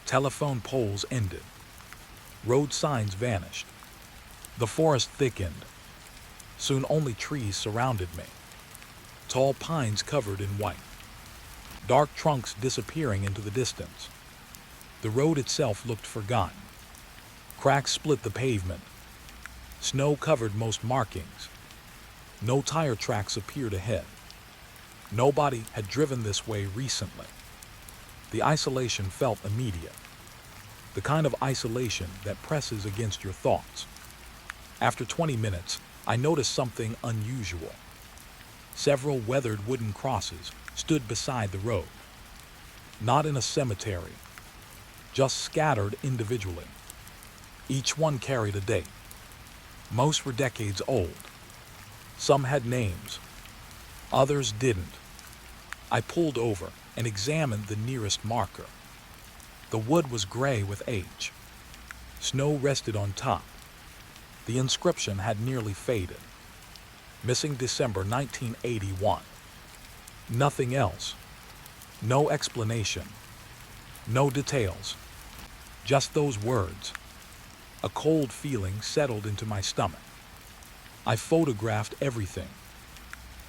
Telephone poles ended. Road signs vanished. The forest thickened. Soon only trees surrounded me. Tall pines covered in white. Dark trunks disappearing into the distance. The road itself looked forgotten. Cracks split the pavement. Snow covered most markings. No tire tracks appeared ahead. Nobody had driven this way recently. The isolation felt immediate. The kind of isolation that presses against your thoughts. After 20 minutes, I noticed something unusual. Several weathered wooden crosses stood beside the road. Not in a cemetery. Just scattered individually. Each one carried a date. Most were decades old. Some had names. Others didn't. I pulled over and examined the nearest marker. The wood was gray with age. Snow rested on top. The inscription had nearly faded. Missing December 1981. Nothing else. No explanation. No details. Just those words. A cold feeling settled into my stomach. I photographed everything.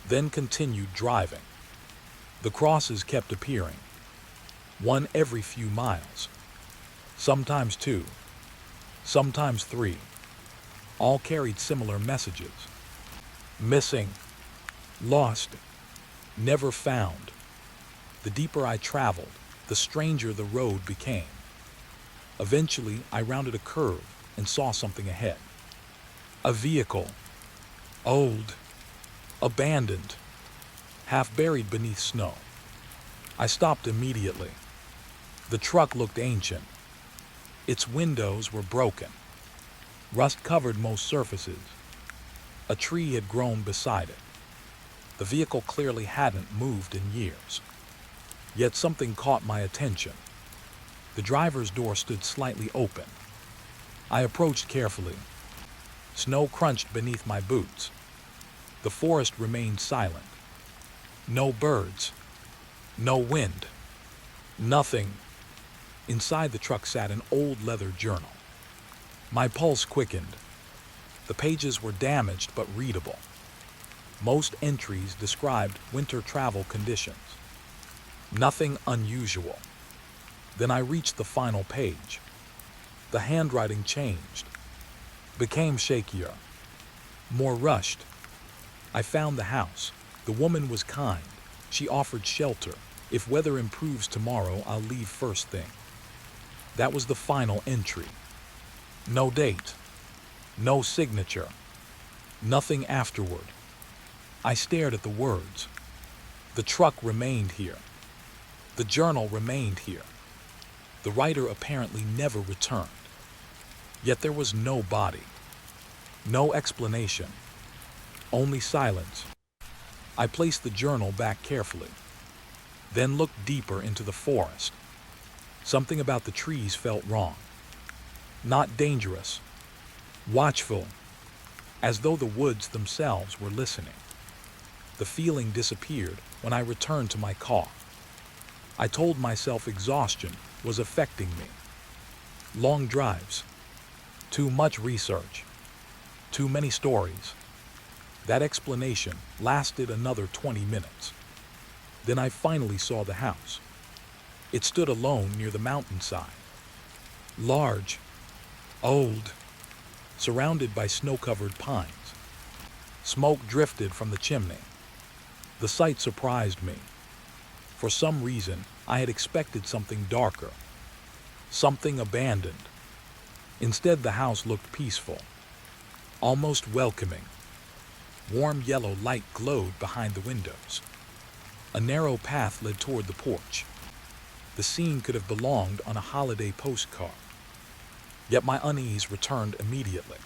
Then continued driving. The crosses kept appearing, one every few miles, sometimes two, sometimes three. All carried similar messages: missing, lost, never found. The deeper I traveled, the stranger the road became. Eventually, I rounded a curve and saw something ahead. A vehicle, old, abandoned, half buried beneath snow. I stopped immediately. The truck looked ancient. Its windows were broken. Rust covered most surfaces. A tree had grown beside it. The vehicle clearly hadn't moved in years. Yet something caught my attention. The driver's door stood slightly open. I approached carefully. Snow crunched beneath my boots. The forest remained silent. No birds. No wind. Nothing. Inside the truck sat an old leather journal. My pulse quickened. The pages were damaged but readable. Most entries described winter travel conditions. Nothing unusual. Then I reached the final page. The handwriting changed, became shakier, more rushed. I found the house. The woman was kind. She offered shelter. If weather improves tomorrow, I'll leave first thing. That was the final entry. No date. No signature. Nothing afterward. I stared at the words. The truck remained here. The journal remained here. The writer apparently never returned. Yet there was no body. No explanation. Only silence. I placed the journal back carefully, then looked deeper into the forest. Something about the trees felt wrong. Not dangerous. Watchful. As though the woods themselves were listening. The feeling disappeared when I returned to my car. I told myself exhaustion was affecting me. Long drives. Too much research. Too many stories. That explanation lasted another 20 minutes. Then I finally saw the house. It stood alone near the mountainside. Large, old, surrounded by snow-covered pines. Smoke drifted from the chimney. The sight surprised me. For some reason, I had expected something darker, something abandoned. Instead, the house looked peaceful, almost welcoming. Warm yellow light glowed behind the windows. A narrow path led toward the porch. The scene could have belonged on a holiday postcard. Yet my unease returned immediately.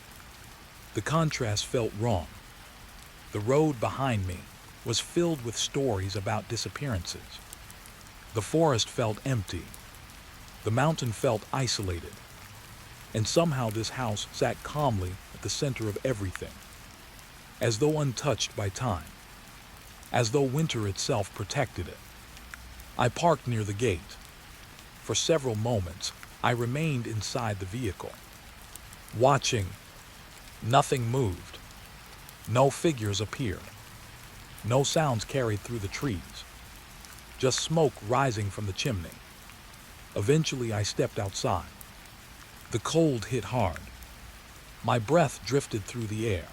The contrast felt wrong. The road behind me was filled with stories about disappearances. The forest felt empty. The mountain felt isolated. And somehow this house sat calmly at the center of everything, as though untouched by time, as though winter itself protected it. I parked near the gate. For several moments, I remained inside the vehicle, watching. Nothing moved. No figures appeared. No sounds carried through the trees. Just smoke rising from the chimney. Eventually, I stepped outside. The cold hit hard. My breath drifted through the air.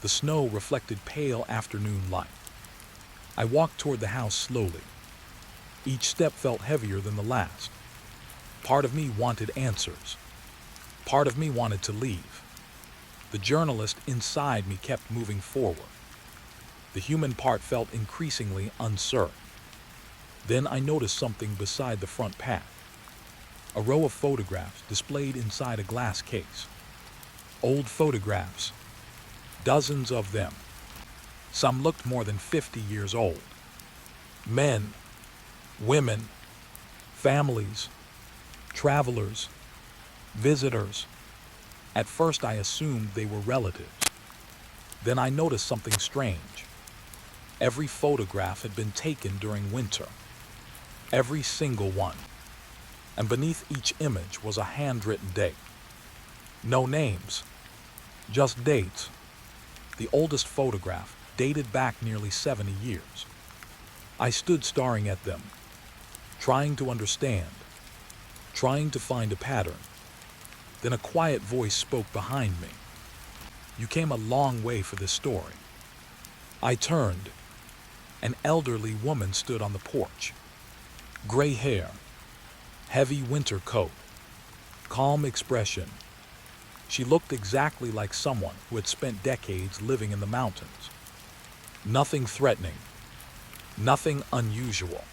The snow reflected pale afternoon light. I walked toward the house slowly. Each step felt heavier than the last. Part of me wanted answers. Part of me wanted to leave. The journalist inside me kept moving forward. The human part felt increasingly uncertain. Then I noticed something beside the front path. A row of photographs displayed inside a glass case. Old photographs. Dozens of them. Some looked more than 50 years old. Men, women, families, travelers, visitors. At first I assumed they were relatives. Then I noticed something strange. Every photograph had been taken during winter. Every single one. And beneath each image was a handwritten date. No names, just dates. The oldest photograph dated back nearly 70 years. I stood staring at them, trying to understand, trying to find a pattern. Then a quiet voice spoke behind me. "You came a long way for this story." I turned. An elderly woman stood on the porch. Gray hair, heavy winter coat, calm expression. She looked exactly like someone who had spent decades living in the mountains. Nothing threatening, nothing unusual.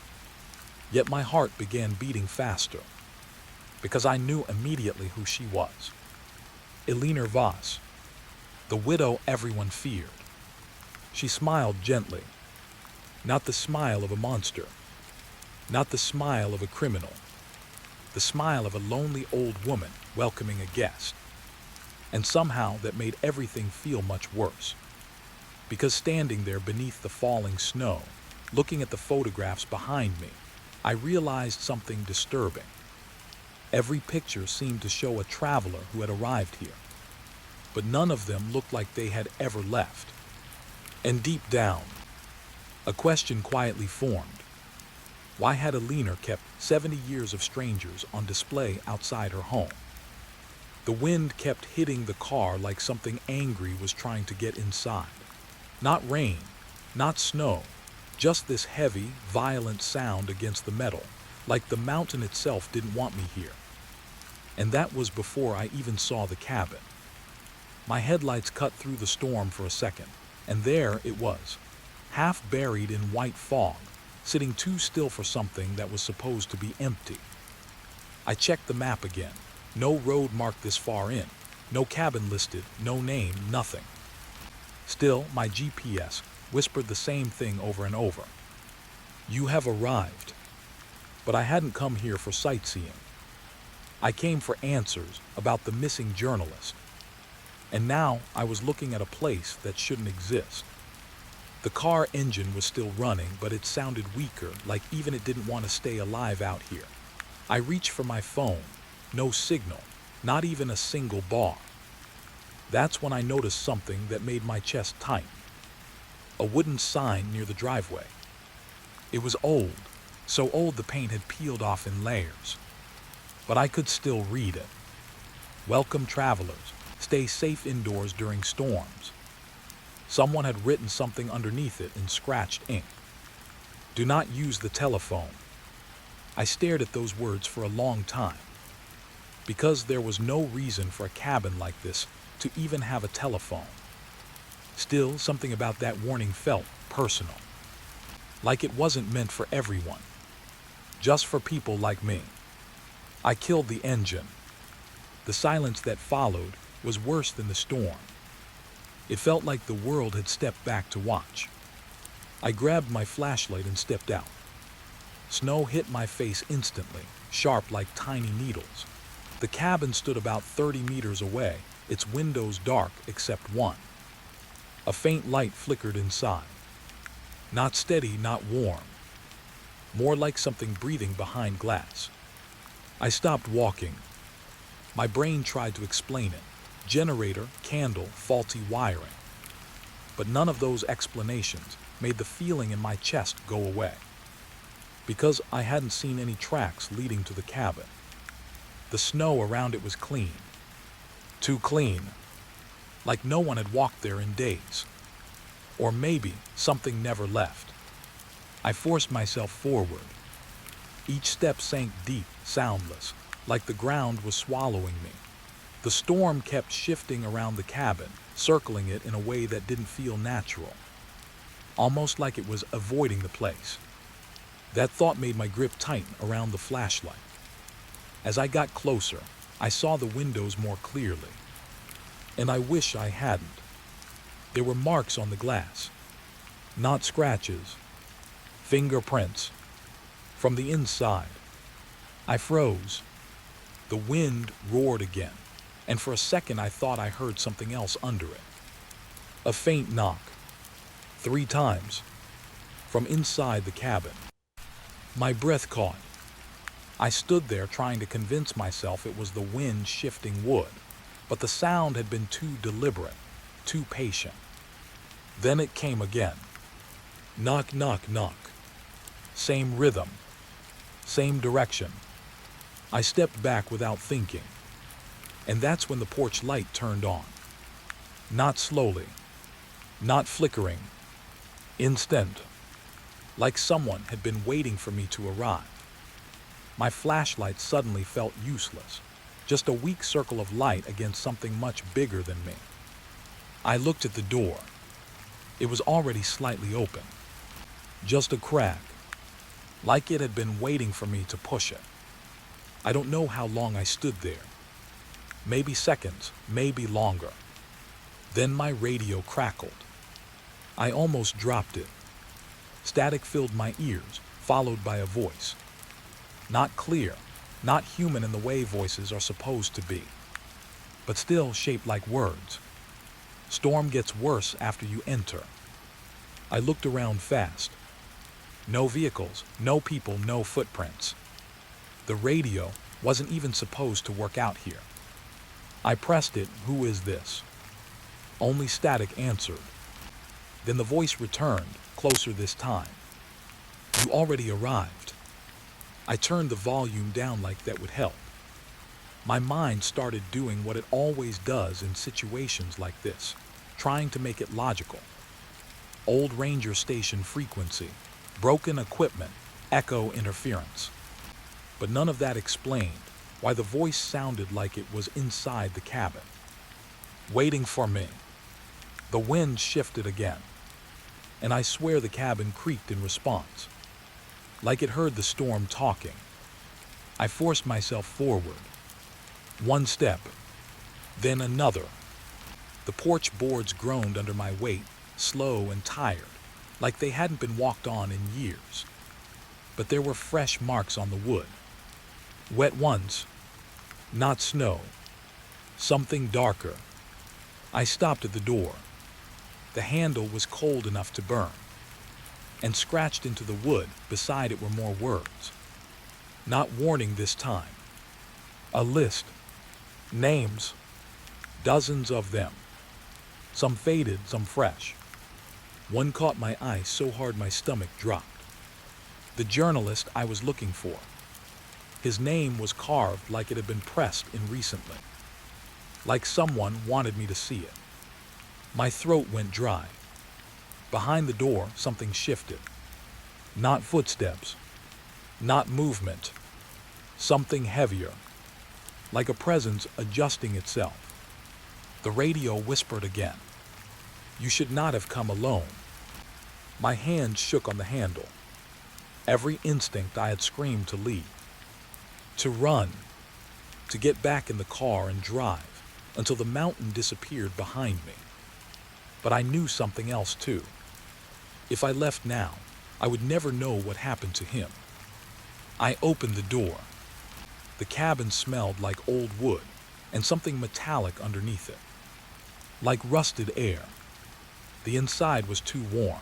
Yet my heart began beating faster, because I knew immediately who she was. Eleanor Voss, the widow everyone feared. She smiled gently, not the smile of a monster, not the smile of a criminal, the smile of a lonely old woman welcoming a guest. And somehow that made everything feel much worse, because standing there beneath the falling snow, looking at the photographs behind me, I realized something disturbing. Every picture seemed to show a traveler who had arrived here, but none of them looked like they had ever left. And deep down, a question quietly formed. Why had Eleanor kept 70 years of strangers on display outside her home? The wind kept hitting the car like something angry was trying to get inside. Not rain, not snow, just this heavy, violent sound against the metal, like the mountain itself didn't want me here. And that was before I even saw the cabin. My headlights cut through the storm for a second, and there it was, half buried in white fog, sitting too still for something that was supposed to be empty. I checked the map again. No road marked this far in, no cabin listed, no name, nothing. Still, my GPS whispered the same thing over and over. "You have arrived." But I hadn't come here for sightseeing. I came for answers about the missing journalist. And now I was looking at a place that shouldn't exist. The car engine was still running, but it sounded weaker, like even it didn't want to stay alive out here. I reached for my phone. No signal, not even a single bar. That's when I noticed something that made my chest tighten. A wooden sign near the driveway. It was old, so old the paint had peeled off in layers. But I could still read it. "Welcome travelers, stay safe indoors during storms." Someone had written something underneath it in scratched ink. "Do not use the telephone." I stared at those words for a long time, because there was no reason for a cabin like this to even have a telephone. Still, something about that warning felt personal, like it wasn't meant for everyone, just for people like me. I killed the engine. The silence that followed was worse than the storm. It felt like the world had stepped back to watch. I grabbed my flashlight and stepped out. Snow hit my face instantly, sharp like tiny needles. The cabin stood about 30 meters away, its windows dark except one. A faint light flickered inside. Not steady, not warm. More like something breathing behind glass. I stopped walking. My brain tried to explain it. Generator, candle, faulty wiring. But none of those explanations made the feeling in my chest go away. Because I hadn't seen any tracks leading to the cabin. The snow around it was clean. Too clean. Like no one had walked there in days. Or maybe something never left. I forced myself forward. Each step sank deep, soundless, like the ground was swallowing me. The storm kept shifting around the cabin, circling it in a way that didn't feel natural. Almost like it was avoiding the place. That thought made my grip tighten around the flashlight. As I got closer, I saw the windows more clearly. And I wish I hadn't. There were marks on the glass. Not scratches. Fingerprints. From the inside. I froze. The wind roared again, and for a second I thought I heard something else under it. A faint knock. 3 times. From inside the cabin. My breath caught. I stood there trying to convince myself it was the wind shifting wood, but the sound had been too deliberate, too patient. Then it came again. Knock, knock, knock. same rhythm, same direction. I stepped back without thinking, and that's when the porch light turned on. Not slowly, not flickering, instant, like someone had been waiting for me to arrive. My flashlight suddenly felt useless, just a weak circle of light against something much bigger than me. I looked at the door. It was already slightly open, just a crack, like it had been waiting for me to push it. I don't know how long I stood there. Maybe seconds, maybe longer. Then my radio crackled. I almost dropped it. Static filled my ears, followed by a voice. Not clear, not human in the way voices are supposed to be, but still shaped like words. Storm gets worse after you enter. I looked around fast. No vehicles, no people, no footprints. The radio wasn't even supposed to work out here. I pressed it. Who is this? Only static answered. Then the voice returned, closer this time. You already arrived. I turned the volume down like that would help. My mind started doing what it always does in situations like this, trying to make it logical. Old ranger station frequency, broken equipment, echo interference. But none of that explained why the voice sounded like it was inside the cabin, waiting for me. The wind shifted again, and I swear the cabin creaked in response, like it heard the storm talking. I forced myself forward. One step, then another. The porch boards groaned under my weight, slow and tired, like they hadn't been walked on in years. But there were fresh marks on the wood. Wet ones, not snow, something darker. I stopped at the door. The handle was cold enough to burn, and scratched into the wood beside it were more words. Not warning this time. A list. Names. Dozens of them. Some faded, some fresh. One caught my eye so hard my stomach dropped. The journalist I was looking for. His name was carved like it had been pressed in recently. Like someone wanted me to see it. My throat went dry. Behind the door, something shifted. Not footsteps. Not movement. Something heavier. Like a presence adjusting itself. The radio whispered again. You should not have come alone. My hand shook on the handle. Every instinct I had screamed to leave. To run. To get back in the car and drive until the mountain disappeared behind me. But I knew something else too. If I left now, I would never know what happened to him. I opened the door. The cabin smelled like old wood and something metallic underneath it. Like rusted air. The inside was too warm.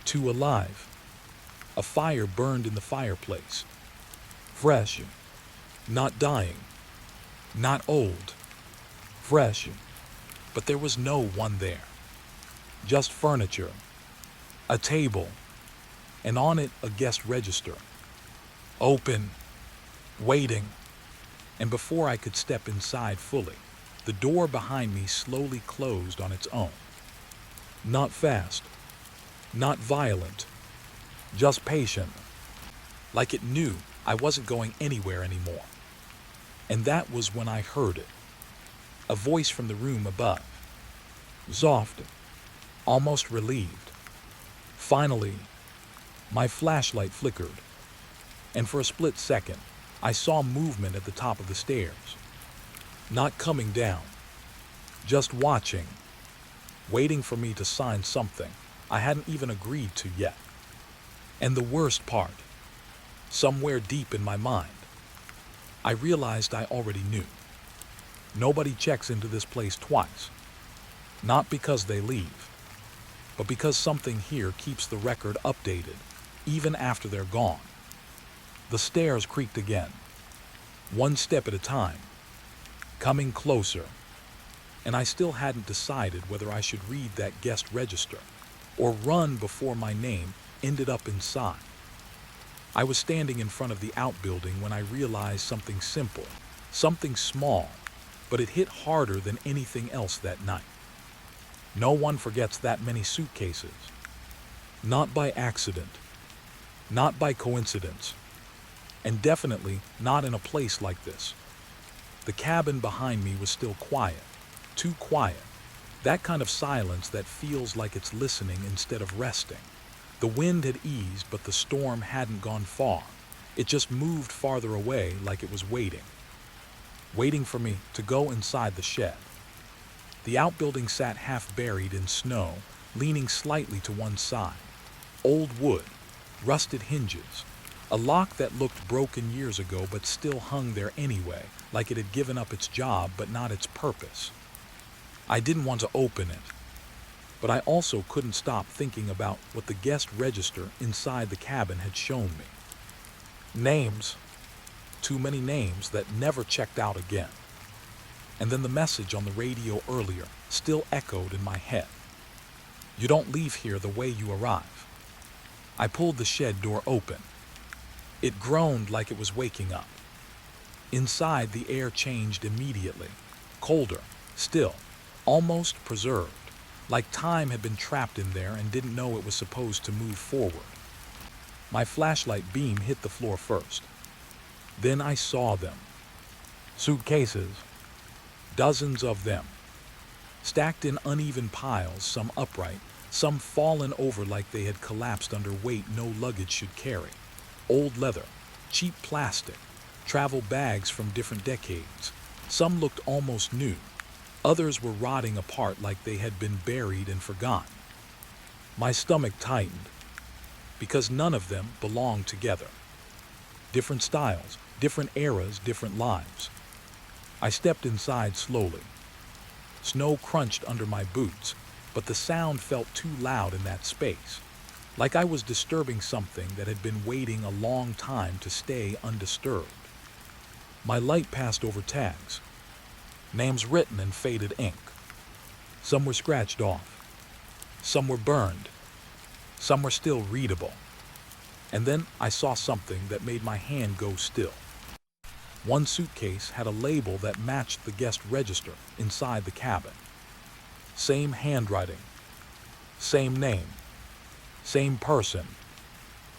Too alive. A fire burned in the fireplace. Fresh. Not dying. Not old. Fresh. But there was no one there. Just furniture. A table. And on it a guest register. Open. Waiting. And before I could step inside fully, the door behind me slowly closed on its own. Not fast. Not violent. Just patient. Like it knew I wasn't going anywhere anymore. And that was when I heard it. A voice from the room above. Soft. Almost relieved. Finally, my flashlight flickered. And for a split second, I saw movement at the top of the stairs. Not coming down. Just watching. Waiting for me to sign something I hadn't even agreed to yet. And the worst part, somewhere deep in my mind, I realized I already knew. Nobody checks into this place twice. Not because they leave, but because something here keeps the record updated, even after they're gone. The stairs creaked again, one step at a time, coming closer, and I still hadn't decided whether I should read that guest register or run before my name ended up inside. I was standing in front of the outbuilding when I realized something simple, something small, but it hit harder than anything else that night. No one forgets that many suitcases. Not by accident, not by coincidence, and definitely not in a place like this. The cabin behind me was still quiet, too quiet. That kind of silence that feels like it's listening instead of resting. The wind had eased, but the storm hadn't gone far. It just moved farther away like it was waiting for me to go inside the shed. The outbuilding sat half buried in snow, leaning slightly to one side. Old wood, rusted hinges, a lock that looked broken years ago but still hung there anyway, like it had given up its job but not its purpose. I didn't want to open it, but I also couldn't stop thinking about what the guest register inside the cabin had shown me. Names, too many names that never checked out again. And then the message on the radio earlier still echoed in my head. You don't leave here the way you arrive. I pulled the shed door open. It groaned like it was waking up. Inside, the air changed immediately, colder, still, almost preserved, like time had been trapped in there and didn't know it was supposed to move forward. My flashlight beam hit the floor first. Then I saw them. Suitcases, dozens of them, stacked in uneven piles, some upright, some fallen over like they had collapsed under weight no luggage should carry. Old leather, cheap plastic, travel bags from different decades. Some looked almost new. Others were rotting apart like they had been buried and forgotten. My stomach tightened, because none of them belonged together. Different styles, different eras, different lives. I stepped inside slowly. Snow crunched under my boots, but the sound felt too loud in that space, like I was disturbing something that had been waiting a long time to stay undisturbed. My light passed over tags, names written in faded ink. Some were scratched off, some were burned, some were still readable. And then I saw something that made my hand go still. One suitcase had a label that matched the guest register inside the cabin. Same handwriting, same name, same person.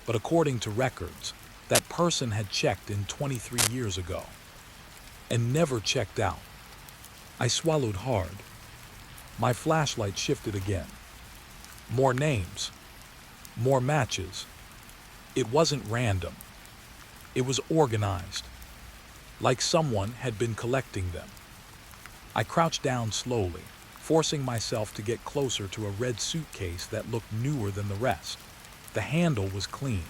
But according to records, that person had checked in 23 years ago and never checked out. I swallowed hard. My flashlight shifted again. More names, more matches. It wasn't random. It was organized, like someone had been collecting them. I crouched down slowly, forcing myself to get closer to a red suitcase that looked newer than the rest. The handle was clean,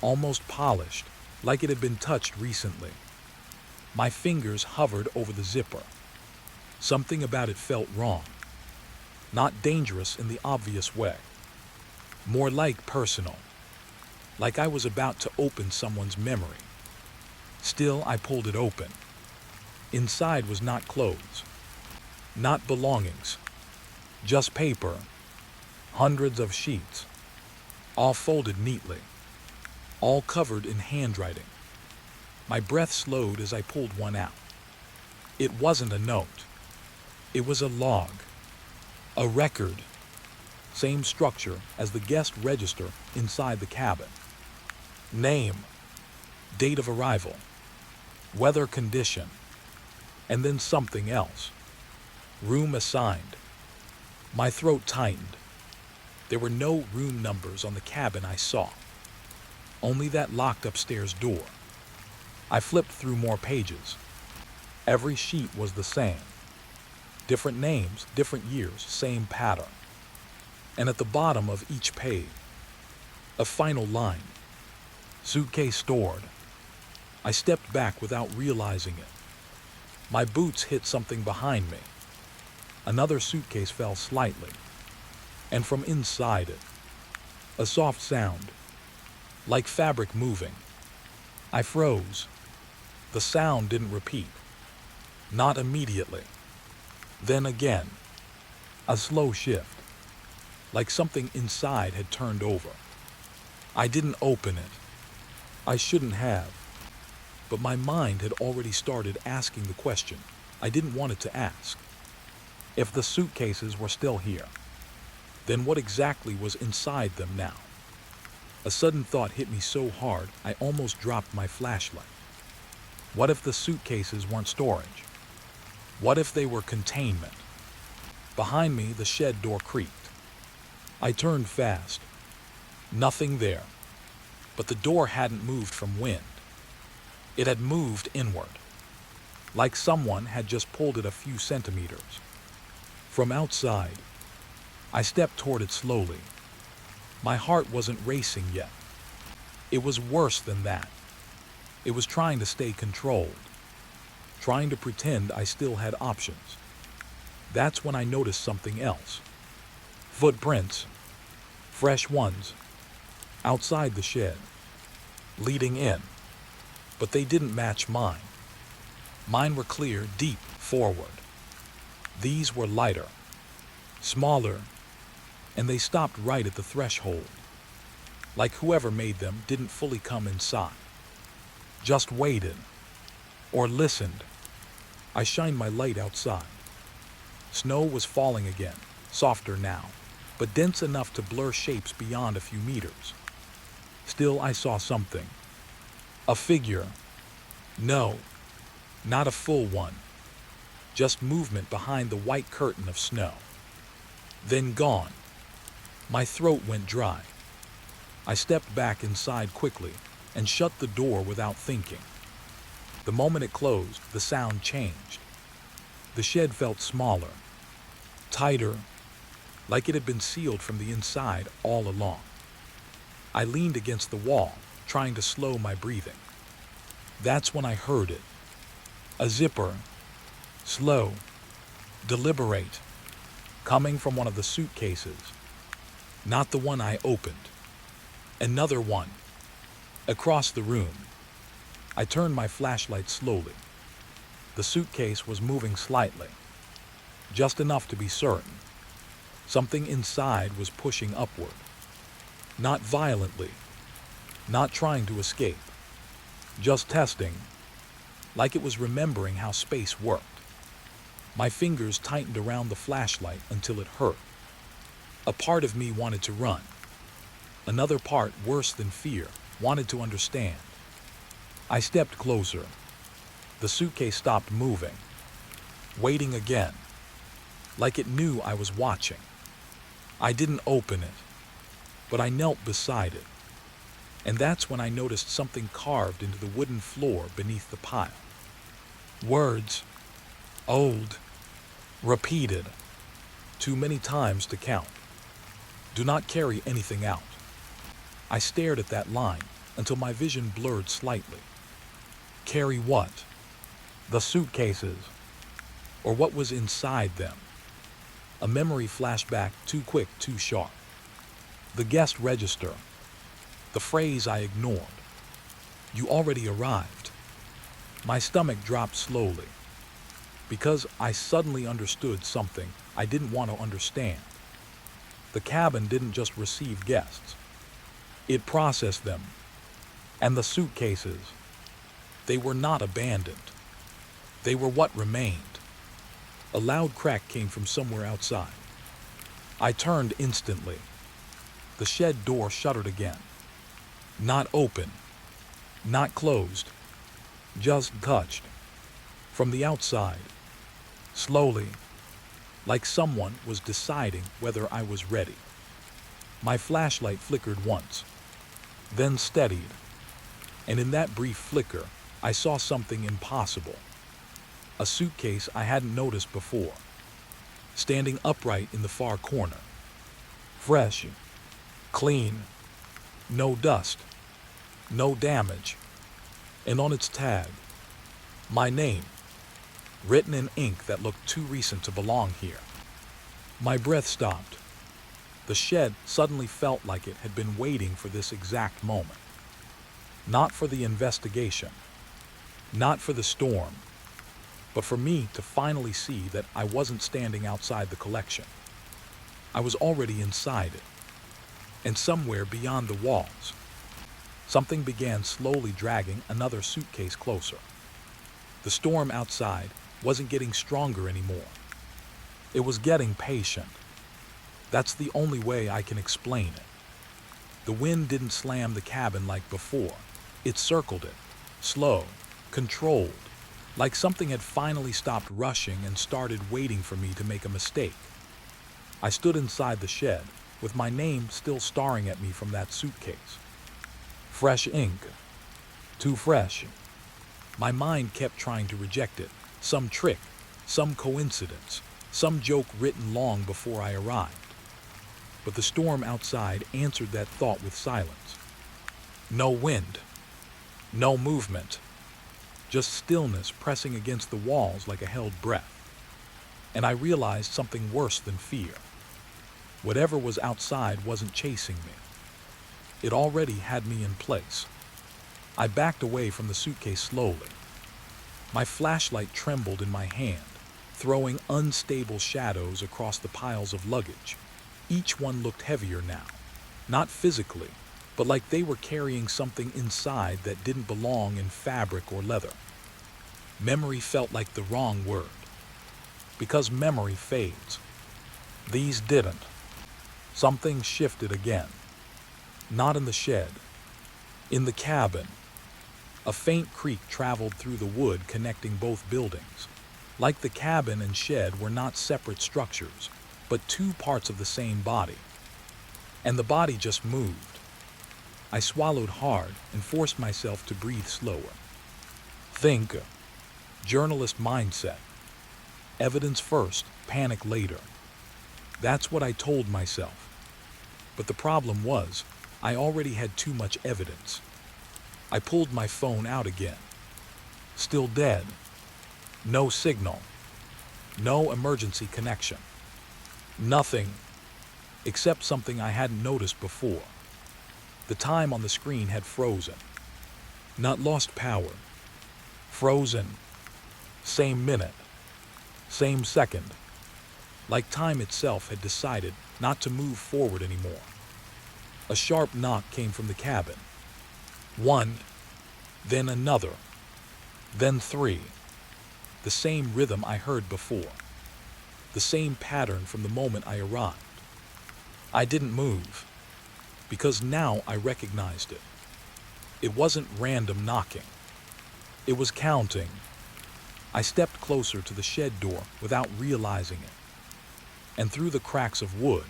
almost polished, like it had been touched recently. My fingers hovered over the zipper. Something about it felt wrong. Not dangerous in the obvious way. More like personal. Like I was about to open someone's memory. Still, I pulled it open. Inside was not clothes, not belongings, just paper, hundreds of sheets, all folded neatly, all covered in handwriting. My breath slowed as I pulled one out. It wasn't a note. It was a log, a record, same structure as the guest register inside the cabin. Name, date of arrival, weather condition, and then something else. Room assigned. My throat tightened. There were no room numbers on the cabin I saw. Only that locked upstairs door. I flipped through more pages. Every sheet was the same. Different names, different years, same pattern. And at the bottom of each page, a final line. Suitcase stored. I stepped back without realizing it. My boots hit something behind me. Another suitcase fell slightly, and from inside it, a soft sound, like fabric moving. I froze. The sound didn't repeat. Not immediately. Then again, a slow shift, like something inside had turned over. I didn't open it. I shouldn't have, but my mind had already started asking the question I didn't want it to ask. If the suitcases were still here, then what exactly was inside them now? A sudden thought hit me so hard I almost dropped my flashlight. What if the suitcases weren't storage? What if they were containment? Behind me, the shed door creaked. I turned fast. Nothing there. But the door hadn't moved from wind. It had moved inward, like someone had just pulled it a few centimeters. From outside, I stepped toward it slowly. My heart wasn't racing yet. It was worse than that. It was trying to stay controlled, trying to pretend I still had options. That's when I noticed something else. Footprints, fresh ones, outside the shed, leading in. But they didn't match mine. Mine were clear, deep, forward. These were lighter, smaller, and they stopped right at the threshold. Like whoever made them didn't fully come inside. Just waited, or listened. I shined my light outside. Snow was falling again, softer now, but dense enough to blur shapes beyond a few meters. Still, I saw something. A figure. No, not a full one. Just movement behind the white curtain of snow. Then gone. My throat went dry. I stepped back inside quickly and shut the door without thinking. The moment it closed, the sound changed. The shed felt smaller, tighter, like it had been sealed from the inside all along. I leaned against the wall, trying to slow my breathing. That's when I heard it. A zipper, slow, deliberate, coming from one of the suitcases. Not the one I opened. Another one. Across the room. I turned my flashlight slowly. The suitcase was moving slightly, just enough to be certain. Something inside was pushing upward. Not violently, not trying to escape, just testing, like it was remembering how space worked. My fingers tightened around the flashlight until it hurt. A part of me wanted to run. Another part, worse than fear, wanted to understand. I stepped closer. The suitcase stopped moving, waiting again, like it knew I was watching. I didn't open it, but I knelt beside it. And that's when I noticed something carved into the wooden floor beneath the pile. Words, old, repeated, too many times to count. Do not carry anything out. I stared at that line until my vision blurred slightly. Carry what? The suitcases, or what was inside them? A memory flashed back, too quick, too sharp. The guest register, the phrase I ignored. You already arrived. My stomach dropped slowly, because I suddenly understood something I didn't want to understand. The cabin didn't just receive guests. It processed them. And the suitcases, they were not abandoned. They were what remained. A loud crack came from somewhere outside. I turned instantly. The shed door shuttered again. Not open, not closed, just touched. From the outside, slowly, like someone was deciding whether I was ready. My flashlight flickered once, then steadied, and in that brief flicker, I saw something impossible. A suitcase I hadn't noticed before, standing upright in the far corner. Fresh, clean, no dust, no damage, and on its tag, my name, written in ink that looked too recent to belong here. My breath stopped. The shed suddenly felt like it had been waiting for this exact moment. Not for the investigation, not for the storm, but for me to finally see that I wasn't standing outside the collection. I was already inside it, and somewhere beyond the walls, something began slowly dragging another suitcase closer. The storm outside wasn't getting stronger anymore. It was getting patient. That's the only way I can explain it. The wind didn't slam the cabin like before. It circled it, slow, controlled, like something had finally stopped rushing and started waiting for me to make a mistake. I stood inside the shed, with my name still staring at me from that suitcase. Fresh ink. Too fresh. My mind kept trying to reject it. Some trick, some coincidence, some joke written long before I arrived. But the storm outside answered that thought with silence. No wind. No movement. Just stillness pressing against the walls like a held breath. And I realized something worse than fear. Whatever was outside wasn't chasing me. It already had me in place. I backed away from the suitcase slowly. My flashlight trembled in my hand, throwing unstable shadows across the piles of luggage. Each one looked heavier now, not physically, but like they were carrying something inside that didn't belong in fabric or leather. Memory felt like the wrong word, because memory fades. These didn't. Something shifted again. Not in the shed. In the cabin. A faint creak traveled through the wood connecting both buildings. Like the cabin and shed were not separate structures, but two parts of the same body. And the body just moved. I swallowed hard and forced myself to breathe slower. Think. Journalist mindset. Evidence first, panic later. That's what I told myself. But the problem was, I already had too much evidence. I pulled my phone out again. Still dead. No signal. No emergency connection. Nothing, except something I hadn't noticed before. The time on the screen had frozen. Not lost power. Frozen. Same minute. Same second. Like time itself had decided not to move forward anymore. A sharp knock came from the cabin. One, then another, then three. The same rhythm I heard before. The same pattern from the moment I arrived. I didn't move, because now I recognized it. It wasn't random knocking. It was counting. I stepped closer to the shed door without realizing it. And through the cracks of wood,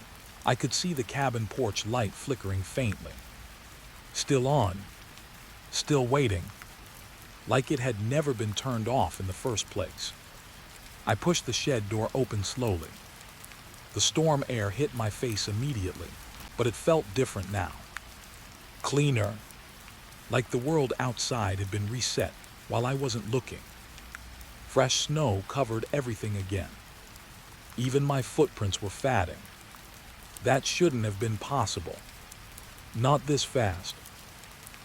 I could see the cabin porch light flickering faintly. Still on. Still waiting. Like it had never been turned off in the first place. I pushed the shed door open slowly. The storm air hit my face immediately, but it felt different now. Cleaner. Like the world outside had been reset while I wasn't looking. Fresh snow covered everything again. Even my footprints were fading. That shouldn't have been possible. Not this fast.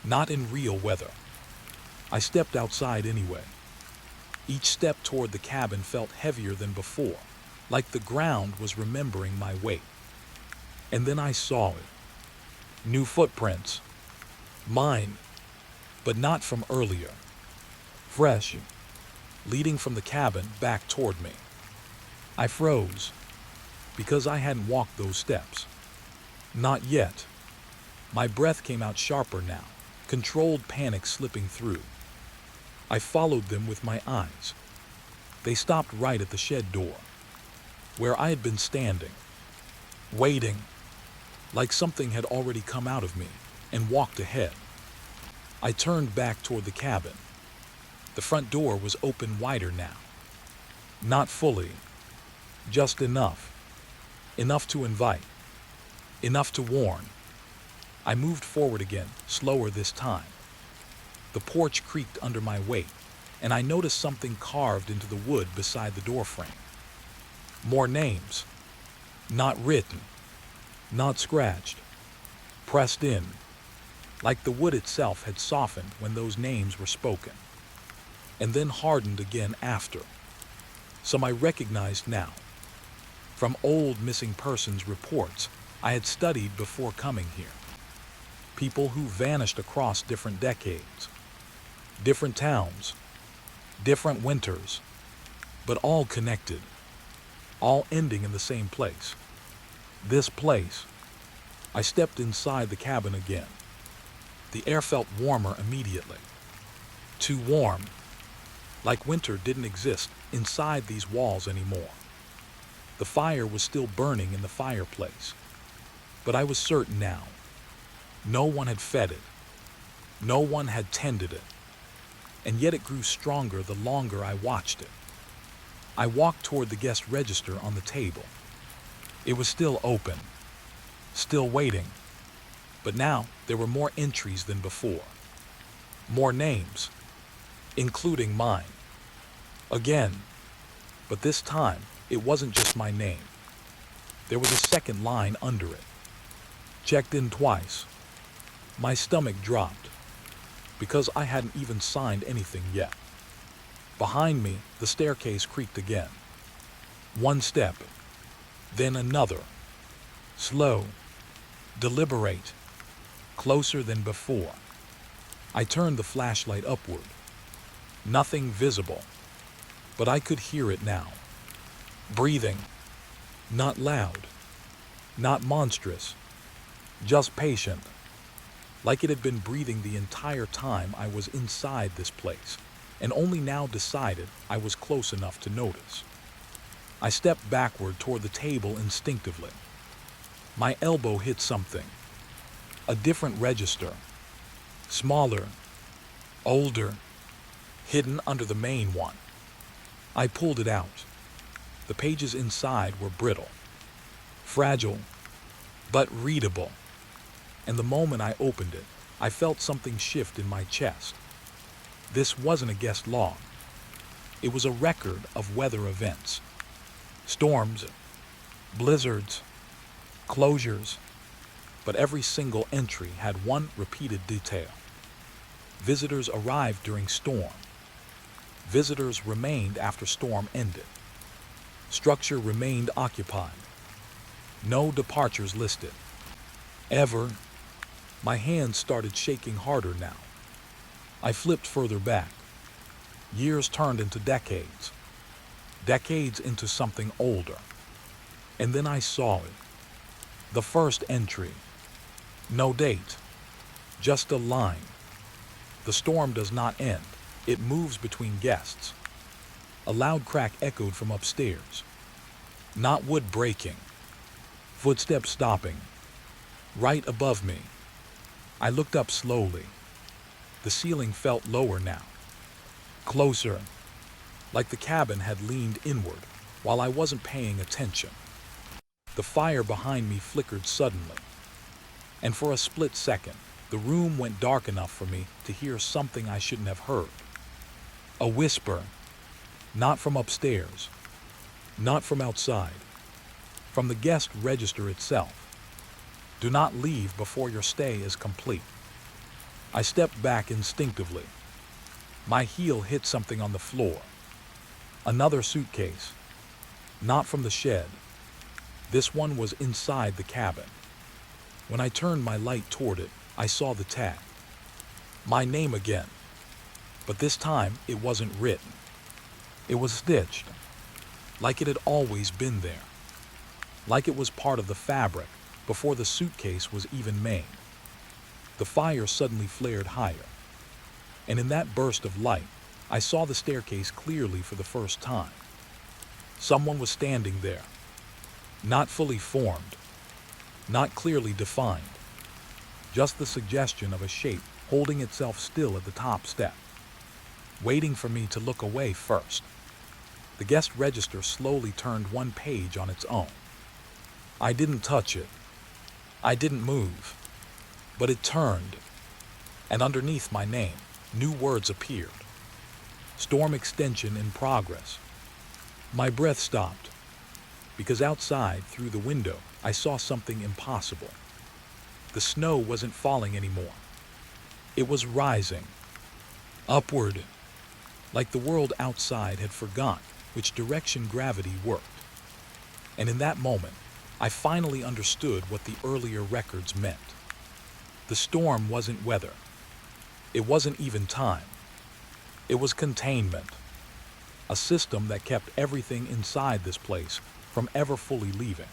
Not in real weather. I stepped outside anyway. Each step toward the cabin felt heavier than before, like the ground was remembering my weight. And then I saw it. New footprints. Mine, but not from earlier. Fresh, leading from the cabin back toward me. I froze, because I hadn't walked those steps. Not yet. My breath came out sharper now, controlled panic slipping through. I followed them with my eyes. They stopped right at the shed door, where I had been standing, waiting, like something had already come out of me and walked ahead. I turned back toward the cabin. The front door was open wider now. Not fully, just enough. Enough to invite. Enough to warn. I moved forward again, slower this time. The porch creaked under my weight, and I noticed something carved into the wood beside the doorframe. More names. Not written. Not scratched. Pressed in. Like the wood itself had softened when those names were spoken. And then hardened again after. Some I recognized now. From old missing persons reports I had studied before coming here. People who vanished across different decades, different towns, different winters, but all connected, all ending in the same place. This place. I stepped inside the cabin again. The air felt warmer immediately. Too warm, like winter didn't exist inside these walls anymore. The fire was still burning in the fireplace, but I was certain now. No one had fed it. No one had tended it. And yet it grew stronger the longer I watched it. I walked toward the guest register on the table. It was still open, still waiting, but now there were more entries than before. More names, including mine. Again, but this time it wasn't just my name. There was a second line under it. Checked in twice. My stomach dropped, because I hadn't even signed anything yet. Behind me, the staircase creaked again. One step, then another. Slow, deliberate, closer than before. I turned the flashlight upward. Nothing visible, but I could hear it now. Breathing, not loud, not monstrous, just patient, like it had been breathing the entire time I was inside this place, and only now decided I was close enough to notice. I stepped backward toward the table instinctively. My elbow hit something. A different register. Smaller, older, hidden under the main one. I pulled it out. The pages inside were brittle, fragile, but readable. And the moment I opened it, I felt something shift in my chest. This wasn't a guest log. It was a record of weather events. Storms, blizzards, closures, but every single entry had one repeated detail. Visitors arrived during storm. Visitors remained after storm ended. Structure remained occupied. No departures listed. Ever. My hands started shaking harder now. I flipped further back. Years turned into decades. Decades into something older. And then I saw it. The first entry. No date. Just a line. The storm does not end. It moves between guests. A loud crack echoed from upstairs. Not wood breaking. Footsteps stopping. Right above me. I looked up slowly. The ceiling felt lower now. Closer. Like the cabin had leaned inward while I wasn't paying attention. The fire behind me flickered suddenly. And for a split second, the room went dark enough for me to hear something I shouldn't have heard. A whisper. Not from upstairs. Not from outside. From the guest register itself. Do not leave before your stay is complete. I stepped back instinctively. My heel hit something on the floor. Another suitcase. Not from the shed. This one was inside the cabin. When I turned my light toward it, I saw the tag. My name again. But this time it wasn't written. It was stitched. Like it had always been there. Like it was part of the fabric before the suitcase was even made. The fire suddenly flared higher. And in that burst of light, I saw the staircase clearly for the first time. Someone was standing there. Not fully formed. Not clearly defined. Just the suggestion of a shape holding itself still at the top step. Waiting for me to look away first. The guest register slowly turned one page on its own. I didn't touch it. I didn't move. But it turned. And underneath my name, new words appeared. Storm extension in progress. My breath stopped. Because outside, through the window, I saw something impossible. The snow wasn't falling anymore. It was rising. Upward. Like the world outside had forgotten which direction gravity worked. And in that moment, I finally understood what the earlier records meant. The storm wasn't weather. It wasn't even time. It was containment, a system that kept everything inside this place from ever fully leaving.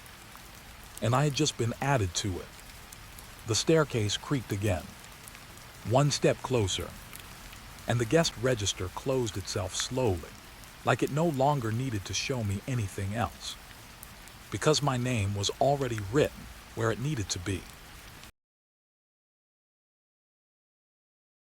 And I had just been added to it. The staircase creaked again, one step closer, and the guest register closed itself slowly, like it no longer needed to show me anything else, because my name was already written where it needed to be.